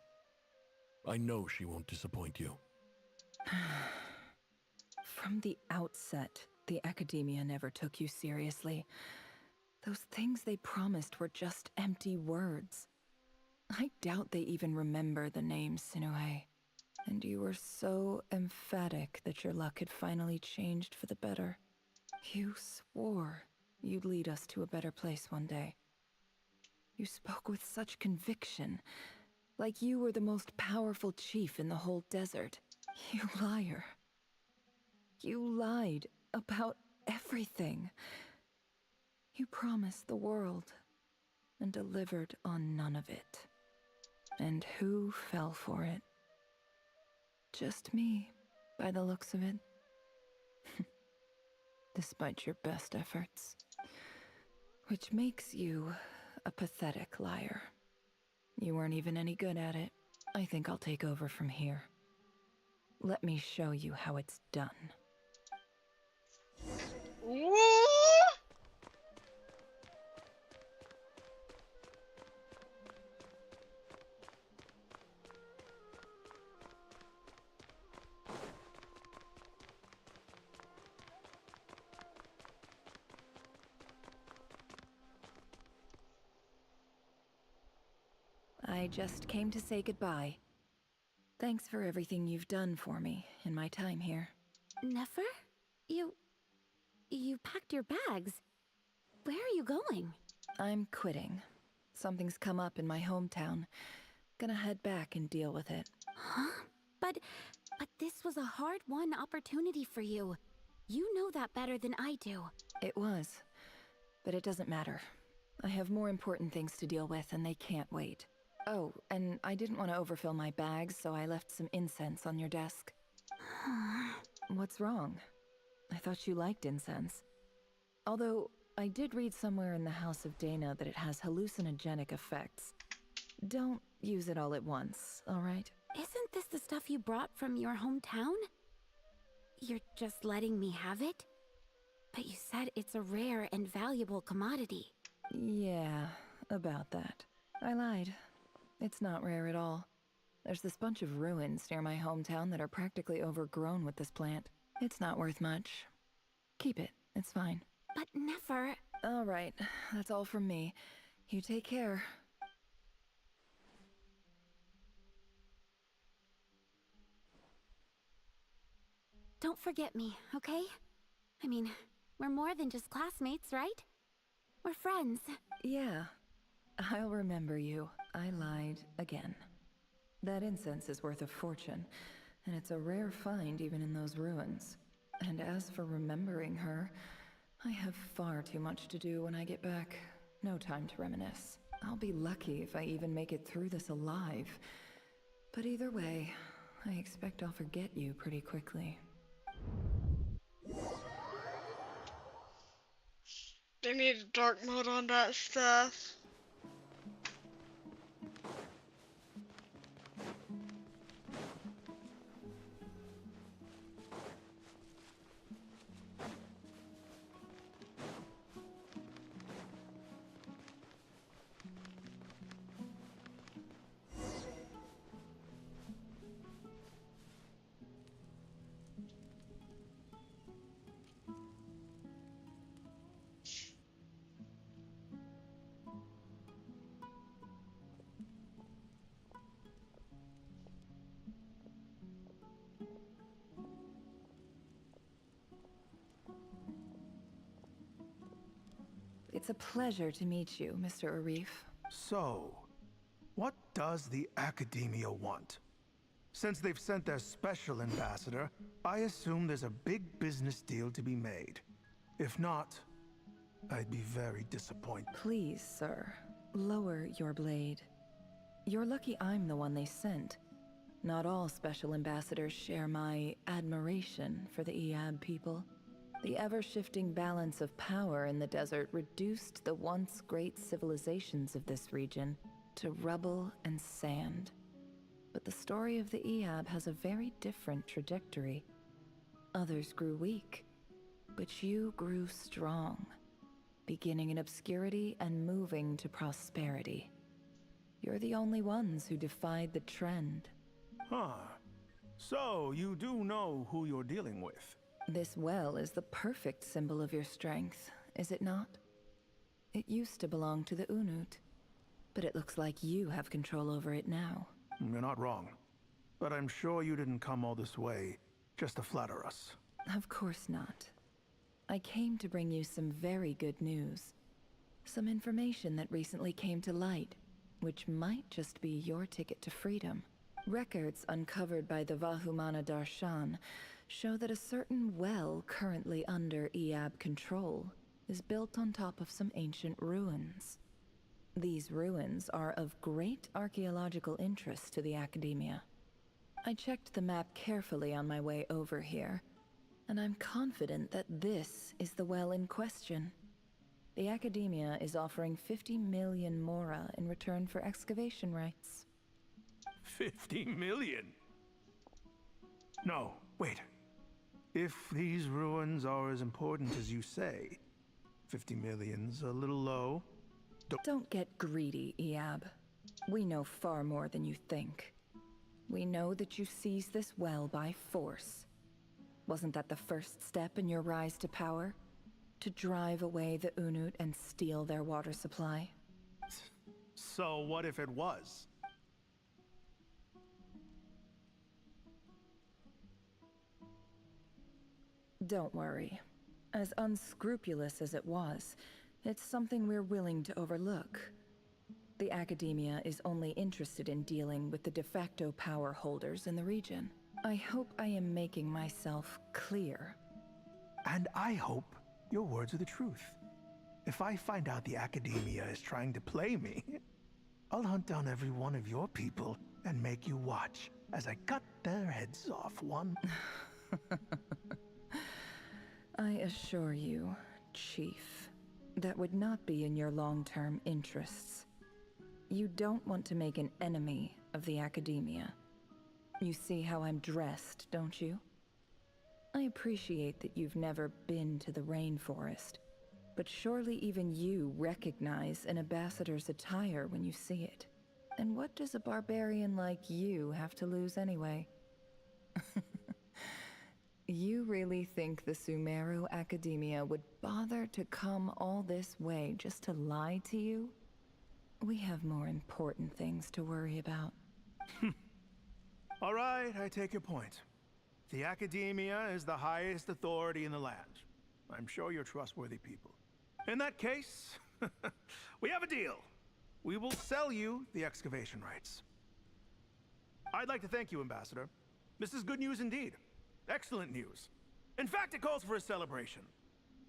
I know she won't disappoint you. From the outset, the academia never took you seriously. Those things they promised were just empty words. I doubt they even remember the name Sinuhe. And you were so emphatic that your luck had finally changed for the better. You swore you'd lead us to a better place one day. You spoke with such conviction, like you were the most powerful chief in the whole desert. You liar. You lied about everything. You promised the world and delivered on none of it. And who fell for it? Just me, by the looks of it. Despite your best efforts. Which makes you a pathetic liar. You weren't even any good at it. I think I'll take over from here. Let me show you how it's done. Ooh. I just came to say goodbye. Thanks for everything you've done for me in my time here. Nefer? You packed your bags. Where are you going? I'm quitting. Something's come up in my hometown. Gonna head back and deal with it. Huh? But this was a hard-won opportunity for you. You know that better than I do. It was. But it doesn't matter. I have more important things to deal with and they can't wait. Oh, and I didn't want to overfill my bags, so I left some incense on your desk. What's wrong? I thought you liked incense. Although, I did read somewhere in the House of Dana that it has hallucinogenic effects. Don't use it all at once, alright? Isn't this the stuff you brought from your hometown? You're just letting me have it? But you said it's a rare and valuable commodity. Yeah, about that. I lied. It's not rare at all. There's this bunch of ruins near my hometown that are practically overgrown with this plant. It's not worth much. Keep it. It's fine. But Nefer... All right. That's all from me. You take care. Don't forget me, okay? I mean, we're more than just classmates, right? We're friends. Yeah. I'll remember you. I lied again. That incense is worth a fortune, and it's a rare find even in those ruins. And as for remembering her, I have far too much to do when I get back. No time to reminisce. I'll be lucky if I even make it through this alive. But either way, I expect I'll forget you pretty quickly. They need a dark mode on that stuff. It's a pleasure to meet you, Mr. Arif. So, what does the Academia want? Since they've sent their special ambassador, I assume there's a big business deal to be made. If not, I'd be very disappointed. Please, sir, lower your blade. You're lucky I'm the one they sent. Not all special ambassadors share my admiration for the Eab people. The ever-shifting balance of power in the desert reduced the once great civilizations of this region to rubble and sand. But the story of the Eab has a very different trajectory. Others grew weak, but you grew strong, beginning in obscurity and moving to prosperity. You're the only ones who defied the trend. Huh. So, you do know who you're dealing with? This well is the perfect symbol of your strength, is it not? It used to belong to the Unut, but it looks like you have control over it now. You're not wrong. But I'm sure you didn't come all this way just to flatter us. Of course not. I came to bring you some very good news. Some information that recently came to light, which might just be your ticket to freedom. Records uncovered by the Vahumana Darshan show that a certain well currently under Eab control is built on top of some ancient ruins. These ruins are of great archaeological interest to the Academia. I checked the map carefully on my way over here, and I'm confident that this is the well in question. The Academia is offering 50 million mora in return for excavation rights. 50 million? No, wait. If these ruins are as important as you say, 50 million's a little low. Don't get greedy, Eab. We know far more than you think. We know that you seized this well by force. Wasn't that the first step in your rise to power? To drive away the Unut and steal their water supply? So what if it was? Don't worry. As unscrupulous as it was, it's something we're willing to overlook. The Academia is only interested in dealing with the de facto power holders in the region. I hope I am making myself clear. And I hope your words are the truth. If I find out the Academia is trying to play me, I'll hunt down every one of your people and make you watch as I cut their heads off one. I assure you, Chief, that would not be in your long-term interests. You don't want to make an enemy of the Academia. You see how I'm dressed, don't you? I appreciate that you've never been to the rainforest, but surely even you recognize an ambassador's attire when you see it. And what does a barbarian like you have to lose anyway? You really think the Sumeru Academia would bother to come all this way just to lie to you? We have more important things to worry about. All right, I take your point. The Academia is the highest authority in the land. I'm sure you're trustworthy people. In that case, we have a deal. We will sell you the excavation rights. I'd like to thank you, Ambassador. This is good news indeed. Excellent news. In fact, it calls for a celebration.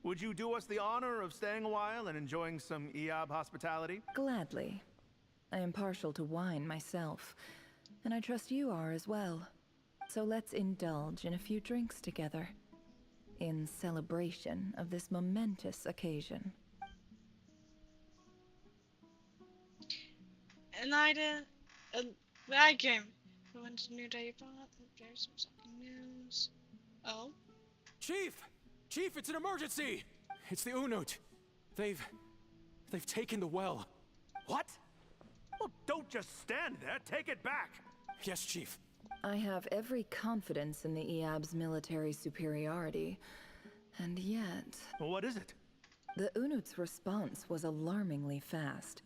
Would you do us the honor of staying a while and enjoying some Eab hospitality? Gladly. I am partial to wine myself, and I trust you are as well. So let's indulge in a few drinks together, in celebration of this momentous occasion. And I came. When's the new day you brought? There's some shocking news. Oh? Chief! Chief, it's an emergency! It's the Unut. They've taken the well. What? Well, don't just stand there. Take it back. Yes, Chief. I have every confidence in the Eab's military superiority, and yet... Well, what is it? The Unut's response was alarmingly fast.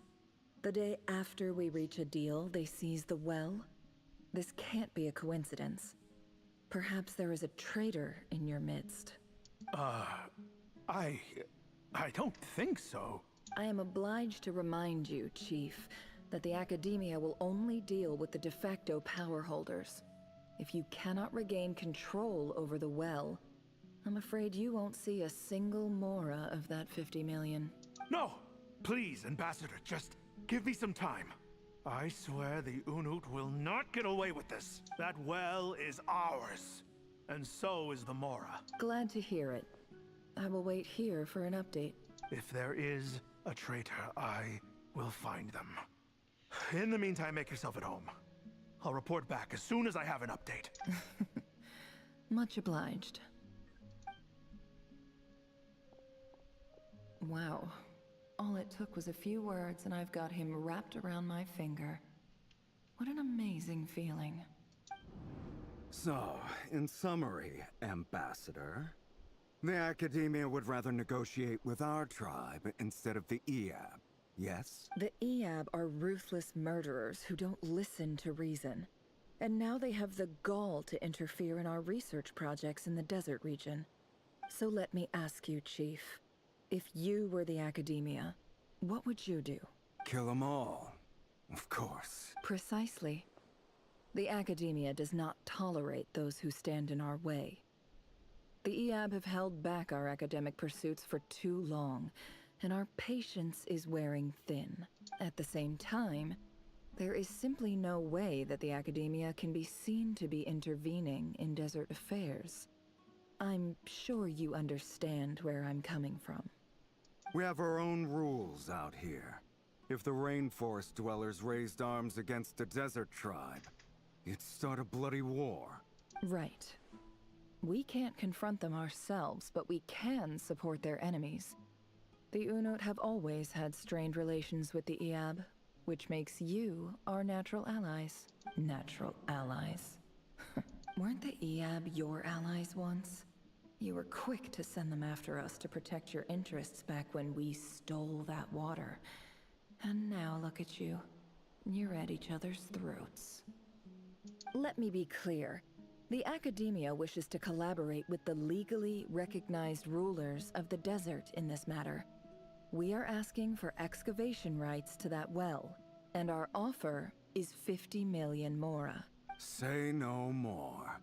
The day after we reach a deal, they seize the well. This can't be a coincidence. Perhaps there is a traitor in your midst. I don't think so. I am obliged to remind you, Chief, that the Academia will only deal with the de facto power holders. If you cannot regain control over the well, I'm afraid you won't see a single mora of that 50 million. No! Please, Ambassador, just give me some time. I swear the Unut will not get away with this. That well is ours. And so is the Mora. Glad to hear it. I will wait here for an update. If there is a traitor, I will find them. In the meantime, make yourself at home. I'll report back as soon as I have an update. Much obliged. Wow. All it took was a few words and I've got him wrapped around my finger. What an amazing feeling. So, in summary, Ambassador, the Academia would rather negotiate with our tribe instead of the Eab, yes? The Eab are ruthless murderers who don't listen to reason. And now they have the gall to interfere in our research projects in the desert region. So let me ask you, Chief. If you were the Academia, what would you do? Kill them all, of course. Precisely. The Academia does not tolerate those who stand in our way. The Eab have held back our academic pursuits for too long, and our patience is wearing thin. At the same time, there is simply no way that the Academia can be seen to be intervening in desert affairs. I'm sure you understand where I'm coming from. We have our own rules out here. If the rainforest dwellers raised arms against a desert tribe, it'd start a bloody war. Right. We can't confront them ourselves, but we can support their enemies. The Unut have always had strained relations with the Eab, which makes you our natural allies. Natural allies? Weren't the Eab your allies once? You were quick to send them after us to protect your interests back when we stole that water. And now look at you. You're at each other's throats. Let me be clear. The Academia wishes to collaborate with the legally recognized rulers of the desert in this matter. We are asking for excavation rights to that well, and our offer is 50 million mora. Say no more.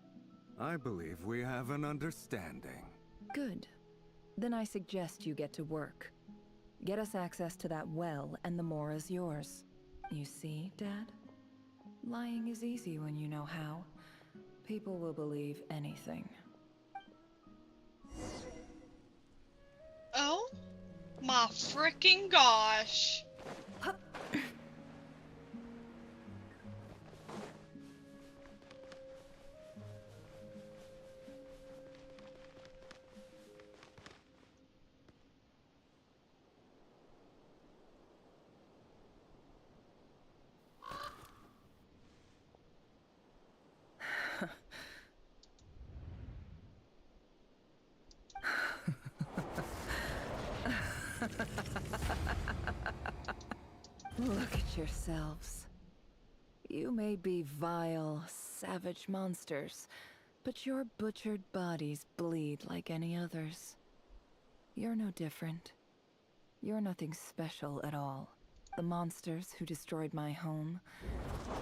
I believe we have an understanding. Good. Then I suggest you get to work. Get us access to that well, and the mora's yours. You see, Dad? Lying is easy when you know how. People will believe anything. Oh my freaking gosh. Look at yourselves. You may be vile, savage monsters, but your butchered bodies bleed like any others. You're no different. You're nothing special at all. The monsters who destroyed my home,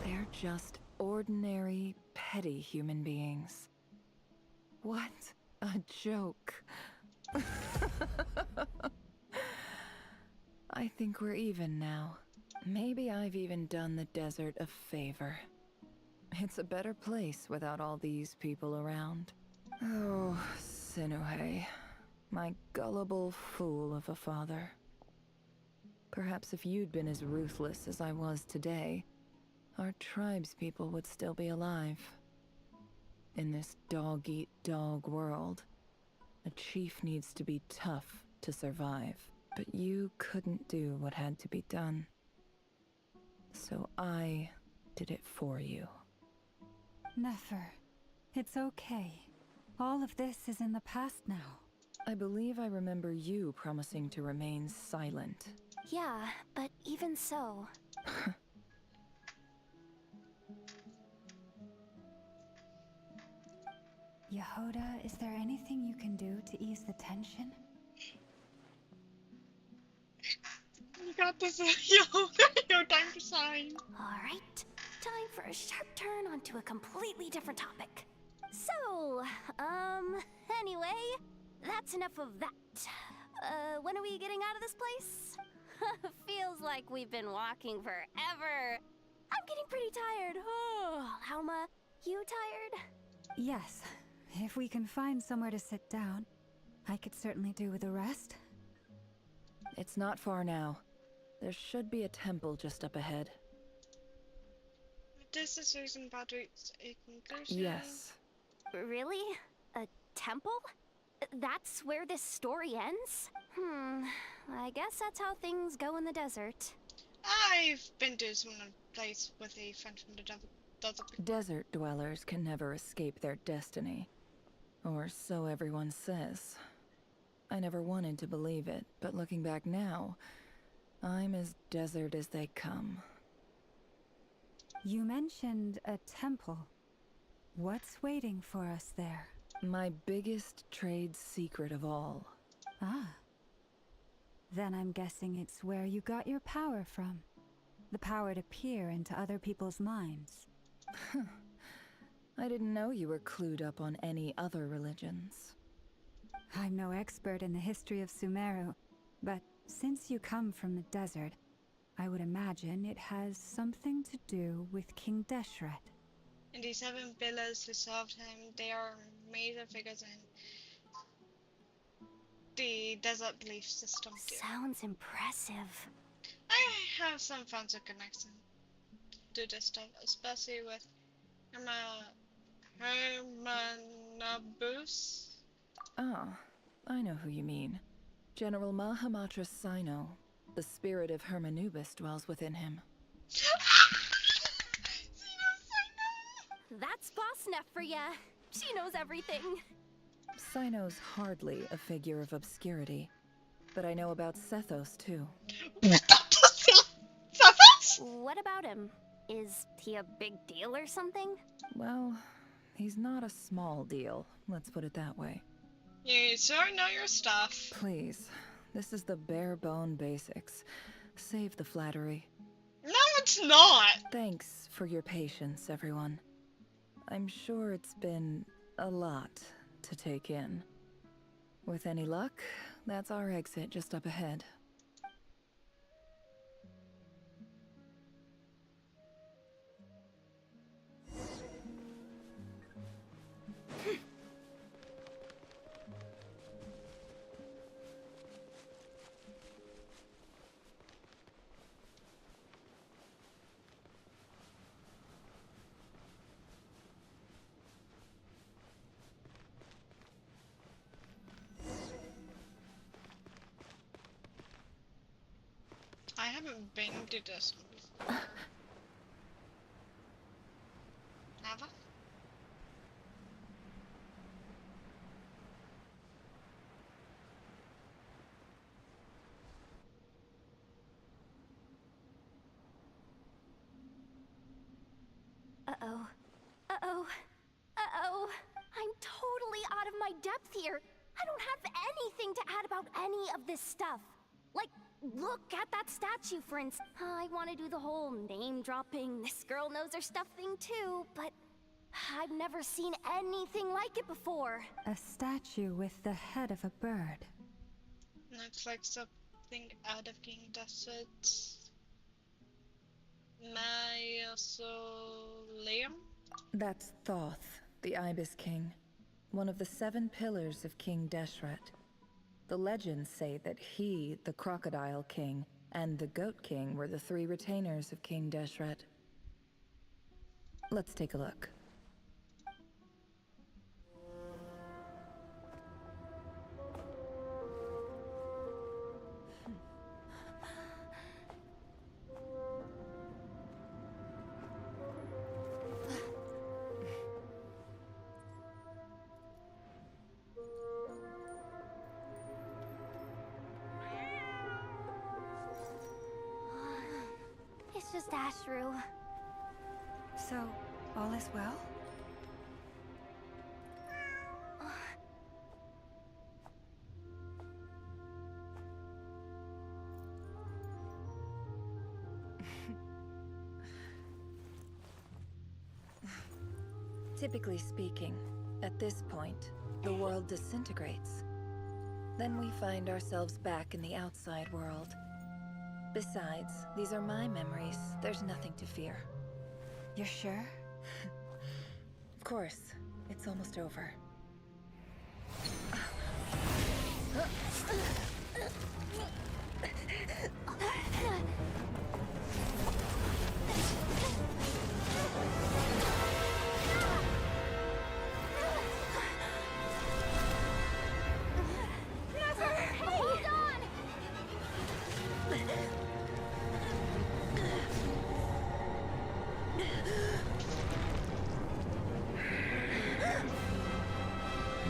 they're just ordinary, petty human beings. What a joke. I think we're even now. Maybe I've even done the desert a favor. It's a better place without all these people around. Oh, Sinuhe, my gullible fool of a father. Perhaps if you'd been as ruthless as I was today, our tribespeople would still be alive. In this dog-eat-dog world, a chief needs to be tough to survive. But you couldn't do what had to be done. So I did it for you. Nefer, it's okay. All of this is in the past now. I believe I remember you promising to remain silent. Yeah, but even so... Yehoda, is there anything you can do to ease the tension? forgot this is your time to shine. Alright, time for a sharp turn onto a completely different topic. So, anyway, that's enough of that. When are we getting out of this place? Feels like we've been walking forever. I'm getting pretty tired. Oh, Alma, you tired? Yes, if we can find somewhere to sit down, I could certainly do with a rest. It's not far now. There should be a temple just up ahead. This is reason batteries a conclusion. Yes. Really? A temple? That's where this story ends? I guess that's how things go in the desert. I've been to some place with a friend from the desert before. Desert dwellers can never escape their destiny. Or so everyone says. I never wanted to believe it, but looking back now, I'm as desert as they come. You mentioned a temple. What's waiting for us there? My biggest trade secret of all. Ah. Then I'm guessing it's where you got your power from. The power to peer into other people's minds. I didn't know you were clued up on any other religions. I'm no expert in the history of Sumeru, but since you come from the desert, I would imagine it has something to do with King Deshret. And the 7 pillars who served him, they are major figures in the desert belief system too. Sounds impressive. I have some friends who connect to this stuff, especially with Hermanabus. Ah, I know who you mean. General Mahamatra Sino. The spirit of Hermanubis dwells within him. That's boss enough for ya. She knows everything. Sino's hardly a figure of obscurity, but I know about Sethos too. What about him? Is he a big deal or something? Well, he's not a small deal, let's put it that way. You sure know your stuff. Please, this is the bare bone basics. Save the flattery. No, it's not! Thanks for your patience, everyone. I'm sure it's been a lot to take in. With any luck, that's our exit just up ahead. I haven't been to this one before. Have I? Uh-oh. Uh-oh. Uh-oh. I'm totally out of my depth here. I don't have anything to add about any of this stuff. Like, look at that statue, for instance. I want to do the whole name-dropping, this girl knows her stuff thing too, but I've never seen anything like it before. A statue with the head of a bird. Looks like something out of King Dessert's Mausoleum? That's Thoth, the Ibis King, one of the 7 pillars of King Deshret. The legends say that he, the Crocodile King, and the Goat King were the 3 retainers of King Deshret. Let's take a look. It's just Ashru. So, all is well? Typically speaking, at this point, the world disintegrates. Then we find ourselves back in the outside world. Besides, these are my memories. There's nothing to fear. You're sure? Of course. It's almost over.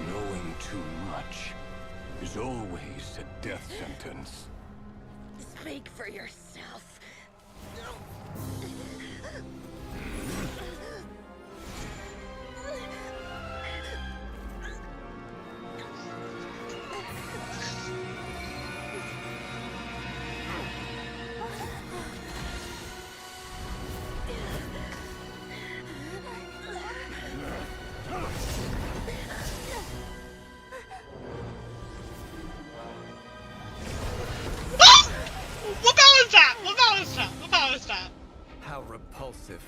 Knowing too much is always a death sentence. Speak for yourself. What power is that? How repulsive.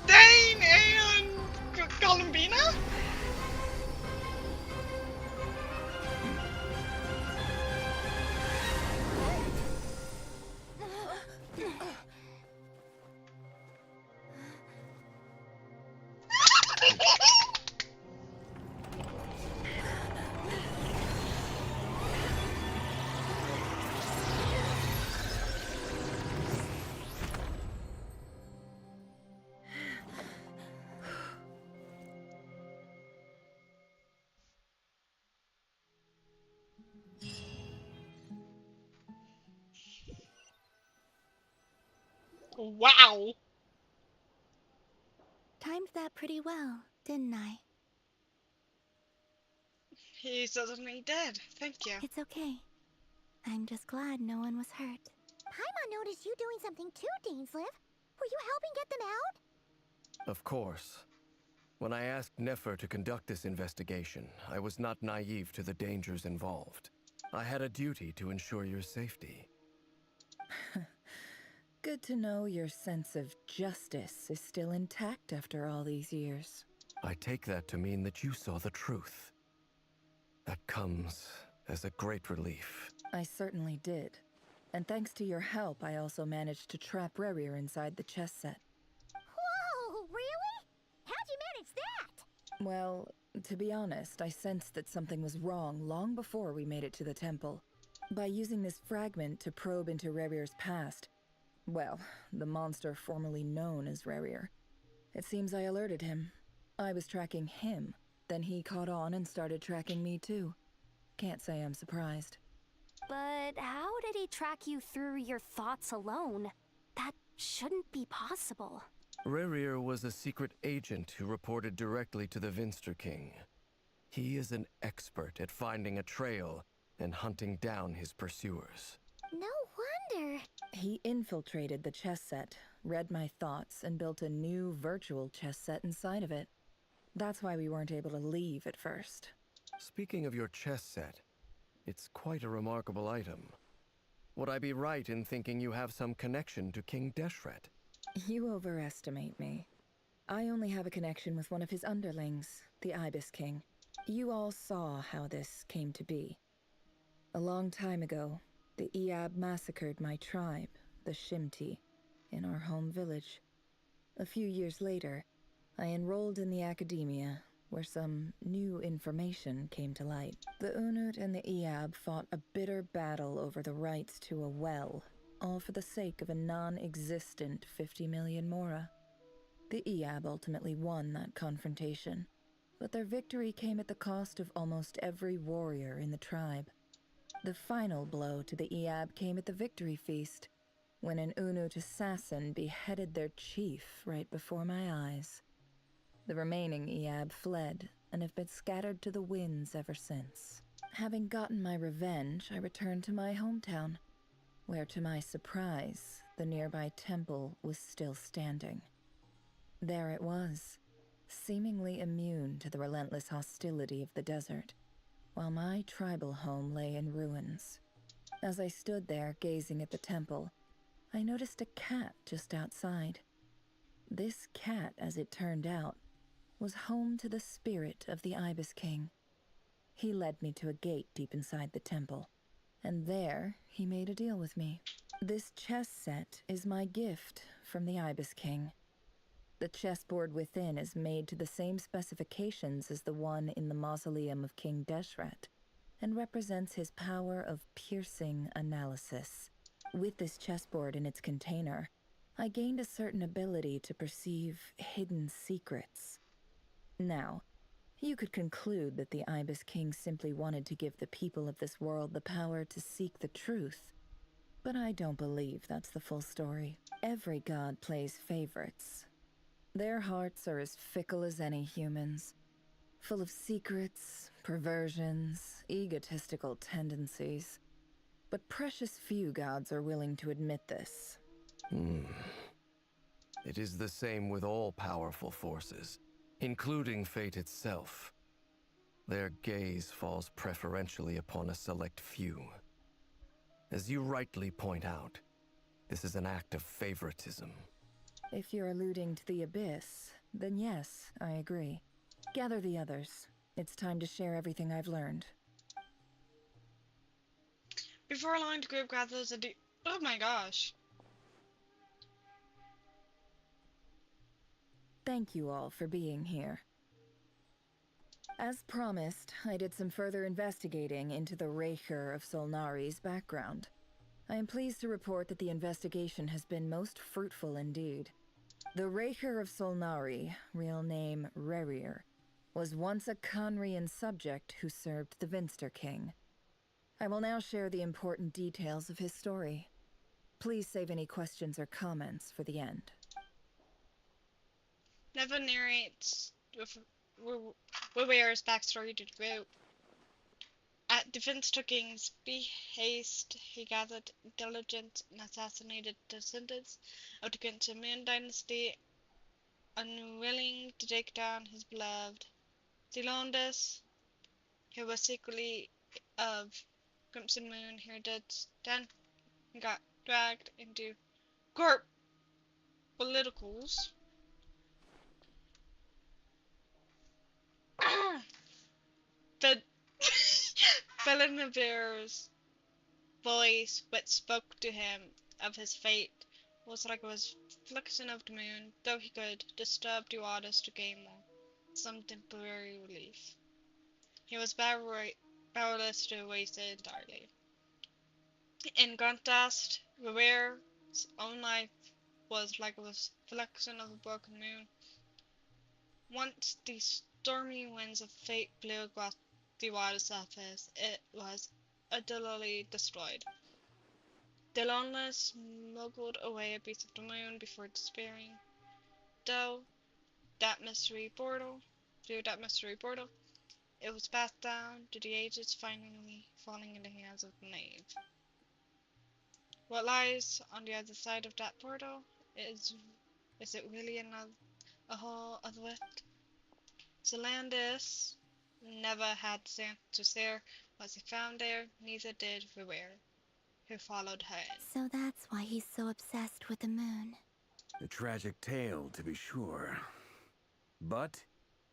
Dane and Columbina? Wow. Timed that pretty well, didn't I? He certainly did. Thank you. It's okay. I'm just glad no one was hurt. Paimon noticed you doing something too, Dainsleif. Were you helping get them out? Of course. When I asked Nefer to conduct this investigation, I was not naive to the dangers involved. I had a duty to ensure your safety. Good to know your sense of justice is still intact after all these years. I take that to mean that you saw the truth. That comes as a great relief. I certainly did. And thanks to your help, I also managed to trap Rerir inside the chess set. Whoa, really? How'd you manage that? Well, to be honest, I sensed that something was wrong long before we made it to the temple. By using this fragment to probe into Rerir's past, well, the monster formerly known as Rerir, it seems I alerted him. I was tracking him, then he caught on and started tracking me too. Can't say I'm surprised. But how did he track you through your thoughts alone? That shouldn't be possible. Rerir was a secret agent who reported directly to the Vinster King. He is an expert at finding a trail and hunting down his pursuers. No wonder. He infiltrated the chess set, read my thoughts, and built a new virtual chess set inside of it. That's why we weren't able to leave at first. Speaking of your chess set, it's quite a remarkable item. Would I be right in thinking you have some connection to King Deshret? You overestimate me. I only have a connection with one of his underlings, the Ibis King. You all saw how this came to be. A long time ago, the Eab massacred my tribe, the Shimti, in our home village. A few years later, I enrolled in the academia, where some new information came to light. The Unut and the Eab fought a bitter battle over the rights to a well, all for the sake of a non-existent 50 million Mora. The Eab ultimately won that confrontation, but their victory came at the cost of almost every warrior in the tribe. The final blow to the Eab came at the victory feast, when an Unut assassin beheaded their chief right before my eyes. The remaining Eab fled and have been scattered to the winds ever since. Having gotten my revenge, I returned to my hometown. where to my surprise, the nearby temple was still standing. There it was, seemingly immune to the relentless hostility of the desert, while my tribal home lay in ruins. As I stood there gazing at the temple, I noticed a cat just outside. This cat, as it turned out, was home to the spirit of the Ibis King. He led me to a gate deep inside the temple, and there he made a deal with me. This chess set is my gift from the Ibis King. The chessboard within is made to the same specifications as the one in the mausoleum of King Deshret, and represents his power of piercing analysis. With this chessboard in its container, I gained a certain ability to perceive hidden secrets. Now, you could conclude that the Ibis King simply wanted to give the people of this world the power to seek the truth, but I don't believe that's the full story. Every god plays favorites. Their hearts are as fickle as any human's, full of secrets, perversions, egotistical tendencies. But precious few gods are willing to admit this. It is the same with all powerful forces, including fate itself. Their gaze falls preferentially upon a select few. As you rightly point out, this is an act of favoritism. If you're alluding to the Abyss, then yes, I agree. Gather the others. It's time to share everything I've learned. Before allowing the group gathers a oh my gosh. Thank you all for being here. As promised, I did some further investigating into the Raker of Solnari's background. I am pleased to report that the investigation has been most fruitful indeed. The Raker of Solnari, real name Rerir, was once a Conrian subject who served the Vinster King. I will now share the important details of his story. Please save any questions or comments for the end. Never narrates Weir's backstory to the group. At the Vinster King's behest, he gathered intelligence and assassinated descendants of the Crimson Moon dynasty, unwilling to take down his beloved Zelondas, who was secretly of Crimson Moon heritage. Then he got dragged into corp politicals. But Belinavir's voice, which spoke to him of his fate, was like a reflection of the moon, though he could disturb the waters to gain some temporary relief. He was powerless to erase it entirely. In contrast, Revere's own life was like a reflection of a broken moon. Once the stormy winds of fate blew across the water surface, it was utterly destroyed. The Loneless smuggled away a piece of the moon before despairing. Through that mystery portal, it was passed down to the ages, finally falling in the hands of the knave. What lies on the other side of that portal? Is it really a whole other rift? Zelandis never had the answers there. Was he found there? Neither did Rivere, who followed her in. So that's why he's so obsessed with the moon. A tragic tale, to be sure. But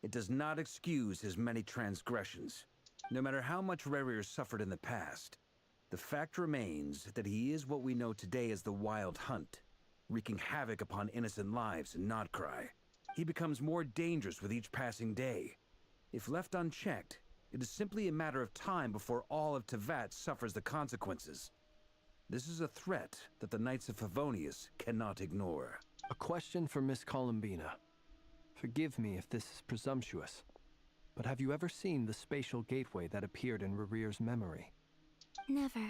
it does not excuse his many transgressions. No matter how much Rerir suffered in the past, the fact remains that he is what we know today as the Wild Hunt, wreaking havoc upon innocent lives in Nodkrai. He becomes more dangerous with each passing day. If left unchecked, it is simply a matter of time before all of Tevat suffers the consequences. This is a threat that the Knights of Favonius cannot ignore. A question for Miss Columbina. Forgive me if this is presumptuous, but have you ever seen the spatial gateway that appeared in Rerir's memory? Never.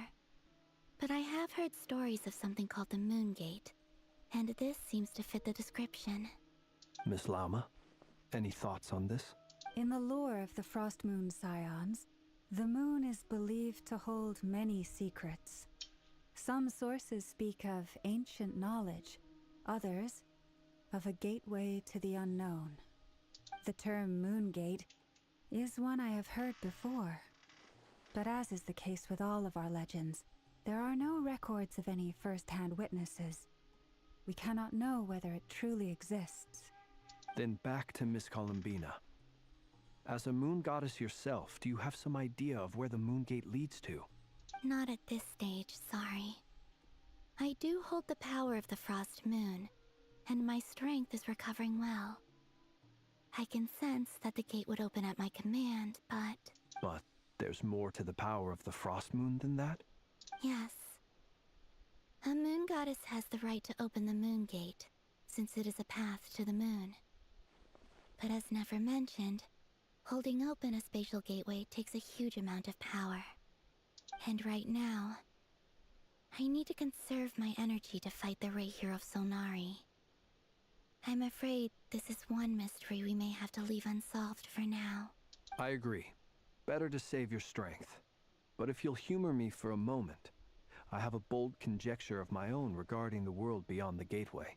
But I have heard stories of something called the Moon Gate, and this seems to fit the description. Miss Lauma, any thoughts on this? In the lore of the Frost Moon Scions, the moon is believed to hold many secrets. Some sources speak of ancient knowledge, others of a gateway to the unknown. The term Moongate is one I have heard before, but as is the case with all of our legends, there are no records of any first-hand witnesses. We cannot know whether it truly exists. Then back to Miss Columbina. As a moon goddess yourself, do you have some idea of where the Moongate leads to? Not at this stage, sorry. I do hold the power of the Frost Moon, and my strength is recovering well. I can sense that the gate would open at my command, but... But there's more to the power of the Frost Moon than that? Yes. A moon goddess has the right to open the moon gate, since it is a path to the moon. But as never mentioned, holding open a spatial gateway takes a huge amount of power. And right now, I need to conserve my energy to fight the Rayhir of Solnari. I'm afraid this is one mystery we may have to leave unsolved for now. I agree. Better to save your strength. But if you'll humor me for a moment, I have a bold conjecture of my own regarding the world beyond the gateway.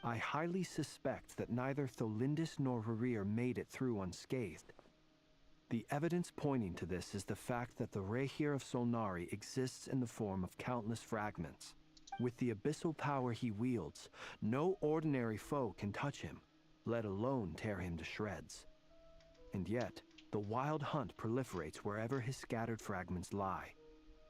I highly suspect that neither Tholindis nor Rarrir made it through unscathed. The evidence pointing to this is the fact that the Rayhir of Solnari exists in the form of countless fragments. With the abyssal power he wields, no ordinary foe can touch him, let alone tear him to shreds. And yet, the wild hunt proliferates wherever his scattered fragments lie,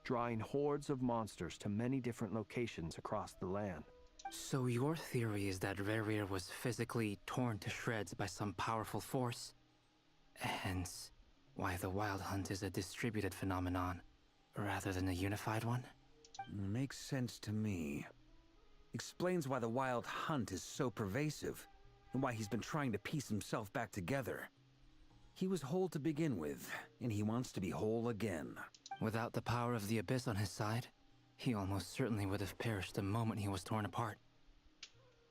drawing hordes of monsters to many different locations across the land. So your theory is that Rarrir was physically torn to shreds by some powerful force? Hence, why the wild hunt is a distributed phenomenon, rather than a unified one? Makes sense to me. Explains why the wild hunt is so pervasive, and why he's been trying to piece himself back together. He was whole to begin with, and he wants to be whole again. Without the power of the Abyss on his side, he almost certainly would have perished the moment he was torn apart.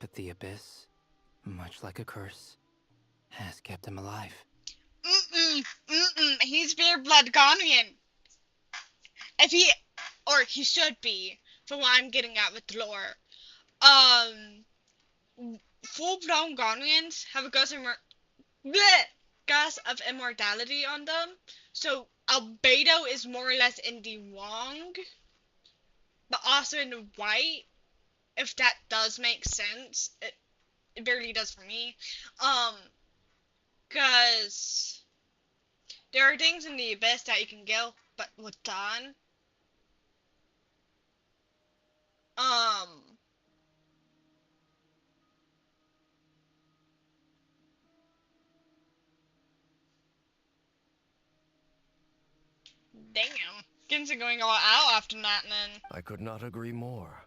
But the Abyss, much like a curse, has kept him alive. He's pure blood Ghanaian. If he, or he should be, from what I'm getting at with the lore. Full-blown Ghanaians have a gas of immortality on them. So albedo is more or less in the wrong, but also in the right. If that does make sense, it barely does for me. Cause there are things in the abyss that you can kill, but with Dawn, damn, Skins are going all out after that, then. I could not agree more.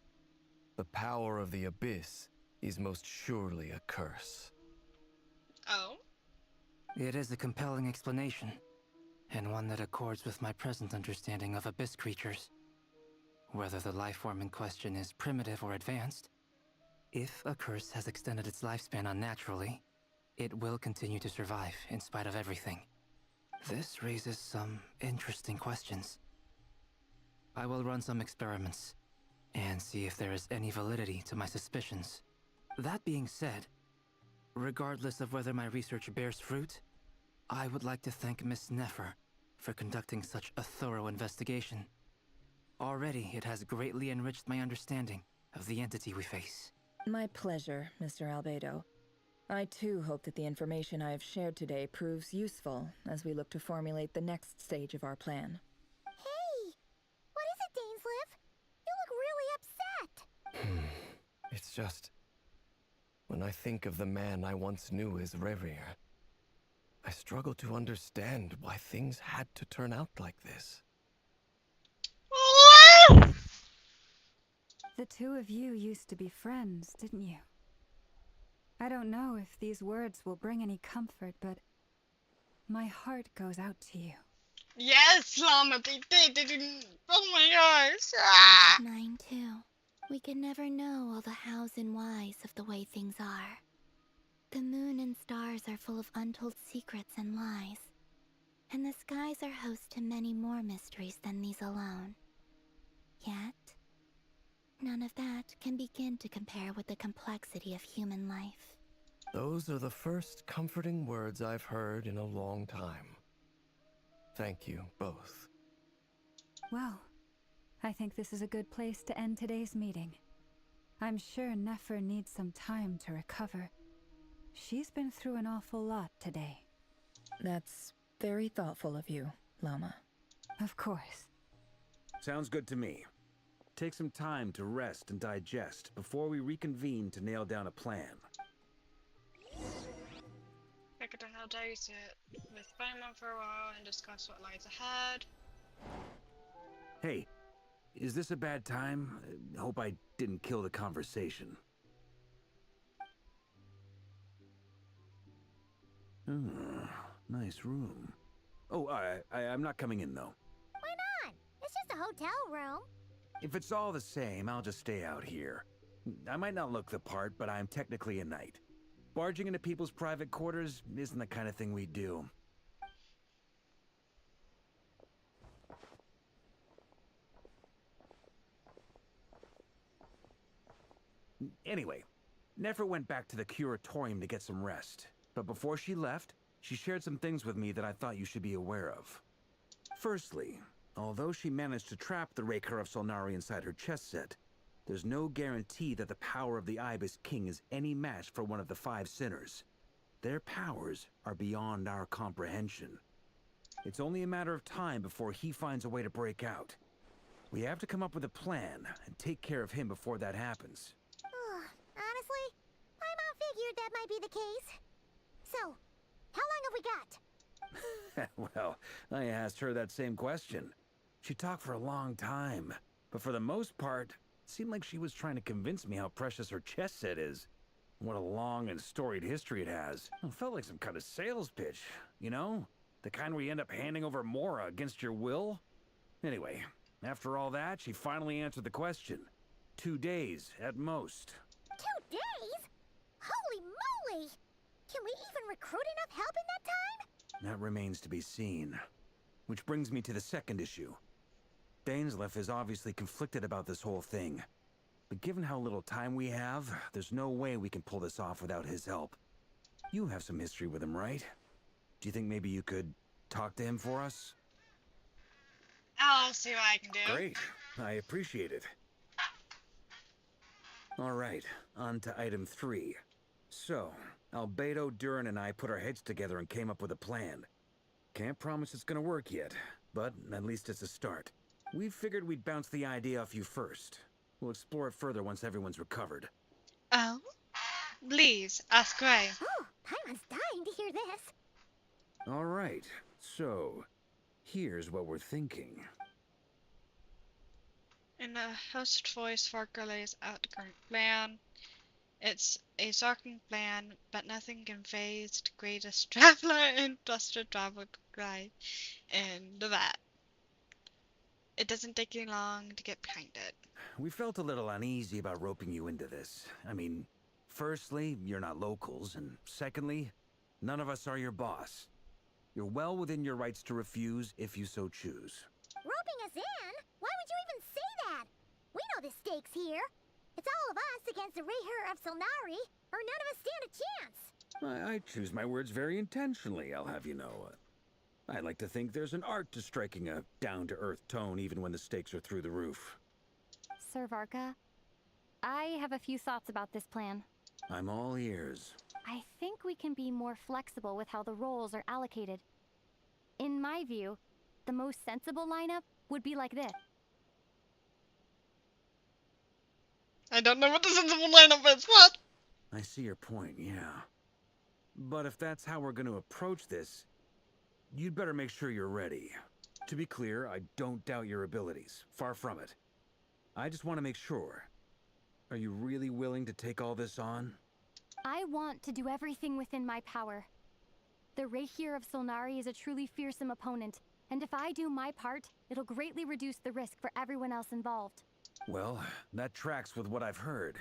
The power of the Abyss is most surely a curse. Oh? It is a compelling explanation, and one that accords with my present understanding of Abyss creatures. Whether the life form in question is primitive or advanced, if a curse has extended its lifespan unnaturally, it will continue to survive in spite of everything. This raises some interesting questions. I will run some experiments and see if there is any validity to my suspicions. That being said, regardless of whether my research bears fruit, I would like to thank Miss Nefer for conducting such a thorough investigation. Already, it has greatly enriched my understanding of the entity we face. My pleasure, Mr. Albedo. I too hope that the information I have shared today proves useful as we look to formulate the next stage of our plan. Hey! What is it, Dainsleif? You look really upset! It's just... when I think of the man I once knew as Rarrir, I struggle to understand why things had to turn out like this. The two of you used to be friends, didn't you? I don't know if these words will bring any comfort, but my heart goes out to you. Yes, Llama, they did. Oh my gosh. Ah! Mine too. We can never know all the hows and whys of the way things are. The moon and stars are full of untold secrets and lies. And the skies are host to many more mysteries than these alone. Yet, none of that can begin to compare with the complexity of human life. Those are the first comforting words I've heard in a long time. Thank you, both. Well, I think this is a good place to end today's meeting. I'm sure Nefer needs some time to recover. She's been through an awful lot today. That's very thoughtful of you, Lama. Of course. Sounds good to me. Take some time to rest and digest before we reconvene to nail down a plan. Figured out how to use it with Spider-Man for a while and discuss what lies ahead. Hey, is this a bad time? Hope I didn't kill the conversation. Nice room. Oh, I'm not coming in, though. Why not? It's just a hotel room. If it's all the same, I'll just stay out here. I might not look the part, but I'm technically a knight. Barging into people's private quarters isn't the kind of thing we do. Anyway, Nefer went back to the curatorium to get some rest. But before she left, she shared some things with me that I thought you should be aware of. Firstly, although she managed to trap the Raker of Solnari inside her chest set, there's no guarantee that the power of the Ibis King is any match for one of the 5 sinners. Their powers are beyond our comprehension. It's only a matter of time before he finds a way to break out. We have to come up with a plan and take care of him before that happens. Honestly, my mom figured that might be the case. So, how long have we got? Well, I asked her that same question. She talked for a long time, but for the most part, it seemed like she was trying to convince me how precious her chess set is. What a long and storied history it has. It felt like some kind of sales pitch, you know? The kind where you end up handing over Mora against your will? Anyway, after all that, she finally answered the question. 2 days, at most. 2 days? Holy moly! Can we even recruit enough help in that time? That remains to be seen. Which brings me to the second issue. Dainsleif is obviously conflicted about this whole thing. But given how little time we have, there's no way we can pull this off without his help. You have some history with him, right? Do you think maybe you could talk to him for us? I'll see what I can do. Great. I appreciate it. All right, on to item 3. So, Albedo, Durin, and I put our heads together and came up with a plan. Can't promise it's gonna work yet, but at least it's a start. We figured we'd bounce the idea off you first. We'll explore it further once everyone's recovered. Oh? Please, ask Gray. Oh, Paimon's dying to hear this. All right, so here's what we're thinking. In a hushed voice, Farker lays out the current plan. It's a shocking plan, but nothing can phase the greatest traveler in Duster Travel Guide in the vat. It doesn't take you long to get behind it. We felt a little uneasy about roping you into this. I mean, firstly, you're not locals, and secondly, none of us are your boss. You're well within your rights to refuse if you so choose. Roping us in? Why would you even say that? We know the stakes here. It's all of us against the Rayher of Solnari, or none of us stand a chance. I choose my words very intentionally, I'll have you know. I like to think there's an art to striking a down-to-earth tone even when the stakes are through the roof. Sir Varka, I have a few thoughts about this plan. I'm all ears. I think we can be more flexible with how the roles are allocated. In my view, the most sensible lineup would be like this. I don't know what the sensible lineup is. What? I see your point, yeah. But if that's how we're going to approach this, you'd better make sure you're ready. To be clear, I don't doubt your abilities. Far from it. I just want to make sure. Are you really willing to take all this on? I want to do everything within my power. The Rayher of Solnari is a truly fearsome opponent, and if I do my part, it'll greatly reduce the risk for everyone else involved. Well, that tracks with what I've heard.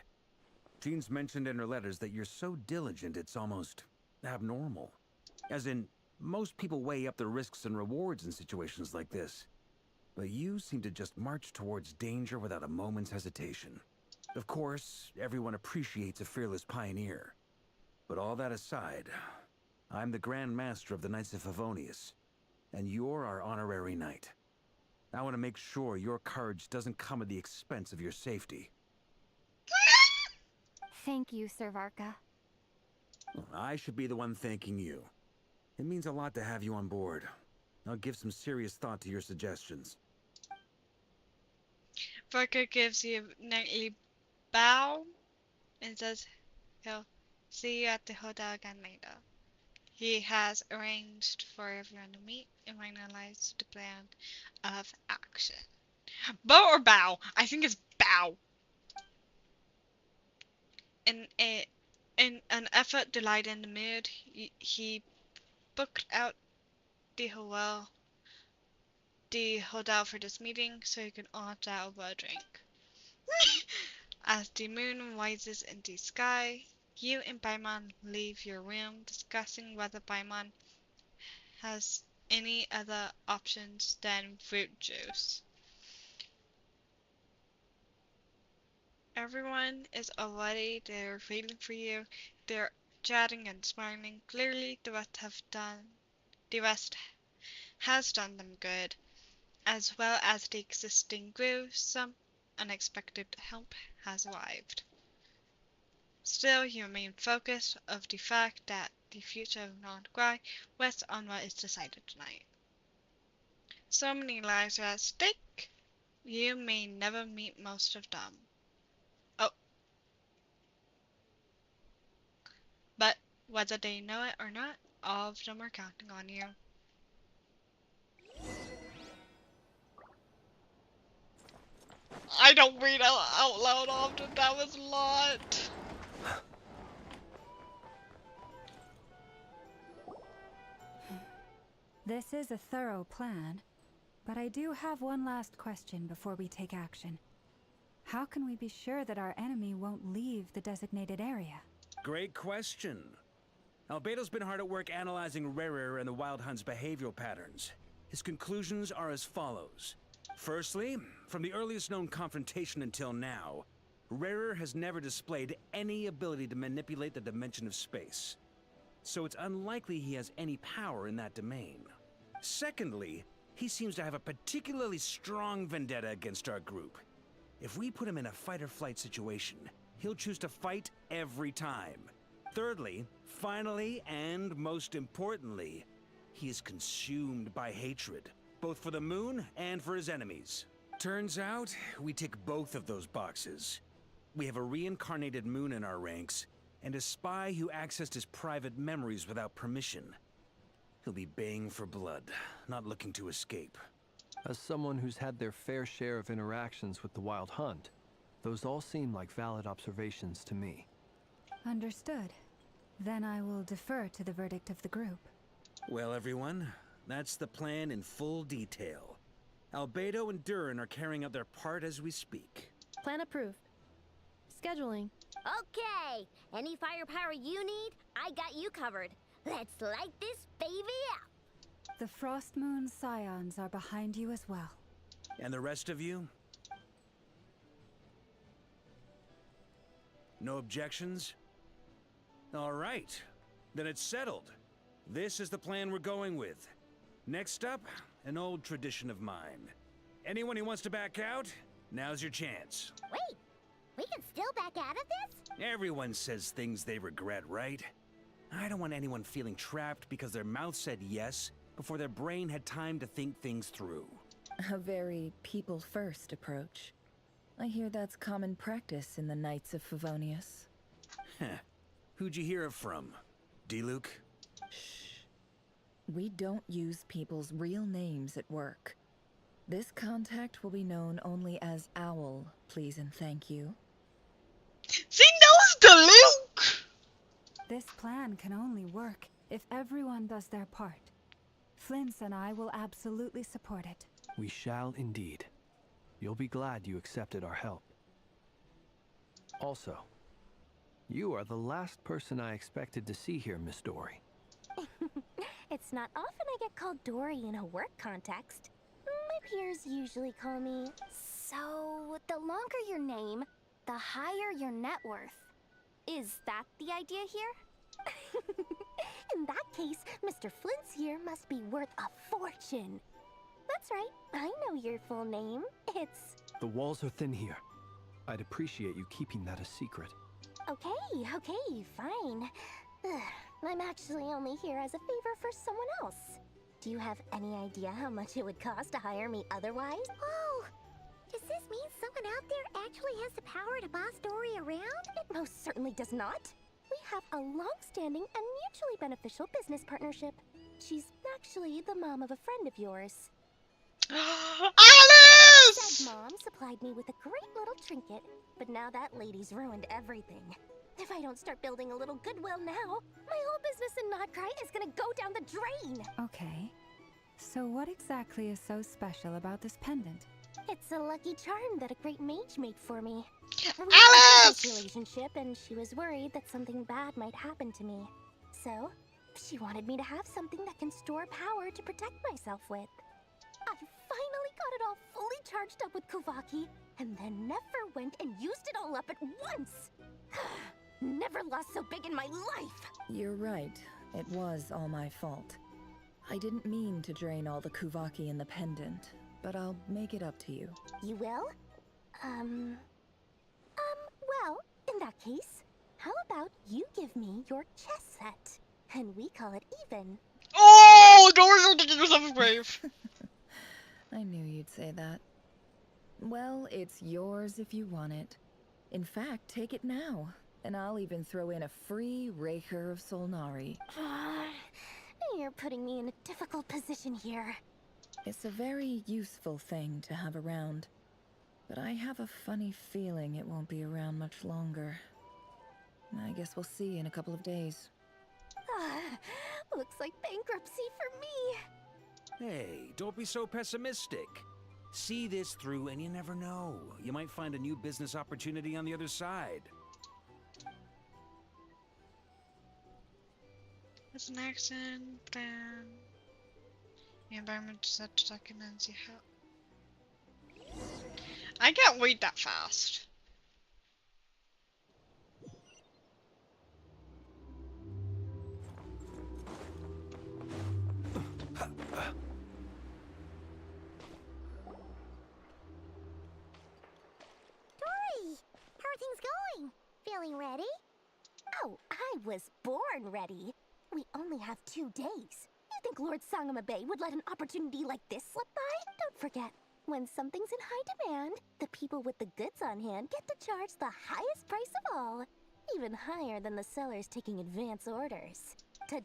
Jean's mentioned in her letters that you're so diligent it's almost abnormal. As in, most people weigh up the risks and rewards in situations like this. but you seem to just march towards danger without a moment's hesitation. Of course, everyone appreciates a fearless pioneer. But all that aside, I'm the Grand Master of the Knights of Favonius, and you're our honorary knight. I want to make sure your courage doesn't come at the expense of your safety. Thank you, Sir Varka. I should be the one thanking you. It means a lot to have you on board. I'll give some serious thought to your suggestions. Varka gives you a knightly bow and says he'll see you at the hotel again later. He has arranged for everyone to meet and finalize the plan of action. Bow or bow? I think it's bow. In an effort to lighten the mood, he booked out the hotel for this meeting so you can all chat over a drink. As the moon rises in the sky, you and Paimon leave your room, discussing whether Paimon has any other options than fruit juice. Everyone is already there waiting for you. They're chatting and smiling. Clearly the rest has done them good, as well as the existing group. Some unexpected help has arrived. Still, you remain focused of the fact that the future of nodkrai rests on what is decided tonight. So many lives are at stake, you may never meet most of them. Oh. But whether they know it or not, all of them are counting on you. I don't read out loud often, that was a lot. This is a thorough plan, but I do have one last question before we take action. How can we be sure that our enemy won't leave the designated area? Great question. Albedo's been hard at work analyzing Rerir and the Wild Hunt's behavioral patterns. His conclusions are as follows. Firstly, from the earliest known confrontation until now, Rerir has never displayed any ability to manipulate the dimension of space. So it's unlikely he has any power in that domain. Secondly, he seems to have a particularly strong vendetta against our group. If we put him in a fight-or-flight situation, he'll choose to fight every time. Thirdly, finally, and most importantly, he is consumed by hatred, both for the moon and for his enemies. Turns out, we tick both of those boxes. We have a reincarnated moon in our ranks, and a spy who accessed his private memories without permission. He'll be baying for blood, not looking to escape. As someone who's had their fair share of interactions with the Wild Hunt, those all seem like valid observations to me. Understood. Then I will defer to the verdict of the group. Well, everyone, that's the plan in full detail. Albedo and Durin are carrying out their part as we speak. Plan approved. Scheduling. Okay, any firepower you need, I got you covered. Let's light this baby up. The Frost Moon Scions are behind you as well. And the rest of you? No objections? All right, then it's settled. This is the plan we're going with. Next up, an old tradition of mine. Anyone who wants to back out, now's your chance. Wait, we can still back out of this? Everyone says things they regret, right? I don't want anyone feeling trapped because their mouth said yes before their brain had time to think things through. A very people-first approach. I hear that's common practice in the Knights of Favonius. Heh. Who'd you hear it from? D-Luke? Shh. We don't use people's real names at work. This contact will be known only as Owl, please and thank you. She knows the Luke! This plan can only work if everyone does their part. Flint's and I will absolutely support it. We shall indeed. You'll be glad you accepted our help. Also, you are the last person I expected to see here, Miss Dory. It's not often I get called Dory in a work context. My peers usually call me. So, the longer your name, the higher your net worth. Is that the idea here? In that case, Mr. Flint's here must be worth a fortune. That's right, I know your full name. It's... The walls are thin here. I'd appreciate you keeping that a secret. Okay, fine. Ugh, I'm actually only here as a favor for someone else. Do you have any idea how much it would cost to hire me otherwise? Oh, does this mean someone out there actually has the power to boss Dory around? It most certainly does not. We have a long-standing and mutually beneficial business partnership. She's actually the mom of a friend of yours. Alice! Said mom supplied me with a great little trinket, but now that lady's ruined everything. If I don't start building a little goodwill now, my whole business in nodkrai is gonna go down the drain. Okay. So what exactly is so special about this pendant? It's a lucky charm that a great mage made for me. We Alice! had a business relationship, and she was worried that something bad might happen to me. So, she wanted me to have something that can store power to protect myself with. I finally got it all fully charged up with Kuvaki, and then never went and used it all up at once. Never lost so big in my life. You're right. It was all my fault. I didn't mean to drain all the Kuvaki in the pendant, but I'll make it up to you. You will? Well, in that case, how about you give me your chess set? And we call it even. Oh, Dory's going to do something brave. I knew you'd say that. Well, it's yours if you want it. In fact, take it now, and I'll even throw in a free Raker of Solnari. You're putting me in a difficult position here. It's a very useful thing to have around, but I have a funny feeling it won't be around much longer. I guess we'll see in a couple of days. Looks like bankruptcy for me. Hey, don't be so pessimistic. See this through and you never know. You might find a new business opportunity on the other side. It's an action plan. The environment set documents you have. I can't wait that fast. Dory, how are things going? Feeling ready? Oh, I was born ready. We only have 2 days. You think Lord Sangamabe would let an opportunity like this slip by? Don't forget, when something's in high demand, the people with the goods on hand get to charge the highest price of all. Even higher than the sellers taking advance orders. Ta-da!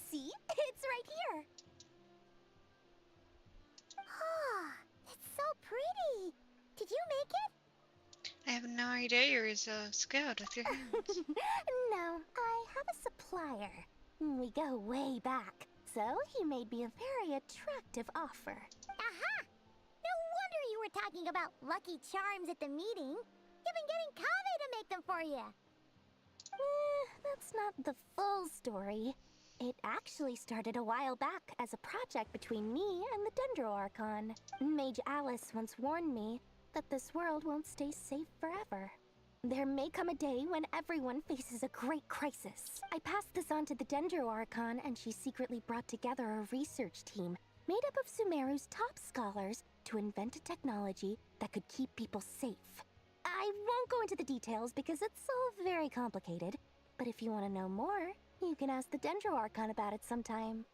See? It's right here. Ah, it's so pretty. Did you make it? I have no idea you're so skilled with your hands. No, I have a supplier. We go way back, so he made me a very attractive offer. Aha! No wonder you were talking about lucky charms at the meeting. You've been getting Kave to make them for you. That's not the full story. It actually started a while back as a project between me and the Dendro Archon. Mage Alice once warned me that this world won't stay safe forever. There may come a day when everyone faces a great crisis. I passed this on to the Dendro Archon, and she secretly brought together a research team made up of Sumeru's top scholars to invent a technology that could keep people safe. I won't go into the details because it's all very complicated, but if you want to know more, you can ask the Dendro Archon about it sometime.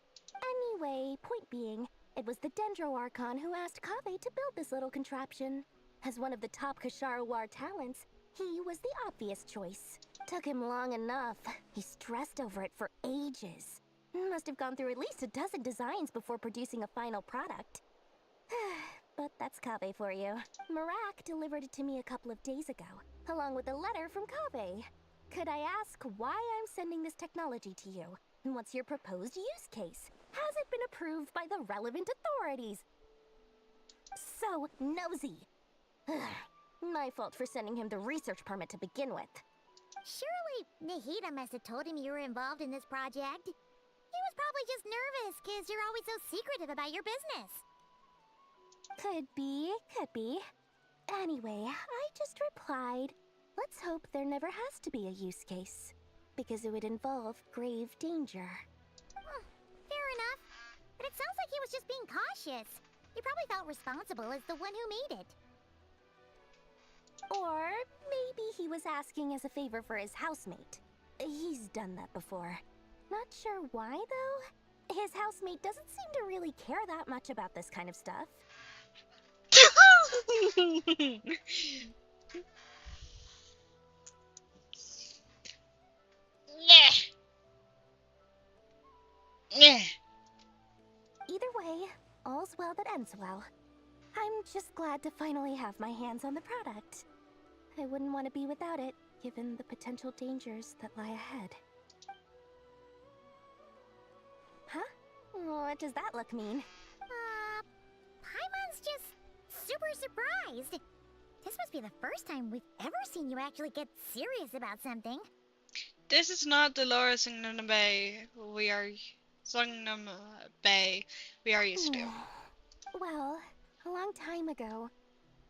Anyway, point being, it was the Dendro Archon who asked Kave to build this little contraption. As one of the top Kasharawar talents, he was the obvious choice. Took him long enough. He stressed over it for ages. Must have gone through at least a dozen designs before producing a final product. But that's Kave for you. Marak delivered it to me a couple of days ago, along with a letter from Kave. Could I ask why I'm sending this technology to you? And what's your proposed use case? Has it been approved by the relevant authorities? So nosy. My fault for sending him the research permit to begin with. Surely Nahida must have told him you were involved in this project. He was probably just nervous because you're always so secretive about your business. Could be, could be. Anyway, I just replied, let's hope there never has to be a use case, because it would involve grave danger. Fair enough. But it sounds like he was just being cautious. He probably felt responsible as the one who made it. Or maybe he was asking as a favor for his housemate. He's done that before. Not sure why, though. His housemate doesn't seem to really care that much about this kind of stuff. Either way, all's well that ends well. I'm just glad to finally have my hands on the product. I wouldn't want to be without it, given the potential dangers that lie ahead. Huh? What does that look mean? Paimon's just super surprised. This must be the first time we've ever seen you actually get serious about something. This is not the Laura Singnam Bay we are used to. Well, a long time ago,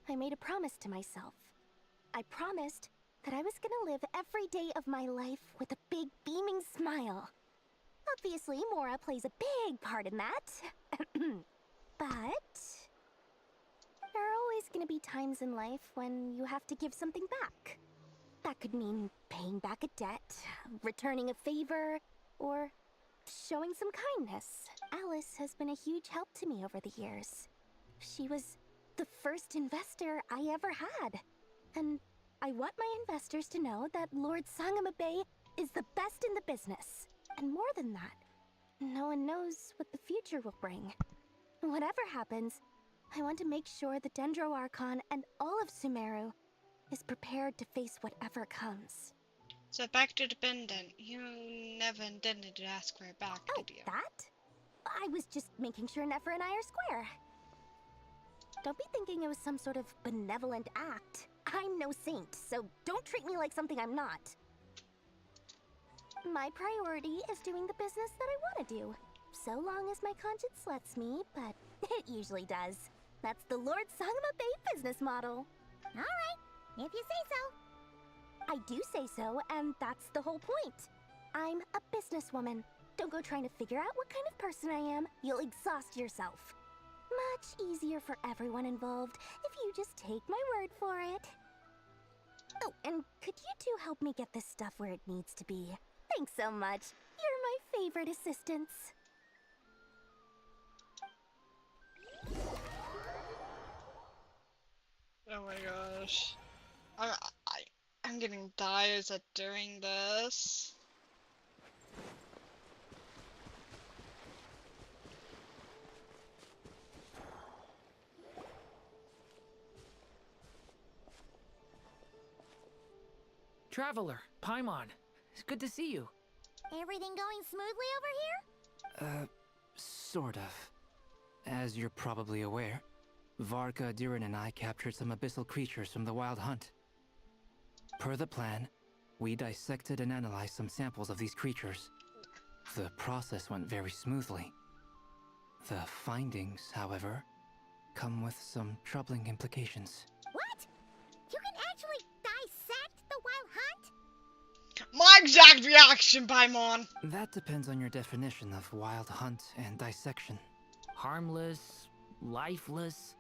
I made a promise to myself. I promised that I was gonna live every day of my life with a big beaming smile. Obviously, Mora plays a big part in that. But there are always gonna be times in life when you have to give something back. That could mean paying back a debt, returning a favor, or showing some kindness. Alice has been a huge help to me over the years. She was the first investor I ever had. And I want my investors to know that Lord Sangama Bay is the best in the business. And more than that, no one knows what the future will bring. Whatever happens, I want to make sure the Dendro Archon and all of Sumeru is prepared to face whatever comes. So back to the pendant. You never intended to ask for it back, did you? That? I was just making sure Nefer and I are square. Don't be thinking it was some sort of benevolent act. I'm no saint, so don't treat me like something I'm not. My priority is doing the business that I want to do. So long as my conscience lets me, but it usually does. That's the Lord Sangama Bay business model. Alright, if you say so. I do say so, and that's the whole point. I'm a businesswoman. Don't go trying to figure out what kind of person I am. You'll exhaust yourself. Much easier for everyone involved if you just take my word for it. Oh, and could you two help me get this stuff where it needs to be? Thanks so much. You're my favorite assistants. Oh my gosh. I'm getting diarrhea at doing this. Traveler, Paimon, it's good to see you. Everything going smoothly over here? Sort of. As you're probably aware, Varka, Diren, and I captured some abyssal creatures from the Wild Hunt. Per the plan, we dissected and analyzed some samples of these creatures. The process went very smoothly. The findings, however, come with some troubling implications. What? You can actually dissect the Wild Hunt? My exact reaction, Paimon! That depends on your definition of Wild Hunt and dissection. Harmless, lifeless.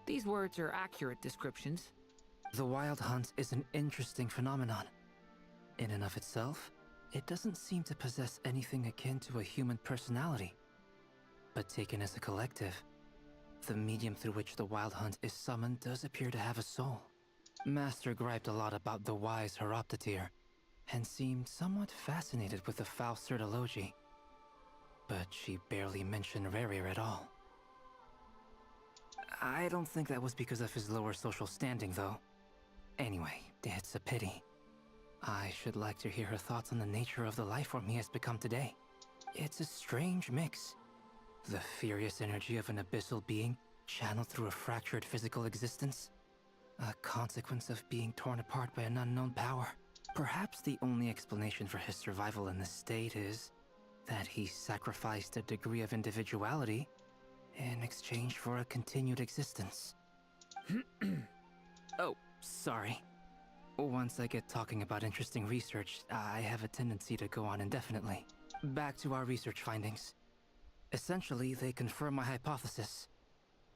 These words are accurate descriptions. The Wild Hunt is an interesting phenomenon. In and of itself, it doesn't seem to possess anything akin to a human personality. But taken as a collective, the medium through which the Wild Hunt is summoned does appear to have a soul. Master griped a lot about the wise Horoptotire, and seemed somewhat fascinated with the foul Certology. But she barely mentioned Rerir at all. I don't think that was because of his lower social standing, though. Anyway, it's a pity. I should like to hear her thoughts on the nature of the lifeform he has become today. It's a strange mix. The furious energy of an abyssal being channeled through a fractured physical existence. A consequence of being torn apart by an unknown power. Perhaps the only explanation for his survival in this state is that he sacrificed a degree of individuality in exchange for a continued existence. Oh, sorry. Once I get talking about interesting research, I have a tendency to go on indefinitely. Back to our research findings. Essentially, they confirm my hypothesis.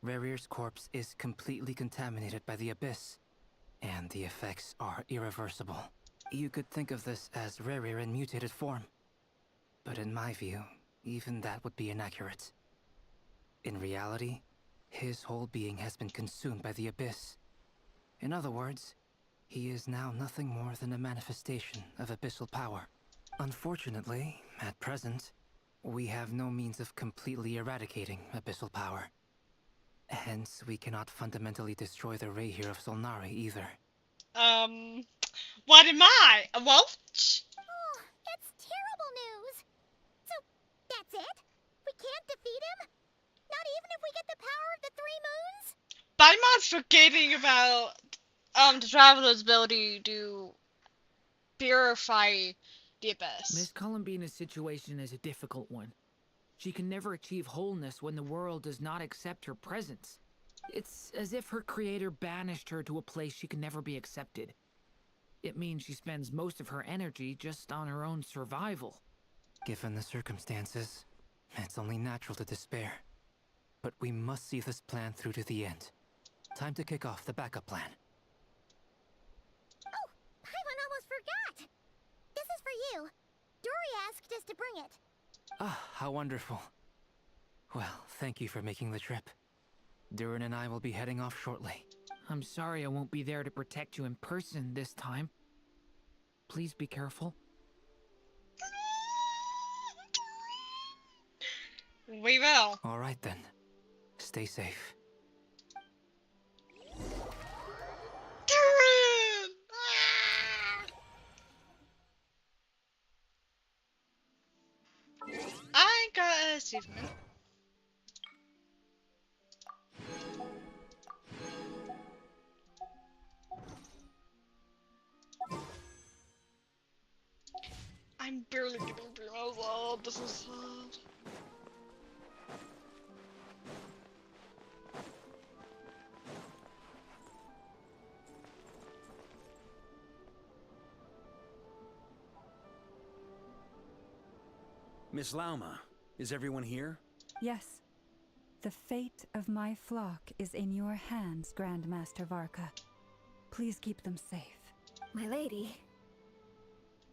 Rerir's corpse is completely contaminated by the Abyss, and the effects are irreversible. You could think of this as Rerir in mutated form. But in my view, even that would be inaccurate. In reality, his whole being has been consumed by the Abyss. In other words, he is now nothing more than a manifestation of abyssal power. Unfortunately, at present, we have no means of completely eradicating abyssal power. Hence, we cannot fundamentally destroy the Rayhir of Solnari either. What am I? A wolf? Oh, it's terrible news. So, that's it? We can't defeat him? Not even if we get the power of the three moons? Balmon's forgetting about the Traveler's ability to purify the Abyss. Miss Columbina's situation is a difficult one. She can never achieve wholeness when the world does not accept her presence. It's as if her creator banished her to a place she can never be accepted. It means she spends most of her energy just on her own survival. Given the circumstances, it's only natural to despair. But we must see this plan through to the end. Time to kick off the backup plan. Oh, Paimon almost forgot! This is for you. Dory asked us to bring it. Ah, how wonderful. Well, thank you for making the trip. Durin and I will be heading off shortly. I'm sorry I won't be there to protect you in person this time. Please be careful. We will. All right then. Stay safe. Durin! I got an achievement. I'm barely getting through myself. This is sad. Miss Lauma, is everyone here? Yes. The fate of my flock is in your hands, Grandmaster Varka. Please keep them safe. My lady,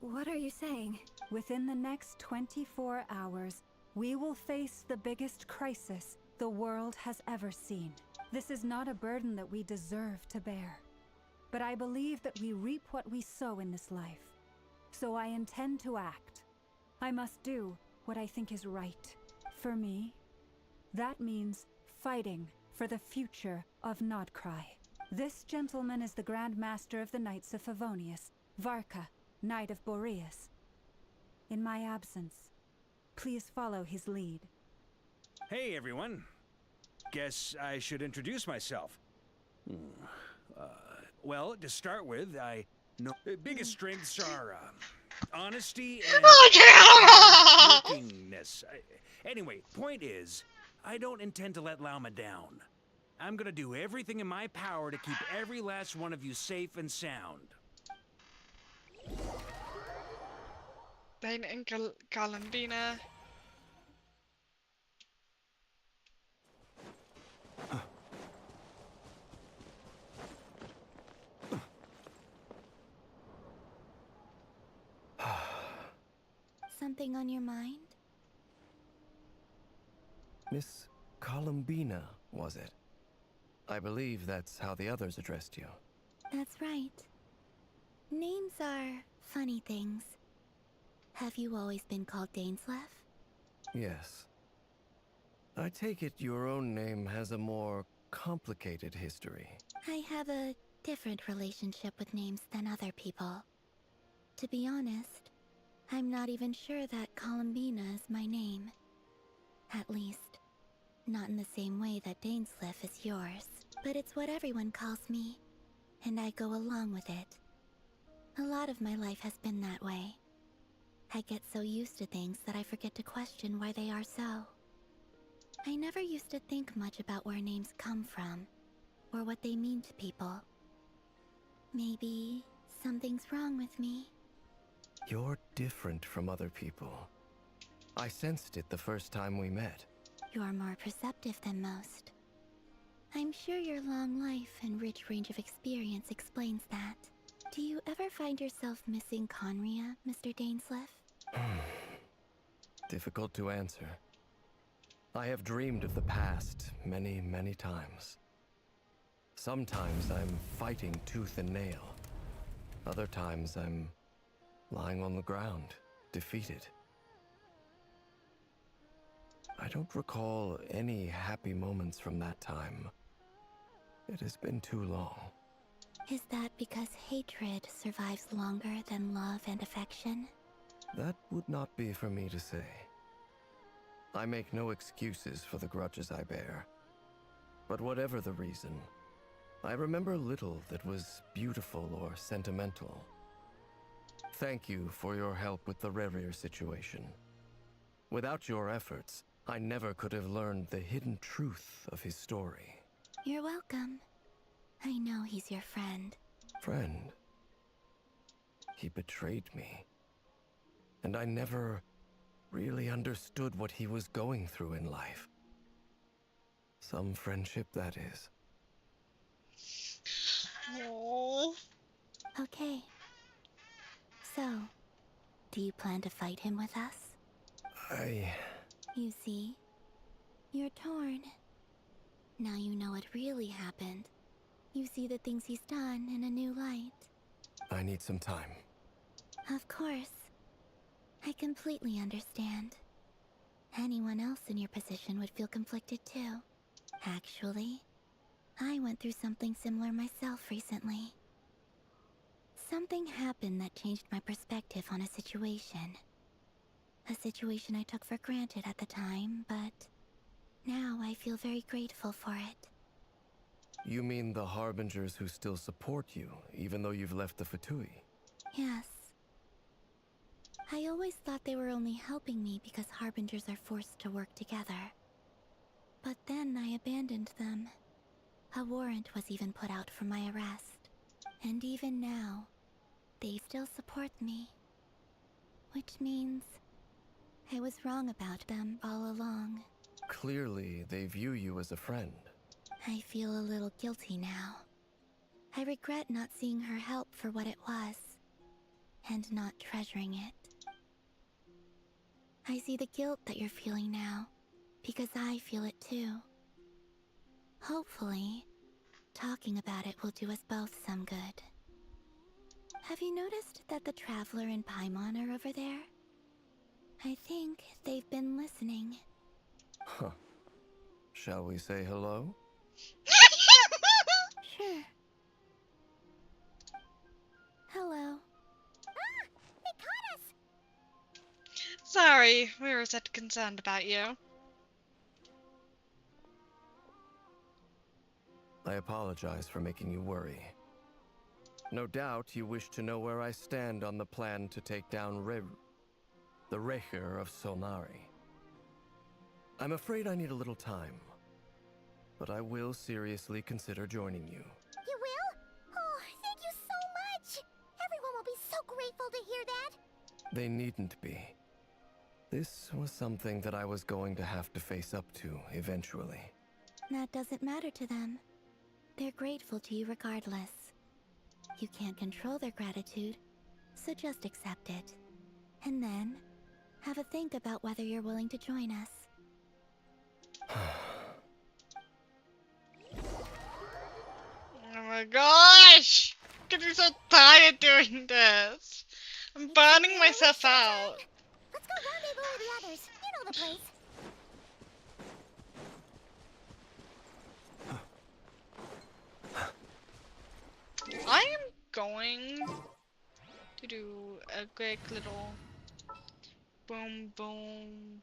what are you saying? Within the next 24 hours, we will face the biggest crisis the world has ever seen. This is not a burden that we deserve to bear. But I believe that we reap what we sow in this life. So I intend to act. I must do what I think is right. For me, that means fighting for the future of Nodkrai. This gentleman is the Grand Master of the Knights of Favonius, Varka, Knight of Boreas. In my absence, please follow his lead. Hey, everyone. Guess I should introduce myself. Well, to start with, I know biggest strengths are honesty and workingness. Anyway, point is, I don't intend to let Lauma down. I'm gonna do everything in my power to keep every last one of you safe and sound. Deine Enkel Columbina. Something on your mind? Miss Columbina, was it? I believe that's how the others addressed you. That's right. Names are funny things. Have you always been called Dainsleff? Yes. I take it your own name has a more complicated history. I have a different relationship with names than other people. To be honest, I'm not even sure that Columbina is my name. At least, not in the same way that Dainsleff is yours. But it's what everyone calls me, and I go along with it. A lot of my life has been that way. I get so used to things that I forget to question why they are so. I never used to think much about where names come from, or what they mean to people. Maybe something's wrong with me. You're different from other people. I sensed it the first time we met. You're more perceptive than most. I'm sure your long life and rich range of experience explains that. Do you ever find yourself missing Conria, Mr. Dainsleif? Difficult to answer. I have dreamed of the past many, many times. Sometimes I'm fighting tooth and nail. Other times I'm lying on the ground, defeated. I don't recall any happy moments from that time. It has been too long. Is that because hatred survives longer than love and affection? That would not be for me to say. I make no excuses for the grudges I bear. But whatever the reason, I remember little that was beautiful or sentimental. Thank you for your help with the Rerir situation. Without your efforts, I never could have learned the hidden truth of his story. You're welcome. I know he's your friend. Friend? He betrayed me. And I never really understood what he was going through in life. Some friendship, that is. Oh. Okay. So, do you plan to fight him with us? You see, you're torn. Now you know what really happened. You see the things he's done in a new light. I need some time. Of course. I completely understand. Anyone else in your position would feel conflicted too. Actually, I went through something similar myself recently. Something happened that changed my perspective on a situation. A situation I took for granted at the time, but now I feel very grateful for it. You mean the Harbingers who still support you, even though you've left the Fatui? Yes. I always thought they were only helping me because Harbingers are forced to work together. But then I abandoned them. A warrant was even put out for my arrest. And even now, they still support me. Which means I was wrong about them all along. Clearly, they view you as a friend. I feel a little guilty now. I regret not seeing her help for what it was, and not treasuring it. I see the guilt that you're feeling now, because I feel it too. Hopefully, talking about it will do us both some good. Have you noticed that the Traveler and Paimon are over there? I think they've been listening. Huh. Shall we say hello? Sure. Hello. Ah! They caught us! Sorry, we were so concerned about you. I apologize for making you worry. No doubt you wish to know where I stand on the plan to take down the Recher of Solnari. I'm afraid I need a little time, but I will seriously consider joining you. You will? Oh, thank you so much! Everyone will be so grateful to hear that! They needn't be. This was something that I was going to have to face up to eventually. That doesn't matter to them. They're grateful to you regardless. You can't control their gratitude, so just accept it. And then, have a think about whether you're willing to join us. Oh my gosh! I'm getting so tired doing this. I'm burning myself out. Let's go rendezvous with the others. You know the place. I am going to do a quick little boom boom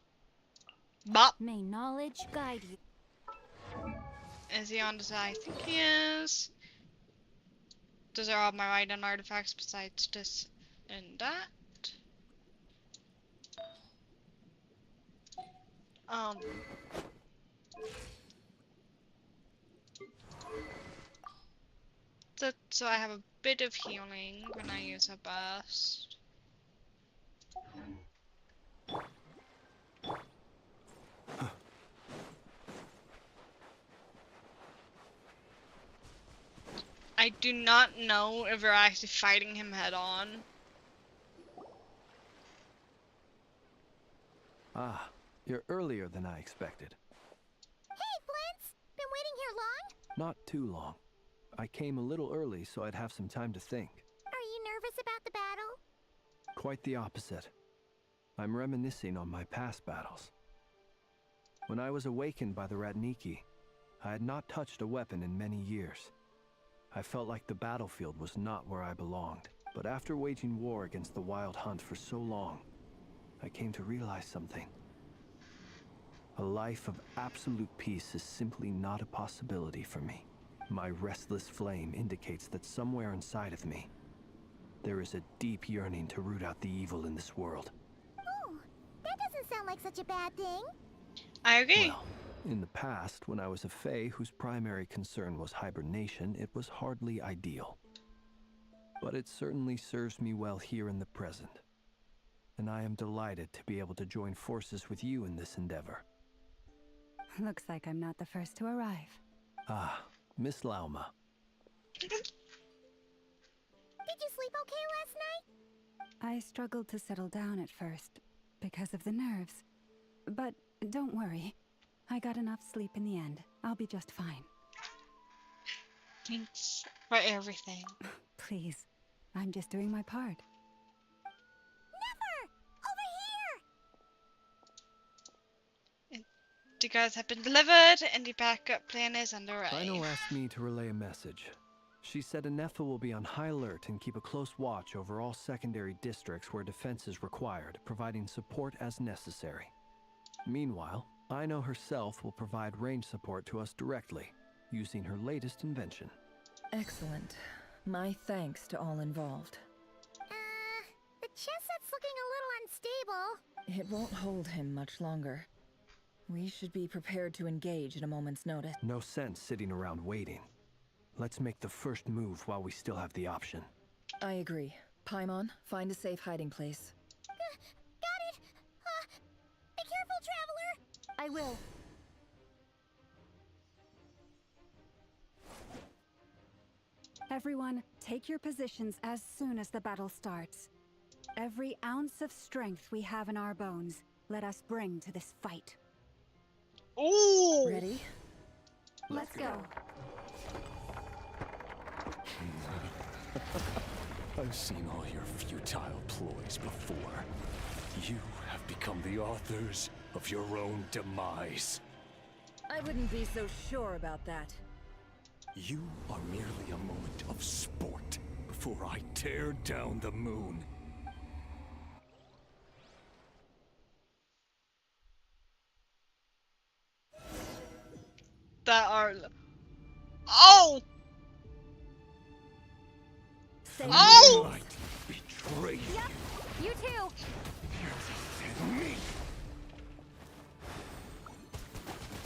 bop. May knowledge guide you. Is he on the side? I think he is. Those are all my right-hand artifacts besides this and that. So I have a bit of healing when I use a burst. I do not know if we're actually fighting him head on. Ah, you're earlier than I expected. Hey, Flint's! Been waiting here long? Not too long. I came a little early so I'd have some time to think. Are you nervous about the battle? Quite the opposite. I'm reminiscing on my past battles. When I was awakened by the Ratniki, I had not touched a weapon in many years. I felt like the battlefield was not where I belonged. But after waging war against the Wild Hunt for so long, I came to realize something. A life of absolute peace is simply not a possibility for me. My restless flame indicates that somewhere inside of me, there is a deep yearning to root out the evil in this world. Oh, that doesn't sound like such a bad thing. I agree. Well, in the past, when I was a Fae whose primary concern was hibernation, it was hardly ideal. But it certainly serves me well here in the present. And I am delighted to be able to join forces with you in this endeavor. Looks like I'm not the first to arrive. Ah, Miss Lauma. Did you sleep okay last night? I struggled to settle down at first because of the nerves. But don't worry. I got enough sleep in the end. I'll be just fine. Thanks for everything. Please, I'm just doing my part. Never! Over here! The guards have been delivered, and the backup plan is underway. Rhino asked me to relay a message. She said Anetha will be on high alert and keep a close watch over all secondary districts where defense is required, providing support as necessary. Meanwhile, Ino herself will provide range support to us directly, using her latest invention. Excellent. My thanks to all involved. The chess set's looking a little unstable. It won't hold him much longer. We should be prepared to engage at a moment's notice. No sense sitting around waiting. Let's make the first move while we still have the option. I agree. Paimon, find a safe hiding place. Got it! Be careful, Traveler! I will. Everyone, take your positions as soon as the battle starts. Every ounce of strength we have in our bones, let us bring to this fight. Ooh! Ready? Let's go. I've seen all your futile ploys before. You have become the authors of your own demise. I wouldn't be so sure about that. You are merely a moment of sport before I tear down the moon. That are... Oh! Oh! Moonlight betrayed Yep, you too. you. Me.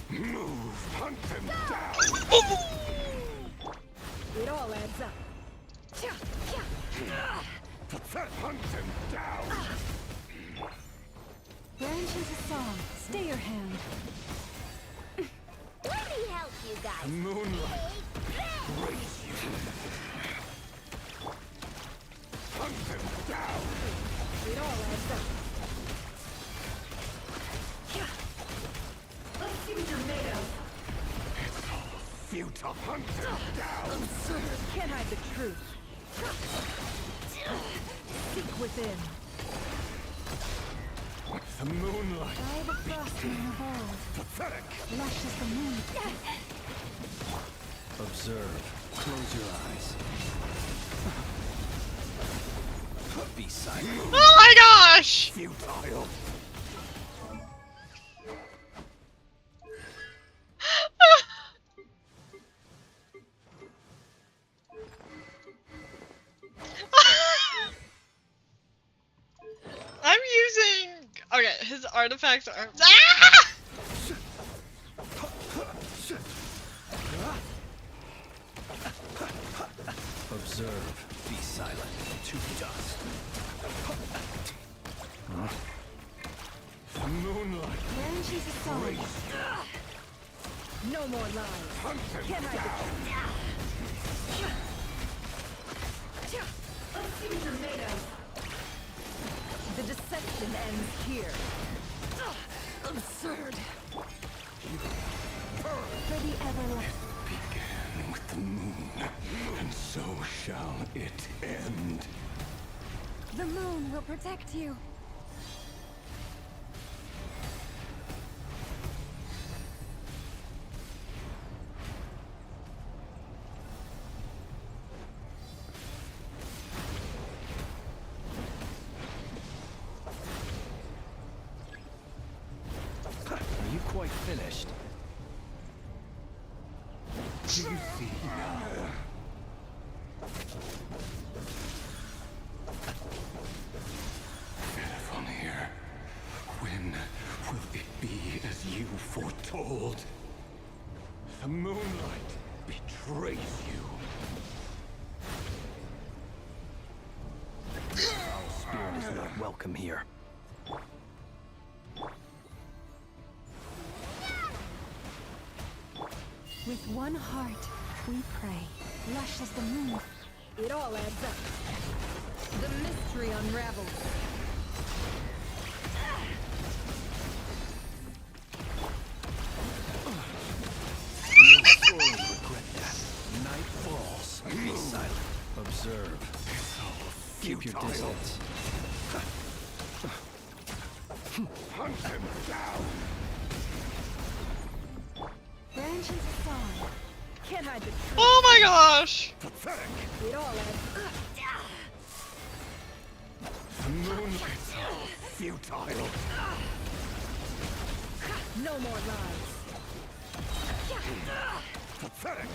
Move, hunt them down. It all adds up. Hunt them down. Branch into song. Stay your hand. Let me help you guys. Moonlight raise you. Hunt them down. It all adds up. Let's see what you're made of. It's all futile. Hunt them down. Usurpers can't hide the truth. Seek within. The moonlight. By the frost moon of old. Pathetic. Lush as the moon. Observe. Close your eyes. Be silent. Oh my gosh! Futile. I'm using... Okay, his artifacts are... Ah! Observe. Be silent. To dust. Moonlight. Then she's a song. No more lies. Can't hide the truth. Let's see what you're made of. The deception ends here. Absurd. For the everlasting. Began with the moon, and so shall it end. The moon will protect you. Are you quite finished? Do you see now? Fairfonir, when will it be as you foretold? The moonlight betrays you. Spirit is not welcome here. With one heart, we pray. Lush as the moon. It all adds up. The mystery unravels. You'll surely regret that. Night falls. Be silent. Observe. Keep your distance. Hunt him down! Branches of song. Can't hide the truth. Oh my gosh! Pathetic! It all adds up. The moonlight's futile. No more lies. Pathetic!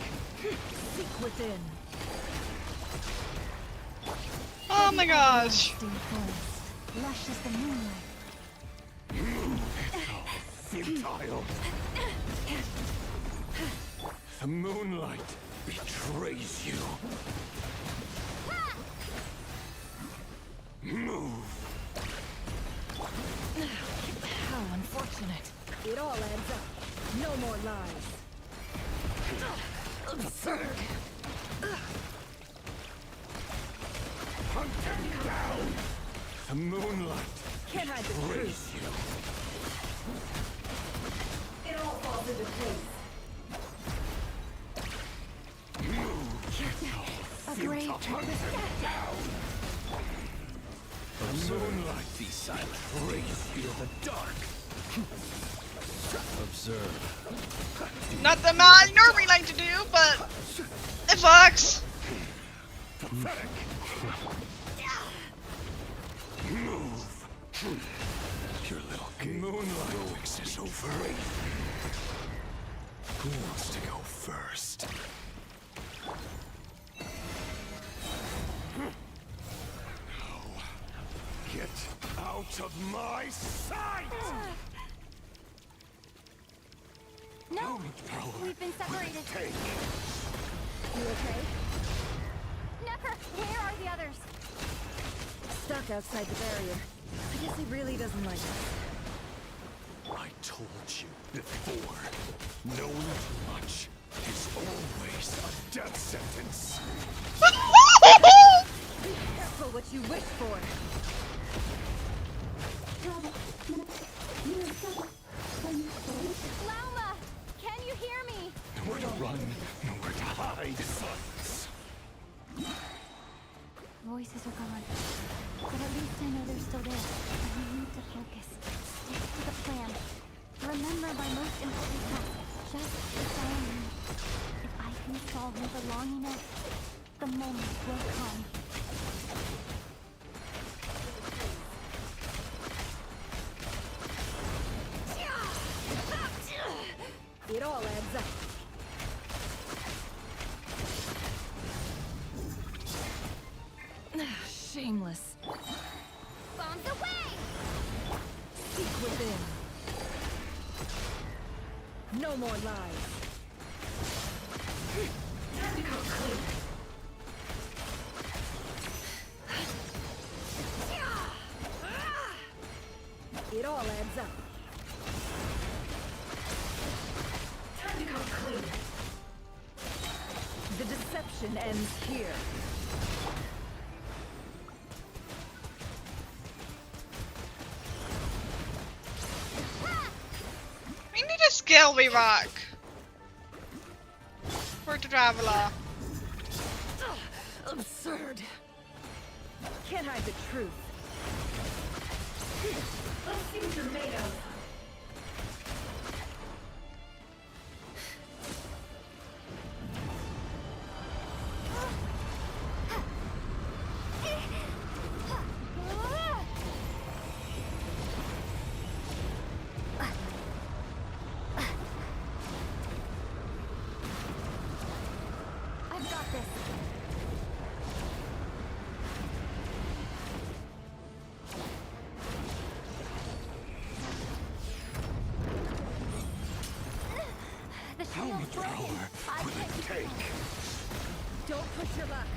Seek within. Oh my gosh! Everlasting forest. Lush as the moonlight. Futile. The moonlight betrays you. Move. How unfortunate. It all adds up. No more lies. Absurd. Hunt him down. The moonlight Can't hide the betrays truth. you. It all falls into place. A great purpose. The moonlight Be silent. betrays you. The dark. Observe. Not the amount I normally like to do, but it fucks. Pathetic. Move. Your little game moonlight is over. Who wants to go first? No. Get out of my sight! No! We've been separated. Take. You okay? Never! Where are the others? Stuck outside the barrier. I guess he really doesn't like us. I told you before. Knowing too much is always a death sentence. Be careful what you wish for. Lauma! Can you hear me? Nowhere to run, nowhere to hide. Voices are gone. But at least I know they're still there. And we need to focus. Stick to the plan. Remember my most important task. Just follow me. If I can solve it long enough, the moment will come. It all adds up. Shameless. Bombs away! Seek within. No more lies. Time to go clear. It all adds up. Time to come clean. The deception ends here. We need a skill we rock. For the traveler. Absurd. Can't hide the truth. Let's see what you're made of. I've got this. The How shield's much broken. power will it take? Don't push your luck.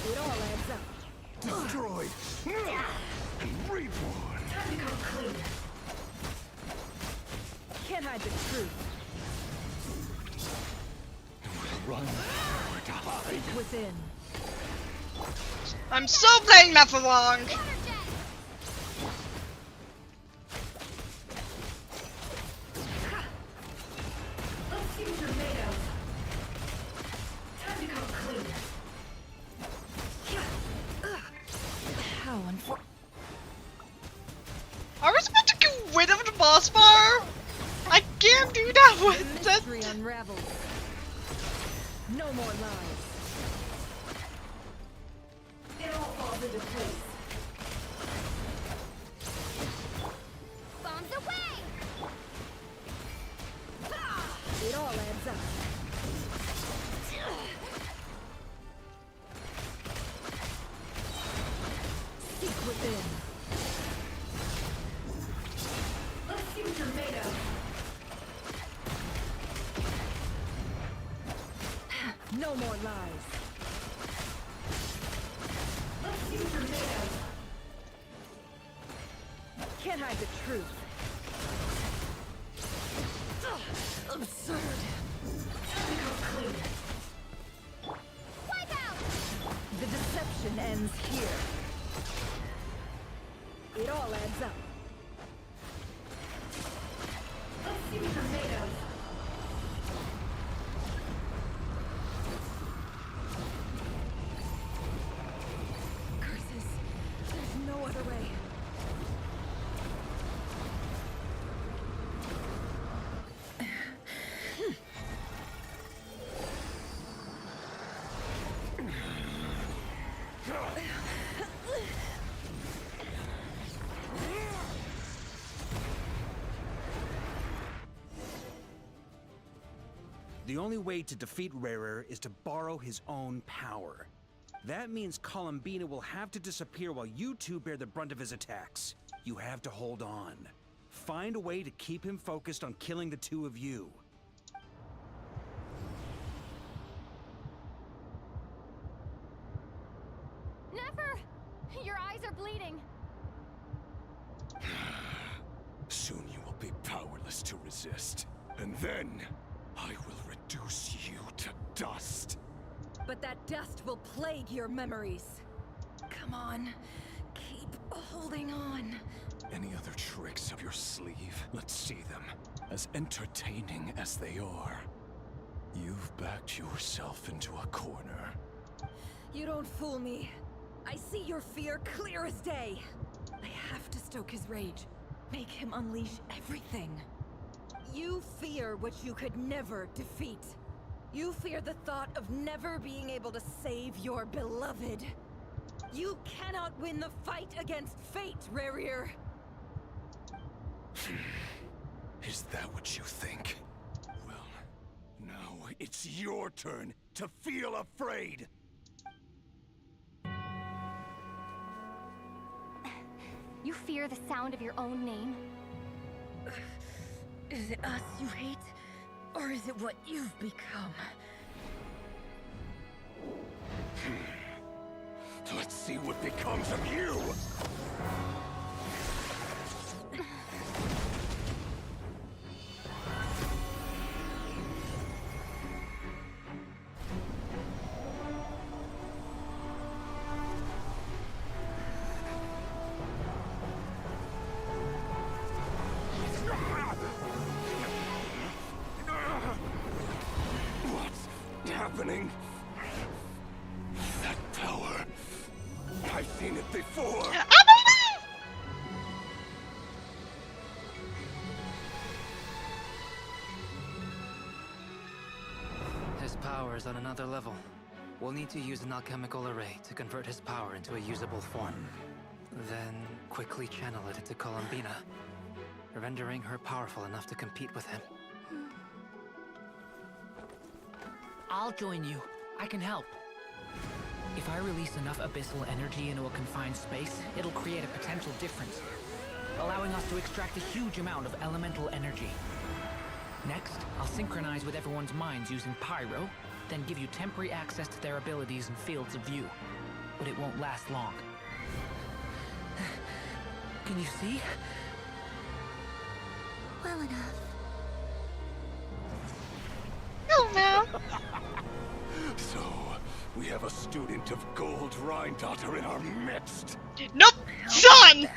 It all adds up. Destroyed and reborn. Time to come clean. Can't hide the truth. Run or to hide. Within. I'm so playing that for long. Let's see what you're made of. Time to come clean. How unfortunate. Are we supposed to get rid of the boss bar? I can't do that with that. Mystery unravels. No more lies. It all falls into place. Bombs away! It all adds up. Seek within. Let's see what you're made of. No more lies. Let's see what you're made of. Can't hide the truth. Absurd. Time to come clean. Wipe out! The deception ends here. It all adds up. Let's see what you're made of. Curses. There's no other way. The only way to defeat Rarer is to borrow his own power. That means Columbina will have to disappear while you two bear the brunt of his attacks. You have to hold on. Find a way to keep him focused on killing the two of you. Never! Your eyes are bleeding. Soon you will be powerless to resist. And then, I will reduce you to dust. But that dust will plague your memories. Come on. Keep holding on. Any other tricks up your sleeve? Let's see them. As entertaining as they are. You've backed yourself into a corner. You don't fool me. I see your fear clear as day. I have to stoke his rage. Make him unleash everything. You fear what you could never defeat. You fear the thought of never being able to save your beloved. You cannot win the fight against fate, Rarir. Is that what you think? Well, now it's your turn to feel afraid! You fear the sound of your own name? Is it us you hate? Or is it what you've become? Let's see what becomes of you! What's happening? That power. I've seen it before. His power is on another level. We'll need to use an alchemical array to convert his power into a usable form. Then quickly channel it into Columbina, rendering her powerful enough to compete with him. I'll join you. I can help. If I release enough abyssal energy into a confined space, it'll create a potential difference, allowing us to extract a huge amount of elemental energy. Next, I'll synchronize with everyone's minds using Pyro, then give you temporary access to their abilities and fields of view. But it won't last long. Can you see? Well enough. Oh no! So, we have a student of Gold Rheindotter in our midst. Nope! Son!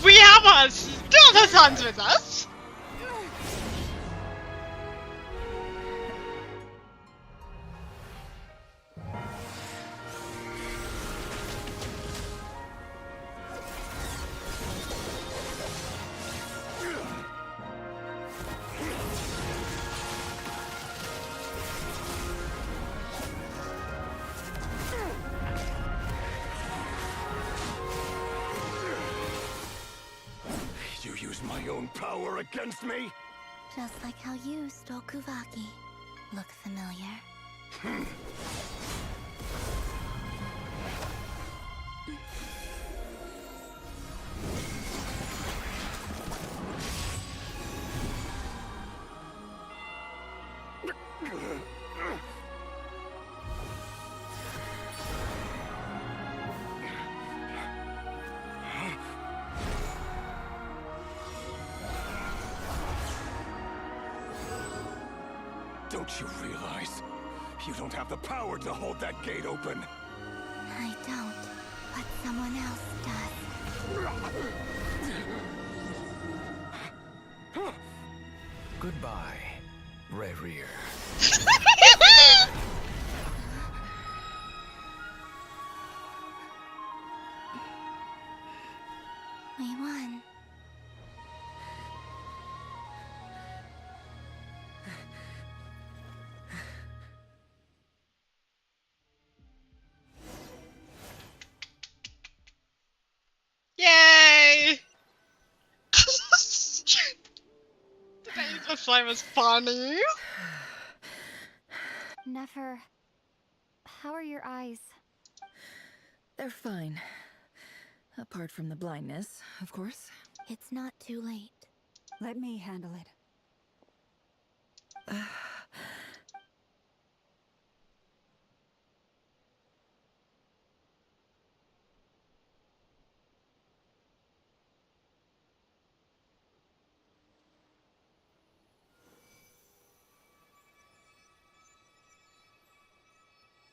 We have our daughter sons with us! You use my own power against me? Just like how you stole Kuvaki. Look familiar? Don't you realize? You don't have the power to hold that gate open. I don't, but someone else does. Goodbye, Rerir. We won. Yay! Today's slime was funny. Nefer, how are your eyes? They're fine. Apart from the blindness, of course. It's not too late. Let me handle it.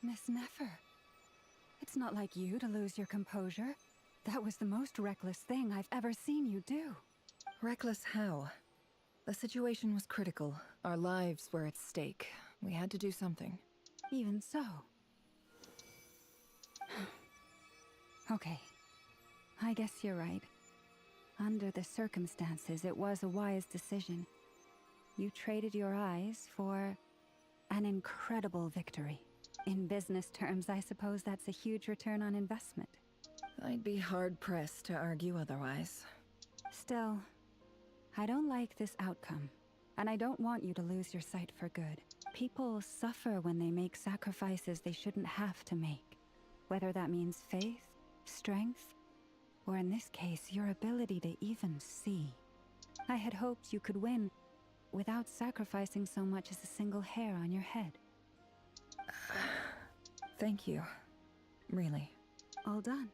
Miss Nefer, it's not like you to lose your composure. That was the most reckless thing I've ever seen you do. Reckless how? The situation was critical. Our lives were at stake. We had to do something. Even so. Okay. I guess you're right. Under the circumstances, it was a wise decision. You traded your eyes for an incredible victory. In business terms, I suppose that's a huge return on investment. I'd be hard-pressed to argue otherwise. Still, I don't like this outcome, and I don't want you to lose your sight for good. People suffer when they make sacrifices they shouldn't have to make, whether that means faith, strength, or in this case, your ability to even see. I had hoped you could win without sacrificing so much as a single hair on your head. Thank you. Really. All done.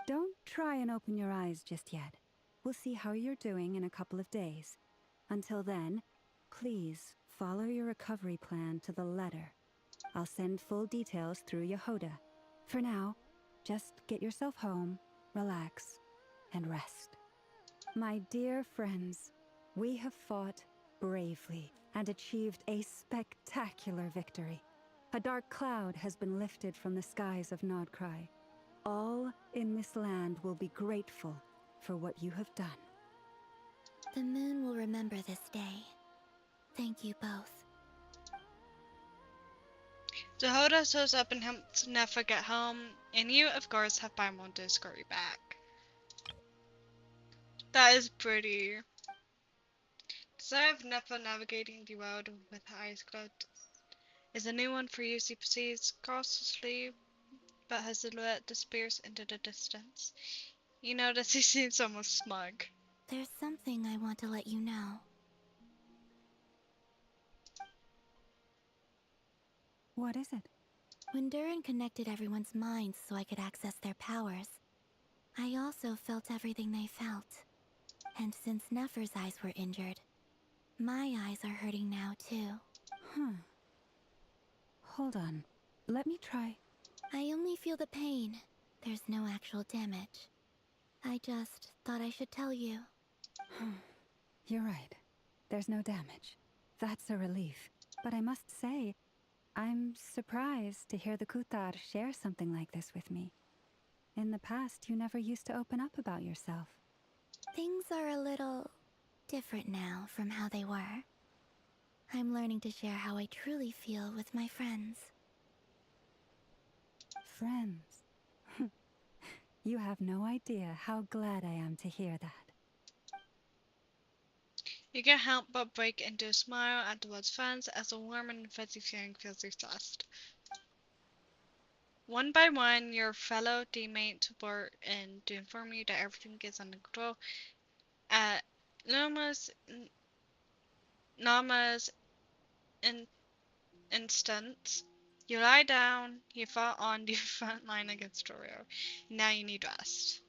Don't try and open your eyes just yet. We'll see how you're doing in a couple of days. Until then, please follow your recovery plan to the letter. I'll send full details through Yehoda. For now, just get yourself home, relax, and rest. My dear friends, we have fought bravely and achieved a spectacular victory. A dark cloud has been lifted from the skies of Nodkrai. All in this land will be grateful for what you have done. The moon will remember this day. Thank you both. Jehoda shows up and helps Nefa get home, and you, of course, have Paimon to escort you back. That is pretty. Desire of Nefa navigating the world with her eyes closed is a new one for you. She proceeds cautiously, but her silhouette disappears into the distance. You notice he seems almost smug. There's something I want to let you know. What is it? When Durin connected everyone's minds so I could access their powers, I also felt everything they felt. And since Nefer's eyes were injured, my eyes are hurting now too. Hold on. Let me try. I only feel the pain. There's no actual damage. I just thought I should tell you. You're right. There's no damage. That's a relief. But I must say, I'm surprised to hear the Kutar share something like this with me. In the past, you never used to open up about yourself. Things are a little different now from how they were. I'm learning to share how I truly feel with my friends. Friends? You have no idea how glad I am to hear that. You can't help but break into a smile at the words friends as a warm and fuzzy feeling fills your chest. One by one, your fellow teammates report in to inform you that everything is under control. At Nama's instance, you lie down, you fought on the front line against Torio. Now you need rest.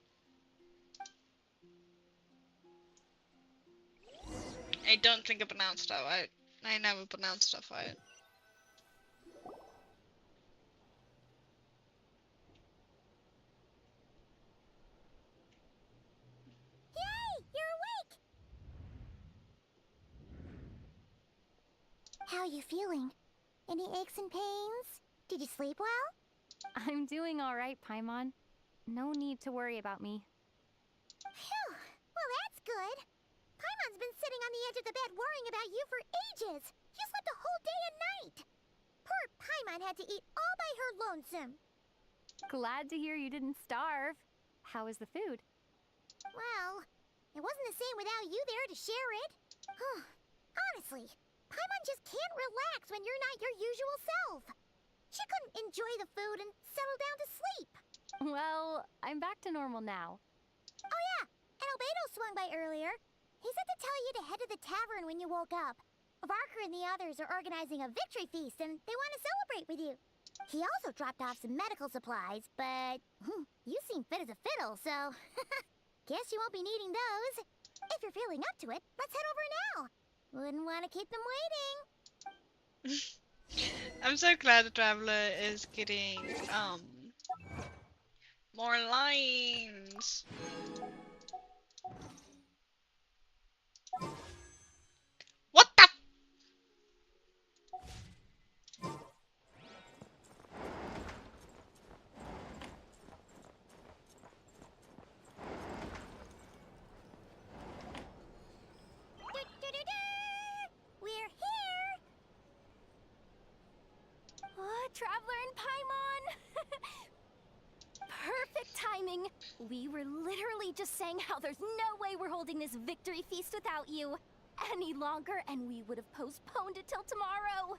I don't think I pronounced that right. I never pronounced stuff right. Yay! You're awake! How are you feeling? Any aches and pains? Did you sleep well? I'm doing all right, Paimon. No need to worry about me. Phew! Well, that's good. Paimon's been sitting on the edge of the bed worrying about you for ages. You slept a whole day and night. Poor Paimon had to eat all by her lonesome. Glad to hear you didn't starve. How was the food? Well, it wasn't the same without you there to share it. Honestly, Paimon just can't relax when you're not your usual self. She couldn't enjoy the food and settle down to sleep. Well, I'm back to normal now. Oh yeah, and Albedo swung by earlier. He said to tell you to head to the tavern when you woke up. Varker and the others are organizing a victory feast and they want to celebrate with you. He also dropped off some medical supplies, but you seem fit as a fiddle, so guess you won't be needing those. If you're feeling up to it, let's head over now. Wouldn't want to keep them waiting. I'm so glad the Traveler is getting more lines. What the? We're here! Oh, Traveler and Paimon! Perfect timing! We were literally just saying how there's no way we're holding this victory feast without you any longer, and we would have postponed it till tomorrow!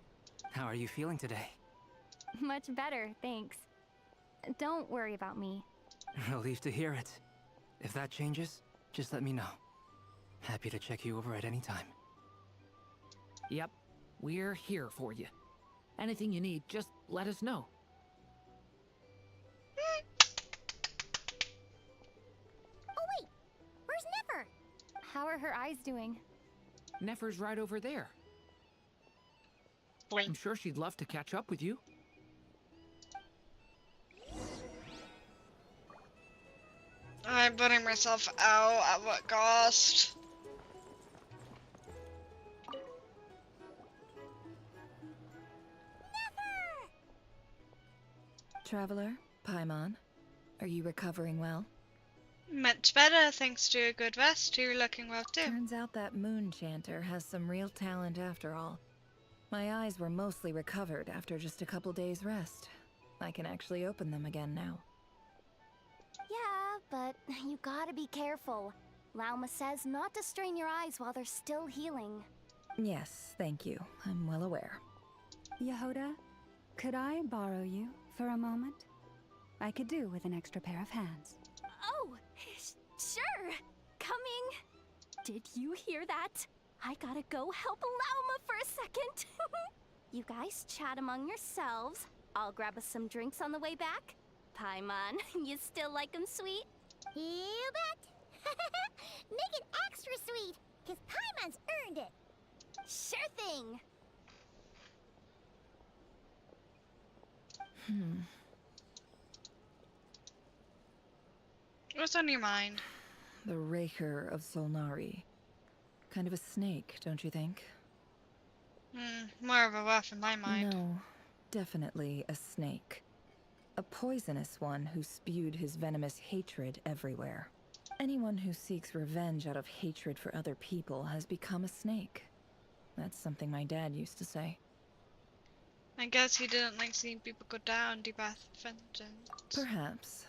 How are you feeling today? Much better, thanks. Don't worry about me. Relieved to hear it. If that changes, just let me know. Happy to check you over at any time. Yep, we're here for you. Anything you need, just let us know. Oh wait, where's Nefer? How are her eyes doing? Nefer's right over there. Wait. I'm sure she'd love to catch up with you. I'm putting myself out at what cost? Traveler, Paimon, are you recovering well? Much better, thanks to a good rest. You're looking well too. Turns out that moon chanter has some real talent after all. My eyes were mostly recovered after just a couple days rest. I can actually open them again now. Yeah, but you gotta be careful. Lauma says not to strain your eyes while they're still healing. Yes, thank you. I'm well aware. Yehoda, could I borrow you for a moment? I could do with an extra pair of hands. Oh, sure. Coming. Did you hear that? I gotta go help Lauma for a second. You guys chat among yourselves. I'll grab us some drinks on the way back. Paimon, you still like 'em sweet? You bet! Make it extra sweet, because Paimon's earned it! Sure thing! What's on your mind? The Raker of Solnari. Kind of a snake, don't you think? More of a wolf in my mind. No, definitely a snake. A poisonous one who spewed his venomous hatred everywhere. Anyone who seeks revenge out of hatred for other people has become a snake. That's something my dad used to say. I guess he didn't like seeing people go down the path of vengeance. Perhaps.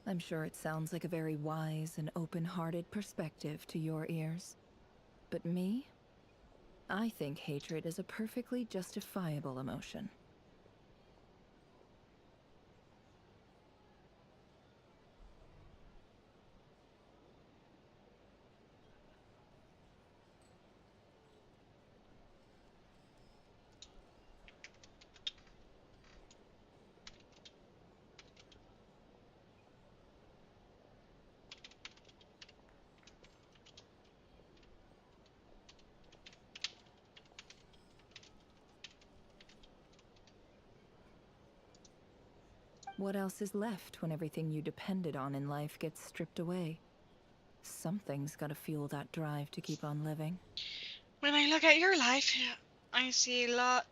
I'm sure it sounds like a very wise and open-hearted perspective to your ears. But me? I think hatred is a perfectly justifiable emotion. What else is left when everything you depended on in life gets stripped away? Something's gotta fuel that drive to keep on living. When I look at your life, I see a lot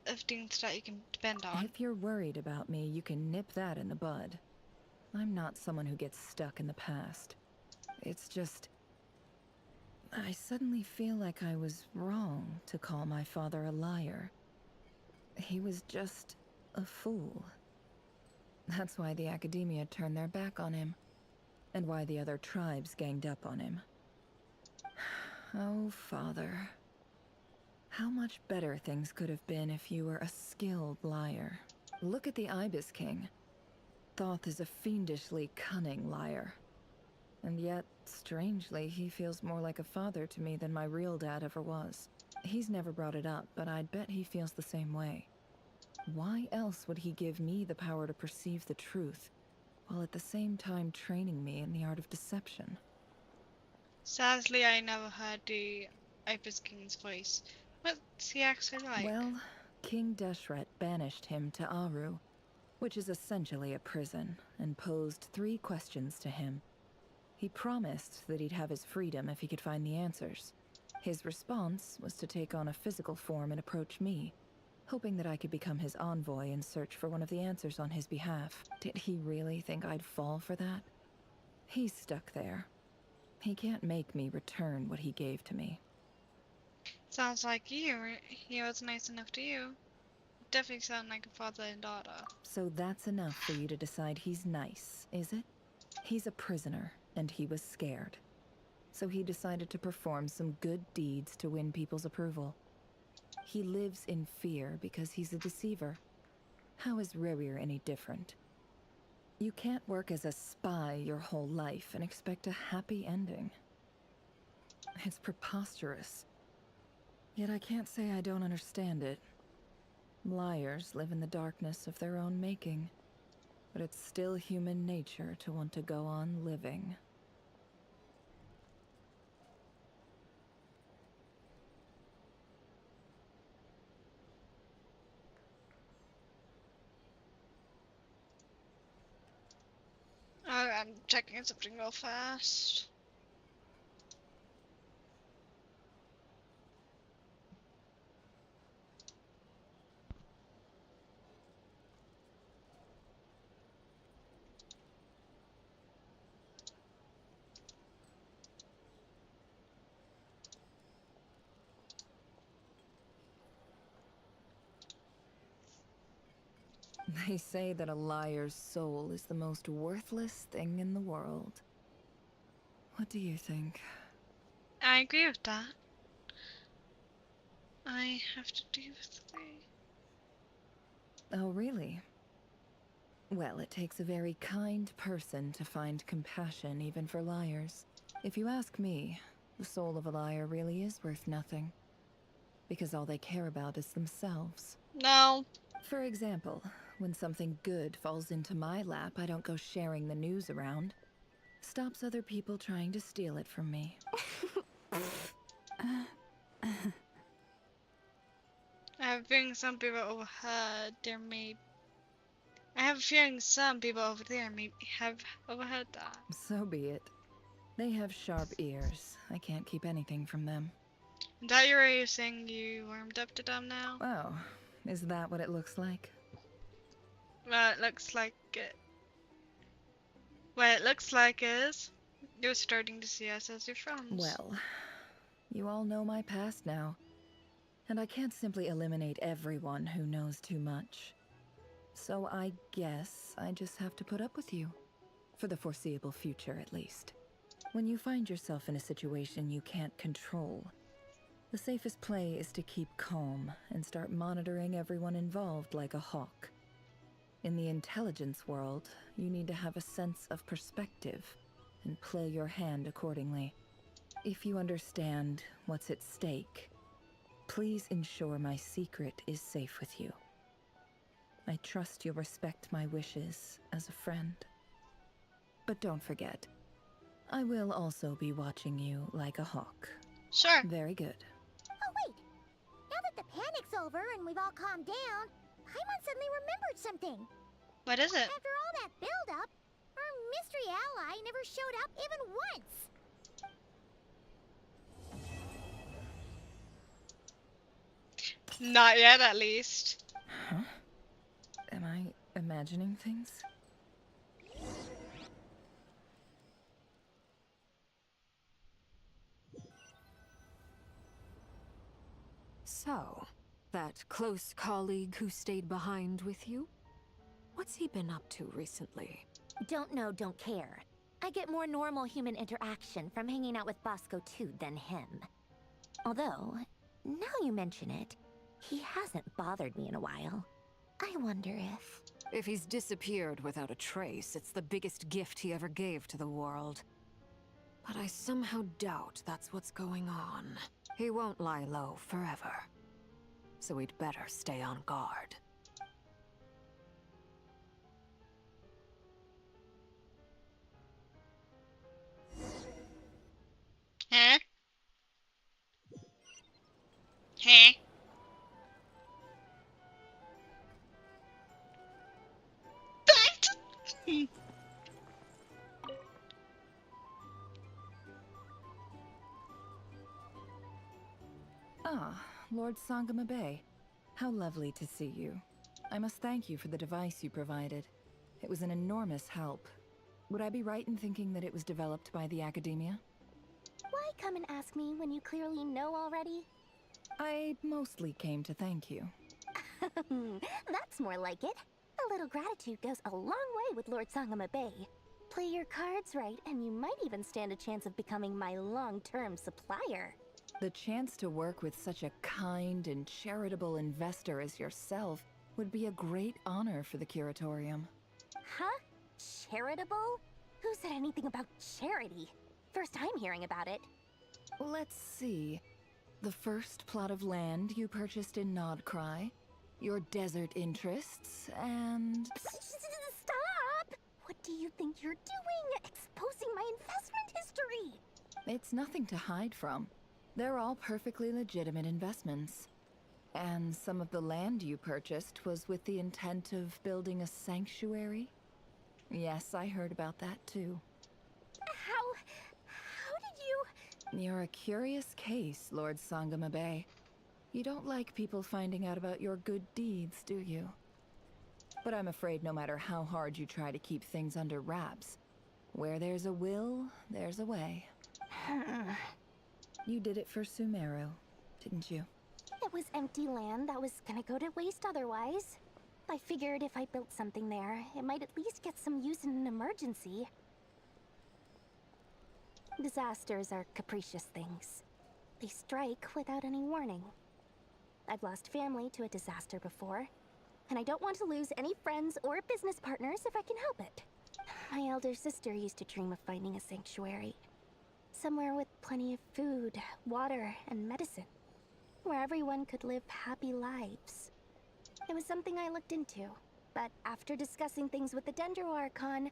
of things that you can depend on. If you're worried about me, you can nip that in the bud. I'm not someone who gets stuck in the past. It's just... I suddenly feel like I was wrong to call my father a liar. He was just a fool. That's why the Academia turned their back on him, and why the other tribes ganged up on him. Oh, Father. How much better things could have been if you were a skilled liar. Look at the Ibis King. Thoth is a fiendishly cunning liar. And yet, strangely, he feels more like a father to me than my real dad ever was. He's never brought it up, but I'd bet he feels the same way. Why else would he give me the power to perceive the truth, while at the same time training me in the art of deception? Sadly, I never heard the Ibis King's voice. What's he actually like? Well, King Deshret banished him to Aru, which is essentially a prison, and posed 3 questions to him. He promised that he'd have his freedom if he could find the answers. His response was to take on a physical form and approach me, hoping that I could become his envoy and search for one of the answers on his behalf. Did he really think I'd fall for that? He's stuck there. He can't make me return what he gave to me. Sounds like he was nice enough to you. Definitely sound like a father and daughter. So that's enough for you to decide he's nice, is it? He's a prisoner, and he was scared. So he decided to perform some good deeds to win people's approval. He lives in fear because he's a deceiver. How is Rerir any different? You can't work as a spy your whole life and expect a happy ending. It's preposterous. Yet I can't say I don't understand it. Liars live in the darkness of their own making, but it's still human nature to want to go on living. I'm checking something real fast. They say that a liar's soul is the most worthless thing in the world. What do you think? I agree with that. I have to do three. Oh, really? Well, it takes a very kind person to find compassion even for liars. If you ask me, the soul of a liar really is worth nothing. Because all they care about is themselves. No. For example, when something good falls into my lap, I don't go sharing the news around. Stops other people trying to steal it from me. I have a feeling some people overheard there may. I have a feeling some people over there may have overheard that. So be it. They have sharp ears. I can't keep anything from them. Is that your way of saying you warmed up to them now? Oh, is that what it looks like? Well, it looks like it. What it looks like is you're starting to see us as your friends. Well, you all know my past now. And I can't simply eliminate everyone who knows too much. So I guess I just have to put up with you. For the foreseeable future, at least. When you find yourself in a situation you can't control, the safest play is to keep calm and start monitoring everyone involved like a hawk. In the intelligence world, you need to have a sense of perspective and play your hand accordingly. If you understand what's at stake, please ensure my secret is safe with you. I trust you'll respect my wishes as a friend. But don't forget, I will also be watching you like a hawk. Sure. Very good. Oh, wait! Now that the panic's over and we've all calmed down, Paimon suddenly remembered something. What is it? After all that build-up, our mystery ally never showed up even once. Not yet, at least. Huh? Am I imagining things? So, that close colleague who stayed behind with you? What's he been up to recently? Don't know, don't care. I get more normal human interaction from hanging out with Bosco too than him. Although, now you mention it, he hasn't bothered me in a while. I wonder if... If he's disappeared without a trace, it's the biggest gift he ever gave to the world. But I somehow doubt that's what's going on. He won't lie low forever. So we'd better stay on guard. Huh? Huh? Ah, Lord Sangama Bay. How lovely to see you. I must thank you for the device you provided. It was an enormous help. Would I be right in thinking that it was developed by the Academia? Why come and ask me when you clearly know already? I mostly came to thank you. That's more like it. A little gratitude goes a long way with Lord Sangama Bay. Play your cards right, and you might even stand a chance of becoming my long-term supplier. The chance to work with such a kind and charitable investor as yourself would be a great honor for the Curatorium. Huh? Charitable? Who said anything about charity? First I'm hearing about it. Let's see. The first plot of land you purchased in Nodkrai, your desert interests, and... Stop! What do you think you're doing? Exposing my investment history! It's nothing to hide from. They're all perfectly legitimate investments. And some of the land you purchased was with the intent of building a sanctuary? Yes, I heard about that too. How did you... You're a curious case, Lord Sangamabe. You don't like people finding out about your good deeds, do you? But I'm afraid no matter how hard you try to keep things under wraps, where there's a will, there's a way. You did it for Sumeru, didn't you? It was empty land that was gonna go to waste otherwise. I figured if I built something there, it might at least get some use in an emergency. Disasters are capricious things. They strike without any warning. I've lost family to a disaster before, and I don't want to lose any friends or business partners if I can help it. My elder sister used to dream of finding a sanctuary. Somewhere with plenty of food, water, and medicine. Where everyone could live happy lives. It was something I looked into, but after discussing things with the Dendro Archon,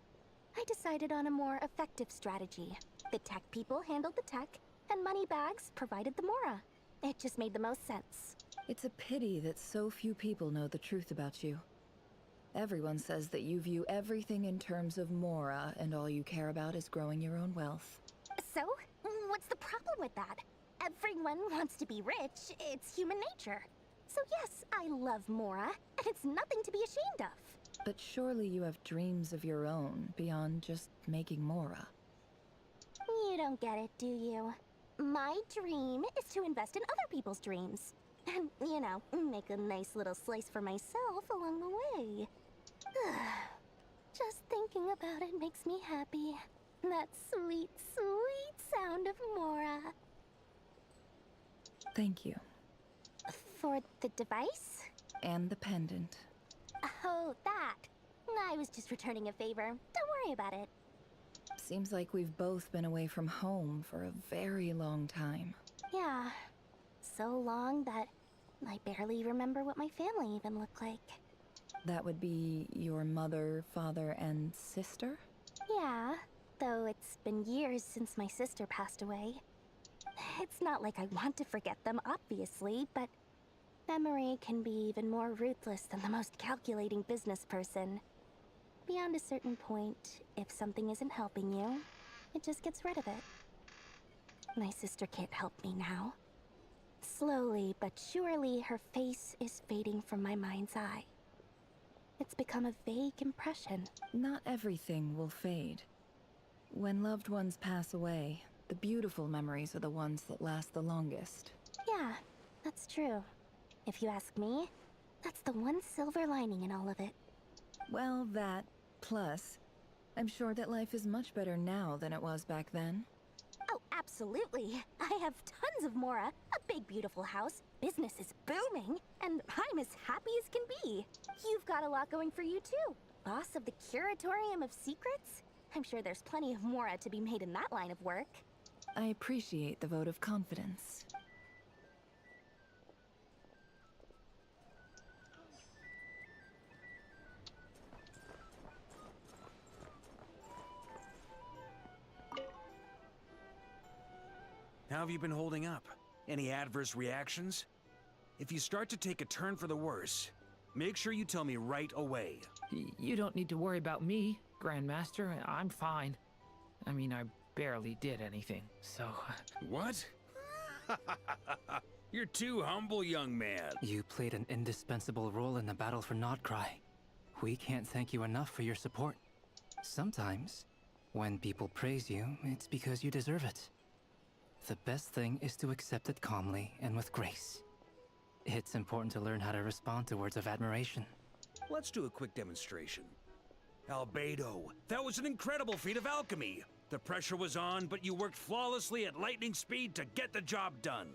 I decided on a more effective strategy. The tech people handled the tech, and Moneybags provided the Mora. It just made the most sense. It's a pity that so few people know the truth about you. Everyone says that you view everything in terms of Mora, and all you care about is growing your own wealth. So, what's the problem with that? Everyone wants to be rich. It's human nature. So yes, I love Mora, and it's nothing to be ashamed of. But surely you have dreams of your own beyond just making Mora. You don't get it, do you? My dream is to invest in other people's dreams. And, you know, make a nice little slice for myself along the way. Just thinking about it makes me happy. That sweet, sweet sound of Mora. Thank you. For the device? And the pendant. Oh, that. I was just returning a favor. Don't worry about it. Seems like we've both been away from home for a very long time. Yeah. So long that I barely remember what my family even looked like. That would be your mother, father, and sister? Yeah, though it's been years since my sister passed away. It's not like I want to forget them, obviously, but memory can be even more ruthless than the most calculating business person. Beyond a certain point, if something isn't helping you, it just gets rid of it. My sister can't help me now. Slowly but surely, her face is fading from my mind's eye. It's become a vague impression. Not everything will fade. When loved ones pass away, the beautiful memories are the ones that last the longest. Yeah, that's true. If you ask me, that's the one silver lining in all of it. Well, that, plus, I'm sure that life is much better now than it was back then. Oh, absolutely. I have tons of Mora, a big beautiful house, business is booming, and I'm as happy as can be. You've got a lot going for you too. Boss of the Curatorium of Secrets? I'm sure there's plenty of Mora to be made in that line of work. I appreciate the vote of confidence. How have you been holding up? Any adverse reactions? If you start to take a turn for the worse, make sure you tell me right away. You don't need to worry about me, Grandmaster. I'm fine. I mean, I barely did anything, so... What? You're too humble, young man. You played an indispensable role in the battle for Nodkrai. We can't thank you enough for your support. Sometimes, when people praise you, it's because you deserve it. The best thing is to accept it calmly and with grace. It's important to learn how to respond to words of admiration. Let's do a quick demonstration. Albedo, that was an incredible feat of alchemy. The pressure was on, but you worked flawlessly at lightning speed to get the job done.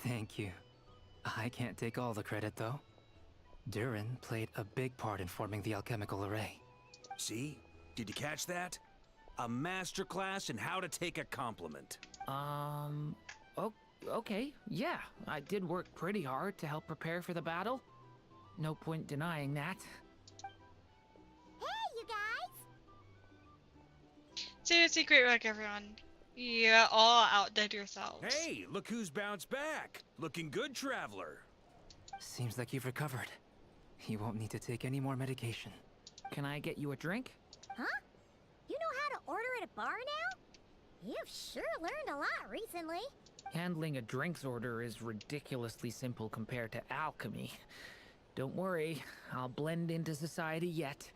Thank you. I can't take all the credit, though. Durin played a big part in forming the alchemical array. See? Did you catch that? A masterclass in how to take a compliment. Okay, yeah, I did work pretty hard to help prepare for the battle. No point denying that. Hey, you guys! Seriously, great work, everyone. You all outdid yourselves. Hey, look who's bounced back. Looking good, traveler. Seems like you've recovered. You won't need to take any more medication. Can I get you a drink? Huh? You know how to order at a bar now? You've sure learned a lot recently. Handling a drinks order is ridiculously simple compared to alchemy. Don't worry, I'll blend into society yet.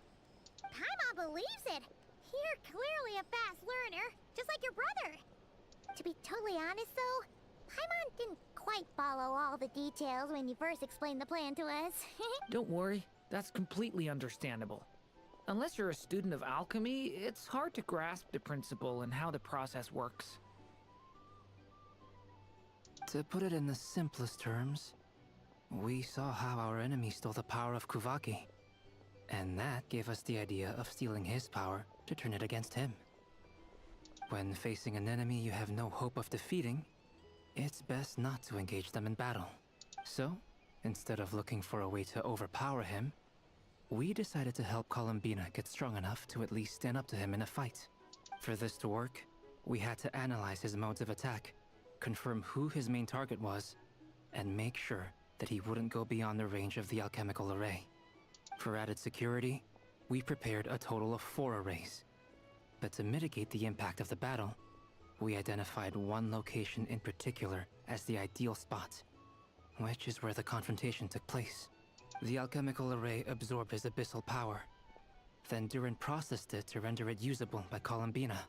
Paimon believes it. You're clearly a fast learner, just like your brother. To be totally honest, though, Paimon didn't quite follow all the details when you first explained the plan to us. Don't worry, that's completely understandable. Unless you're a student of alchemy, it's hard to grasp the principle and how the process works. To put it in the simplest terms, we saw how our enemy stole the power of Kuvaki. And that gave us the idea of stealing his power to turn it against him. When facing an enemy you have no hope of defeating, it's best not to engage them in battle. So, instead of looking for a way to overpower him, we decided to help Columbina get strong enough to at least stand up to him in a fight. For this to work, we had to analyze his modes of attack, confirm who his main target was, and make sure that he wouldn't go beyond the range of the alchemical array. For added security, we prepared a total of 4 arrays. But to mitigate the impact of the battle, we identified one location in particular as the ideal spot, which is where the confrontation took place. The alchemical array absorbed his abyssal power. Then Durin processed it to render it usable by Columbina.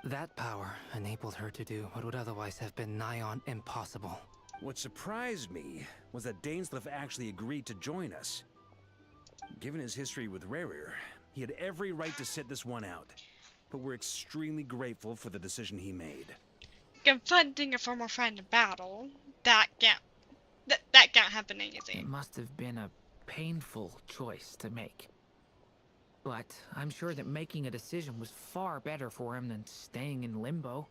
That power enabled her to do what would otherwise have been nigh on impossible. What surprised me was that Dainsleif actually agreed to join us. Given his history with Rerir, he had every right to sit this one out. But we're extremely grateful for the decision he made. Confronting a former friend in battle, that can't happen easy. It must have been a painful choice to make. But I'm sure that making a decision was far better for him than staying in limbo.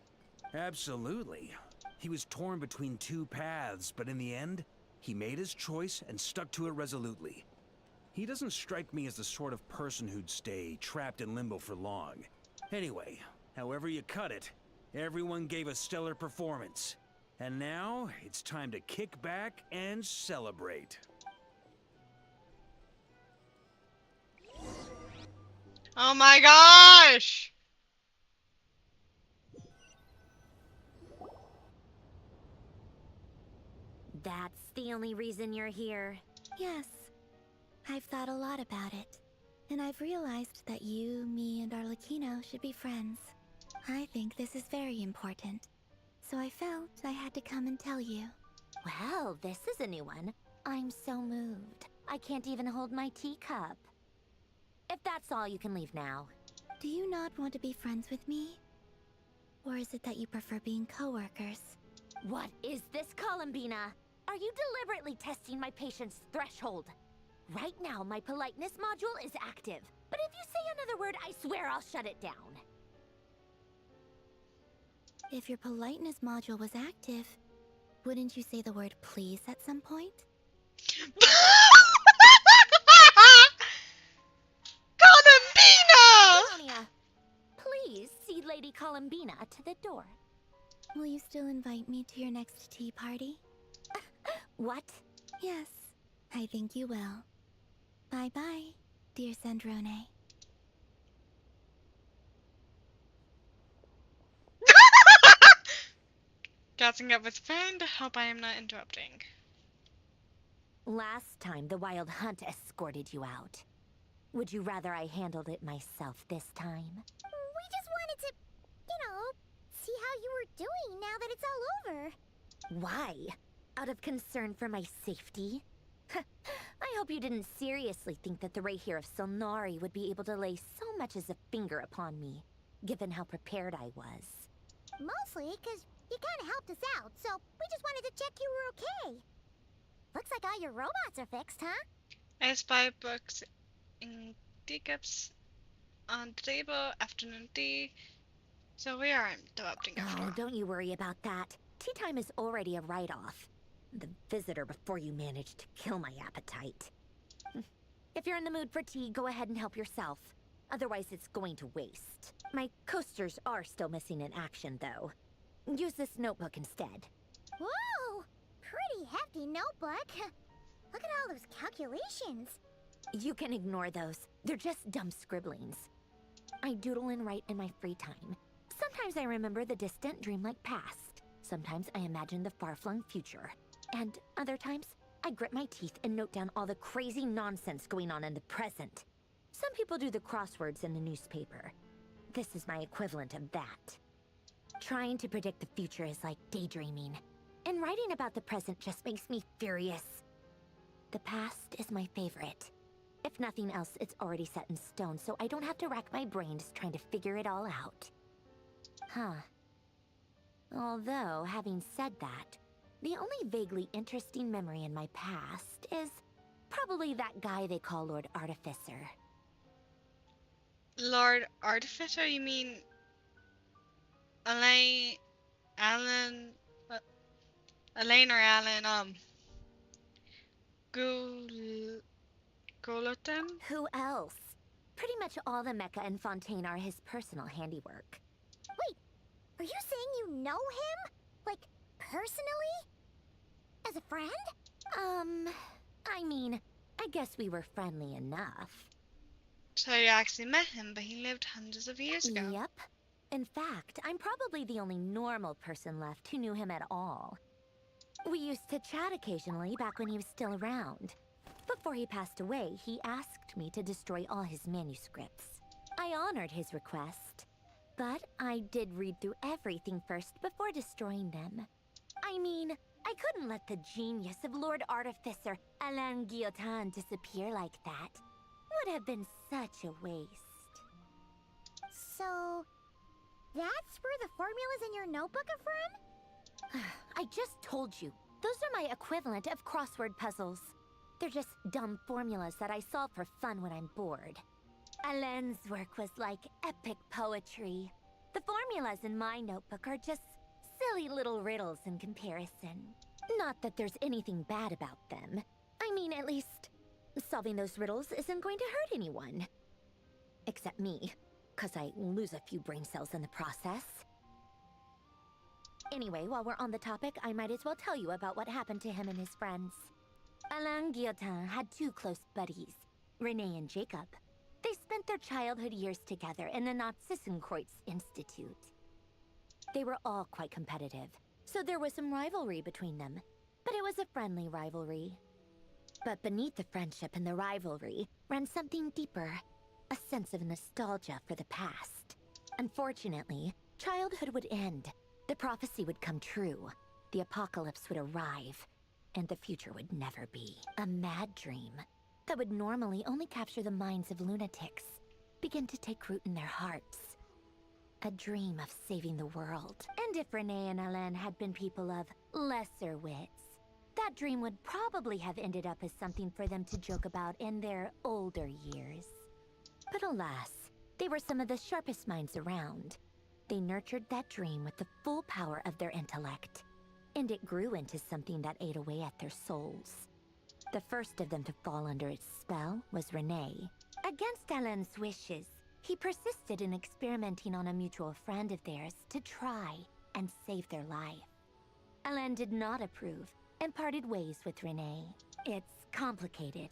Absolutely. He was torn between 2 paths, but in the end, he made his choice and stuck to it resolutely. He doesn't strike me as the sort of person who'd stay trapped in limbo for long. Anyway, however you cut it, everyone gave a stellar performance. And now, it's time to kick back and celebrate. Oh my gosh! That's the only reason you're here. Yes. I've thought a lot about it. And I've realized that you, me, and Arlecchino should be friends. I think this is very important. So I felt I had to come and tell you. Well, this is a new one. I'm so moved. I can't even hold my teacup. If that's all, you can leave now. Do you not want to be friends with me? Or is it that you prefer being co-workers? What is this, Columbina? Are you deliberately testing my patience threshold? Right now, my politeness module is active. But if you say another word, I swear I'll shut it down. If your politeness module was active, wouldn't you say the word please at some point? Columbina! Please see Lady Columbina to the door. Will you still invite me to your next tea party? What? Yes, I think you will. Bye-bye, dear Sandrone. Catching up with friend, hope I am not interrupting. Last time the Wild Hunt escorted you out. Would you rather I handled it myself this time? We just wanted to, see how you were doing now that it's all over. Why? Out of concern for my safety? I hope you didn't seriously think that the Rayhir of Silnari would be able to lay so much as a finger upon me, given how prepared I was. Mostly because you kind of helped us out, so we just wanted to check you were okay. Looks like all your robots are fixed, huh? I spy books in teacups on the table, afternoon tea. So we are interrupting after all. Oh, don't you worry about that. tea time is already a write-off. The visitor before you managed to kill my appetite. If you're in the mood for tea, go ahead and help yourself. Otherwise, it's going to waste. My coasters are still missing in action, though. Use this notebook instead. Whoa! Pretty hefty notebook. Look at all those calculations. You can ignore those. They're just dumb scribblings. I doodle and write in my free time. Sometimes I remember the distant dreamlike past. Sometimes I imagine the far-flung future. And other times, I grit my teeth and note down all the crazy nonsense going on in the present. Some people do the crosswords in the newspaper. This is my equivalent of that. Trying to predict the future is like daydreaming. And writing about the present just makes me furious. The past is my favorite. If nothing else, it's already set in stone, so I don't have to rack my brains trying to figure it all out. Huh. Although, having said that, the only vaguely interesting memory in my past is probably that guy they call Lord Artificer. Lord Artificer? You mean Elaine, Alan, Elaine or Alan, Gulatin? Who else? Pretty much all the mecha and Fontaine are his personal handiwork. Wait, are you saying you know him? Like, personally? As a friend? I mean, I guess we were friendly enough. So you actually met him, but he lived hundreds of years ago. Yep. In fact, I'm probably the only normal person left who knew him at all. We used to chat occasionally back when he was still around. Before he passed away, he asked me to destroy all his manuscripts. I honored his request, but I did read through everything first before destroying them. I mean, I couldn't let the genius of Lord Artificer Alain Guillotin disappear like that. Would have been such a waste. So, that's where the formula's in your notebook are from? I just told you. Those are my equivalent of crossword puzzles. They're just dumb formulas that I solve for fun when I'm bored. Alain's work was like epic poetry. The formulas in my notebook are just silly little riddles in comparison. Not that there's anything bad about them. I mean, at least, solving those riddles isn't going to hurt anyone. Except me, 'cause I lose a few brain cells in the process. Anyway, while we're on the topic, I might as well tell you about what happened to him and his friends. Alain Guillotin had two close buddies, Renee and Jacob. They spent their childhood years together in the Narzissenkreuz Institute. They were all quite competitive, so there was some rivalry between them, but it was a friendly rivalry. But beneath the friendship and the rivalry ran something deeper, a sense of nostalgia for the past. Unfortunately, childhood would end, the prophecy would come true, the apocalypse would arrive, and the future would never be. A mad dream that would normally only capture the minds of lunatics begin to take root in their hearts. A dream of saving the world. And if Renee and Alain had been people of lesser wits, that dream would probably have ended up as something for them to joke about in their older years. But alas, they were some of the sharpest minds around. They nurtured that dream with the full power of their intellect, and it grew into something that ate away at their souls. The first of them to fall under its spell was Renee. Against Alain's wishes, he persisted in experimenting on a mutual friend of theirs to try and save their life. Alain did not approve and parted ways with Renee. It's complicated.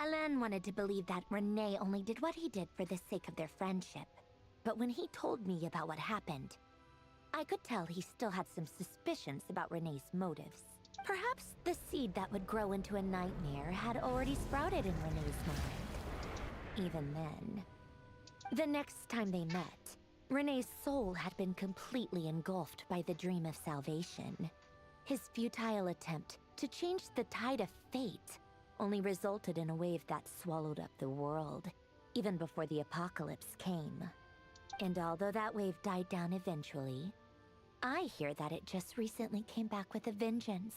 Alain wanted to believe that Renee only did what he did for the sake of their friendship. But when he told me about what happened, I could tell he still had some suspicions about Renee's motives. Perhaps the seed that would grow into a nightmare had already sprouted in Renee's mind. Even then. The next time they met, Renee's soul had been completely engulfed by the dream of salvation. His futile attempt to change the tide of fate only resulted in a wave that swallowed up the world, even before the apocalypse came. And although that wave died down eventually, I hear that it just recently came back with a vengeance.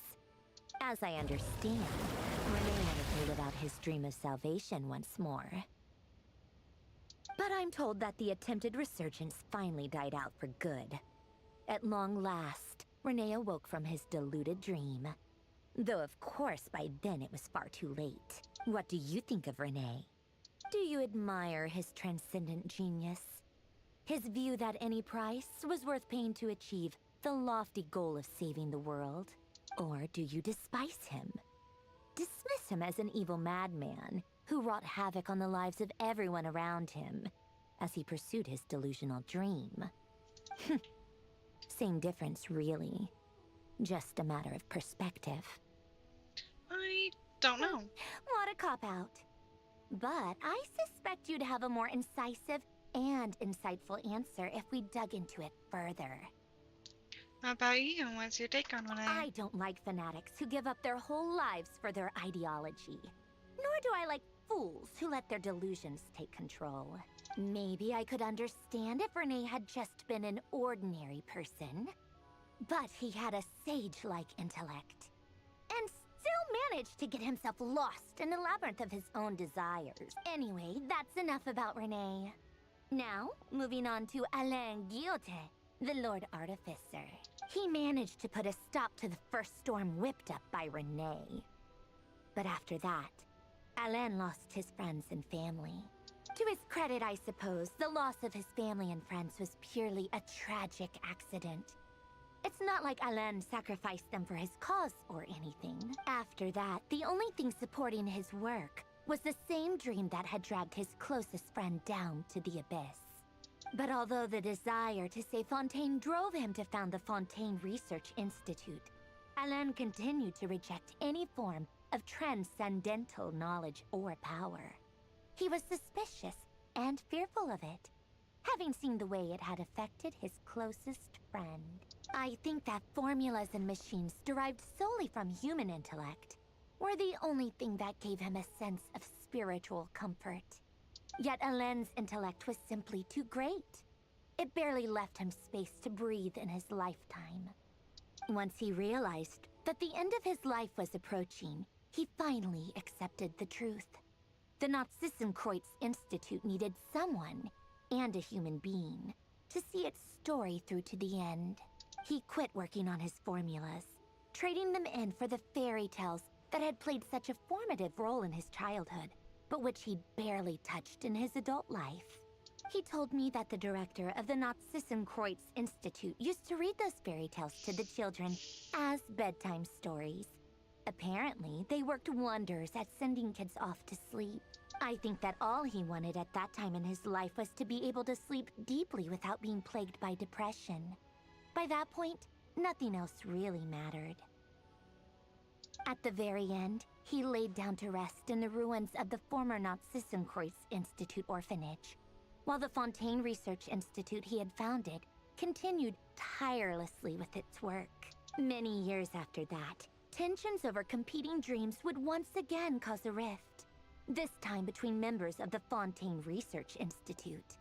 As I understand, Renee wanted to live out his dream of salvation once more. But I'm told that the attempted resurgence finally died out for good. At long last, Renee awoke from his deluded dream. Though of course by then it was far too late. What do you think of Renee? Do you admire his transcendent genius? His view that any price was worth paying to achieve the lofty goal of saving the world? Or do you despise him? Dismiss him as an evil madman who wrought havoc on the lives of everyone around him as he pursued his delusional dream? Same difference, really. Just a matter of perspective. I don't know. What a cop-out. But I suspect you'd have a more incisive and insightful answer if we dug into it further. How about you? What's your take on Renee? I don't like fanatics who give up their whole lives for their ideology. Nor do I like fools who let their delusions take control. Maybe I could understand if Renee had just been an ordinary person. But he had a sage-like intellect. And still managed to get himself lost in the labyrinth of his own desires. Anyway, that's enough about Renee. Now, moving on to Alain Guillotin, the Lord Artificer. He managed to put a stop to the first storm whipped up by Renee. But after that, Alain lost his friends and family. To his credit, I suppose, the loss of his family and friends was purely a tragic accident. It's not like Alain sacrificed them for his cause or anything. After that, the only thing supporting his work was the same dream that had dragged his closest friend down to the abyss. But although the desire to save Fontaine drove him to found the Fontaine Research Institute, Alain continued to reject any form of transcendental knowledge or power. He was suspicious and fearful of it, having seen the way it had affected his closest friend. I think that formulas and machines derived solely from human intellect were the only thing that gave him a sense of spiritual comfort. Yet Alain's intellect was simply too great. It barely left him space to breathe in his lifetime. Once he realized that the end of his life was approaching, he finally accepted the truth. The Nazissenkreuz Institute needed someone, and a human being, to see its story through to the end. He quit working on his formulas, trading them in for the fairy tales that had played such a formative role in his childhood, but which he'd barely touched in his adult life. He told me that the director of the Nazissenkreuz Institute used to read those fairy tales to the children as bedtime stories. Apparently, they worked wonders at sending kids off to sleep. I think that all he wanted at that time in his life was to be able to sleep deeply without being plagued by depression. By that point, nothing else really mattered. At the very end, he laid down to rest in the ruins of the former Nazissenkreuz Institute orphanage, while the Fontaine Research Institute he had founded continued tirelessly with its work. Many years after that, tensions over competing dreams would once again cause a rift, this time between members of the Fontaine Research Institute.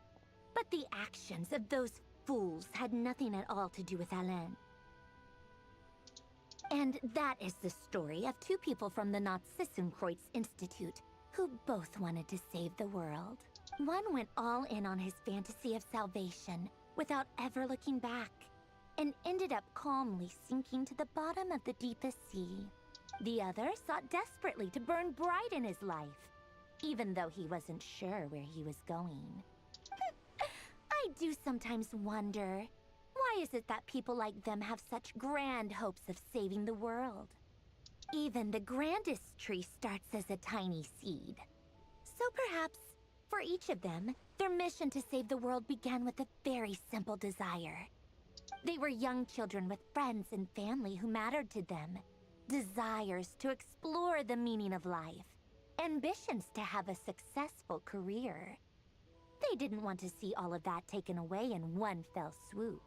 But the actions of those fools had nothing at all to do with Alain. And that is the story of two people from the Nazissenkreuz Institute who both wanted to save the world. One went all in on his fantasy of salvation without ever looking back, and ended up calmly sinking to the bottom of the deepest sea. The other sought desperately to burn bright in his life, even though he wasn't sure where he was going. I do sometimes wonder, why is it that people like them have such grand hopes of saving the world? Even the grandest tree starts as a tiny seed. So perhaps, for each of them, their mission to save the world began with a very simple desire. They were young children with friends and family who mattered to them, desires to explore the meaning of life, ambitions to have a successful career. They didn't want to see all of that taken away in one fell swoop.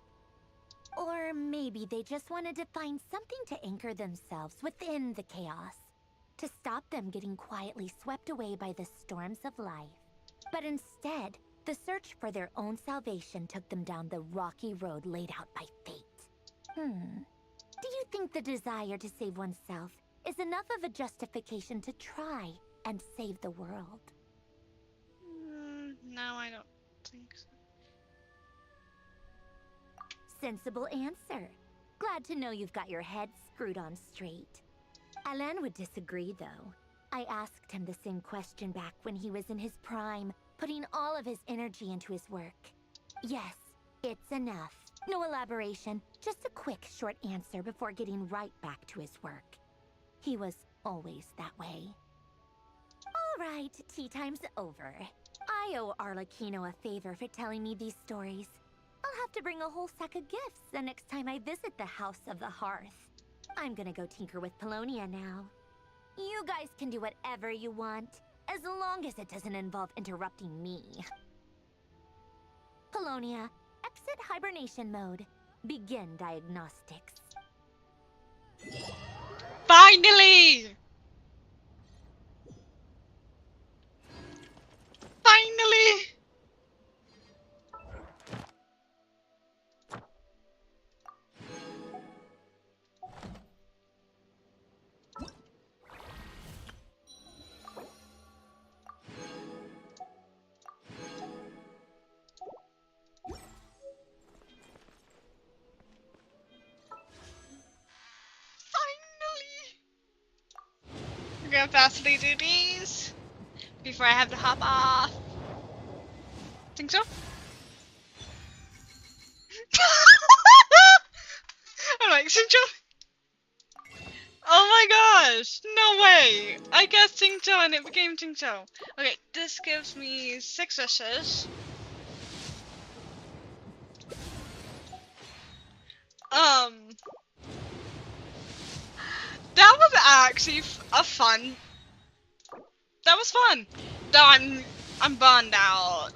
Or maybe they just wanted to find something to anchor themselves within the chaos, to stop them getting quietly swept away by the storms of life. But instead, the search for their own salvation took them down the rocky road laid out by fate. Do you think the desire to save oneself is enough of a justification to try and save the world? No, I don't think so. Sensible answer. Glad to know you've got your head screwed on straight. Alain would disagree, though. I asked him the same question back when he was in his prime, putting all of his energy into his work. Yes, it's enough. No elaboration, just a quick, short answer before getting right back to his work. He was always that way. All right, tea time's over. I owe Arlecchino a favor for telling me these stories. I'll have to bring a whole sack of gifts the next time I visit the House of the Hearth. I'm gonna go tinker with Polonia now. You guys can do whatever you want, as long as it doesn't involve interrupting me. Polonia, exit hibernation mode. Begin diagnostics. Finally! Finally! We're gonna fastly do these before I have to hop off. Think so? I'm like, Xingqiu? Oh my gosh! No way! I guessed Xingqiu and it became Xingqiu. Okay, this gives me 6 wishes. That was actually a fun. That was fun. Though I'm burned out.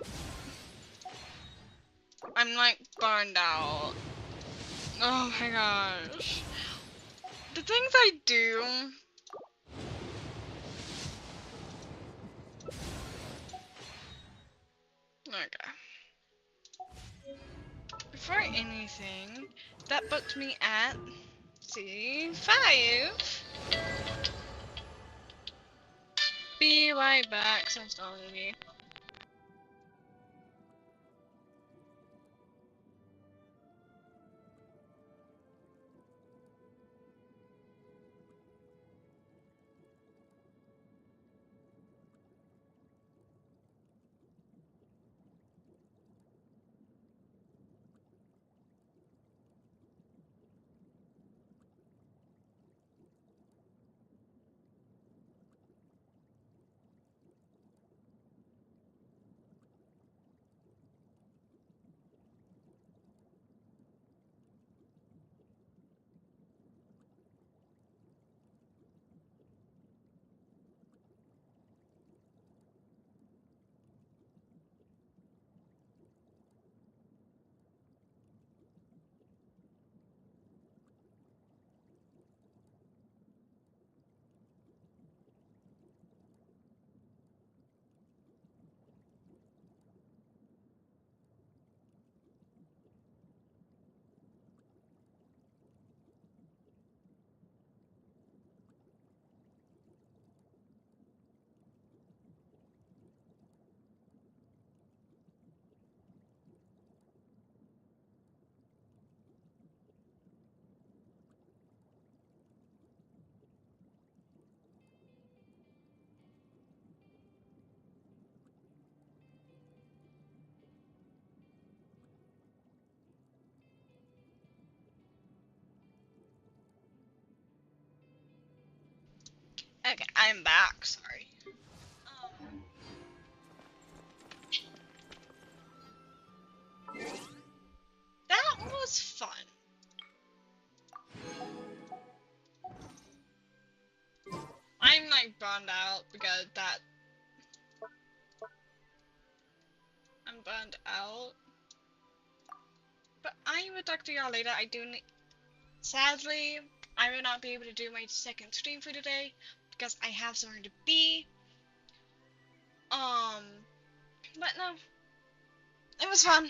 I'm like burned out. Oh my gosh. The things I do. Okay. Before anything, that puts me at C5. Be right back, so it's not me. Okay, I'm back. Sorry. That was fun. I'm like burned out because I'm burned out. But I will talk to y'all later. Sadly, I will not be able to do my second stream for today because I have somewhere to be. But no, it was fun.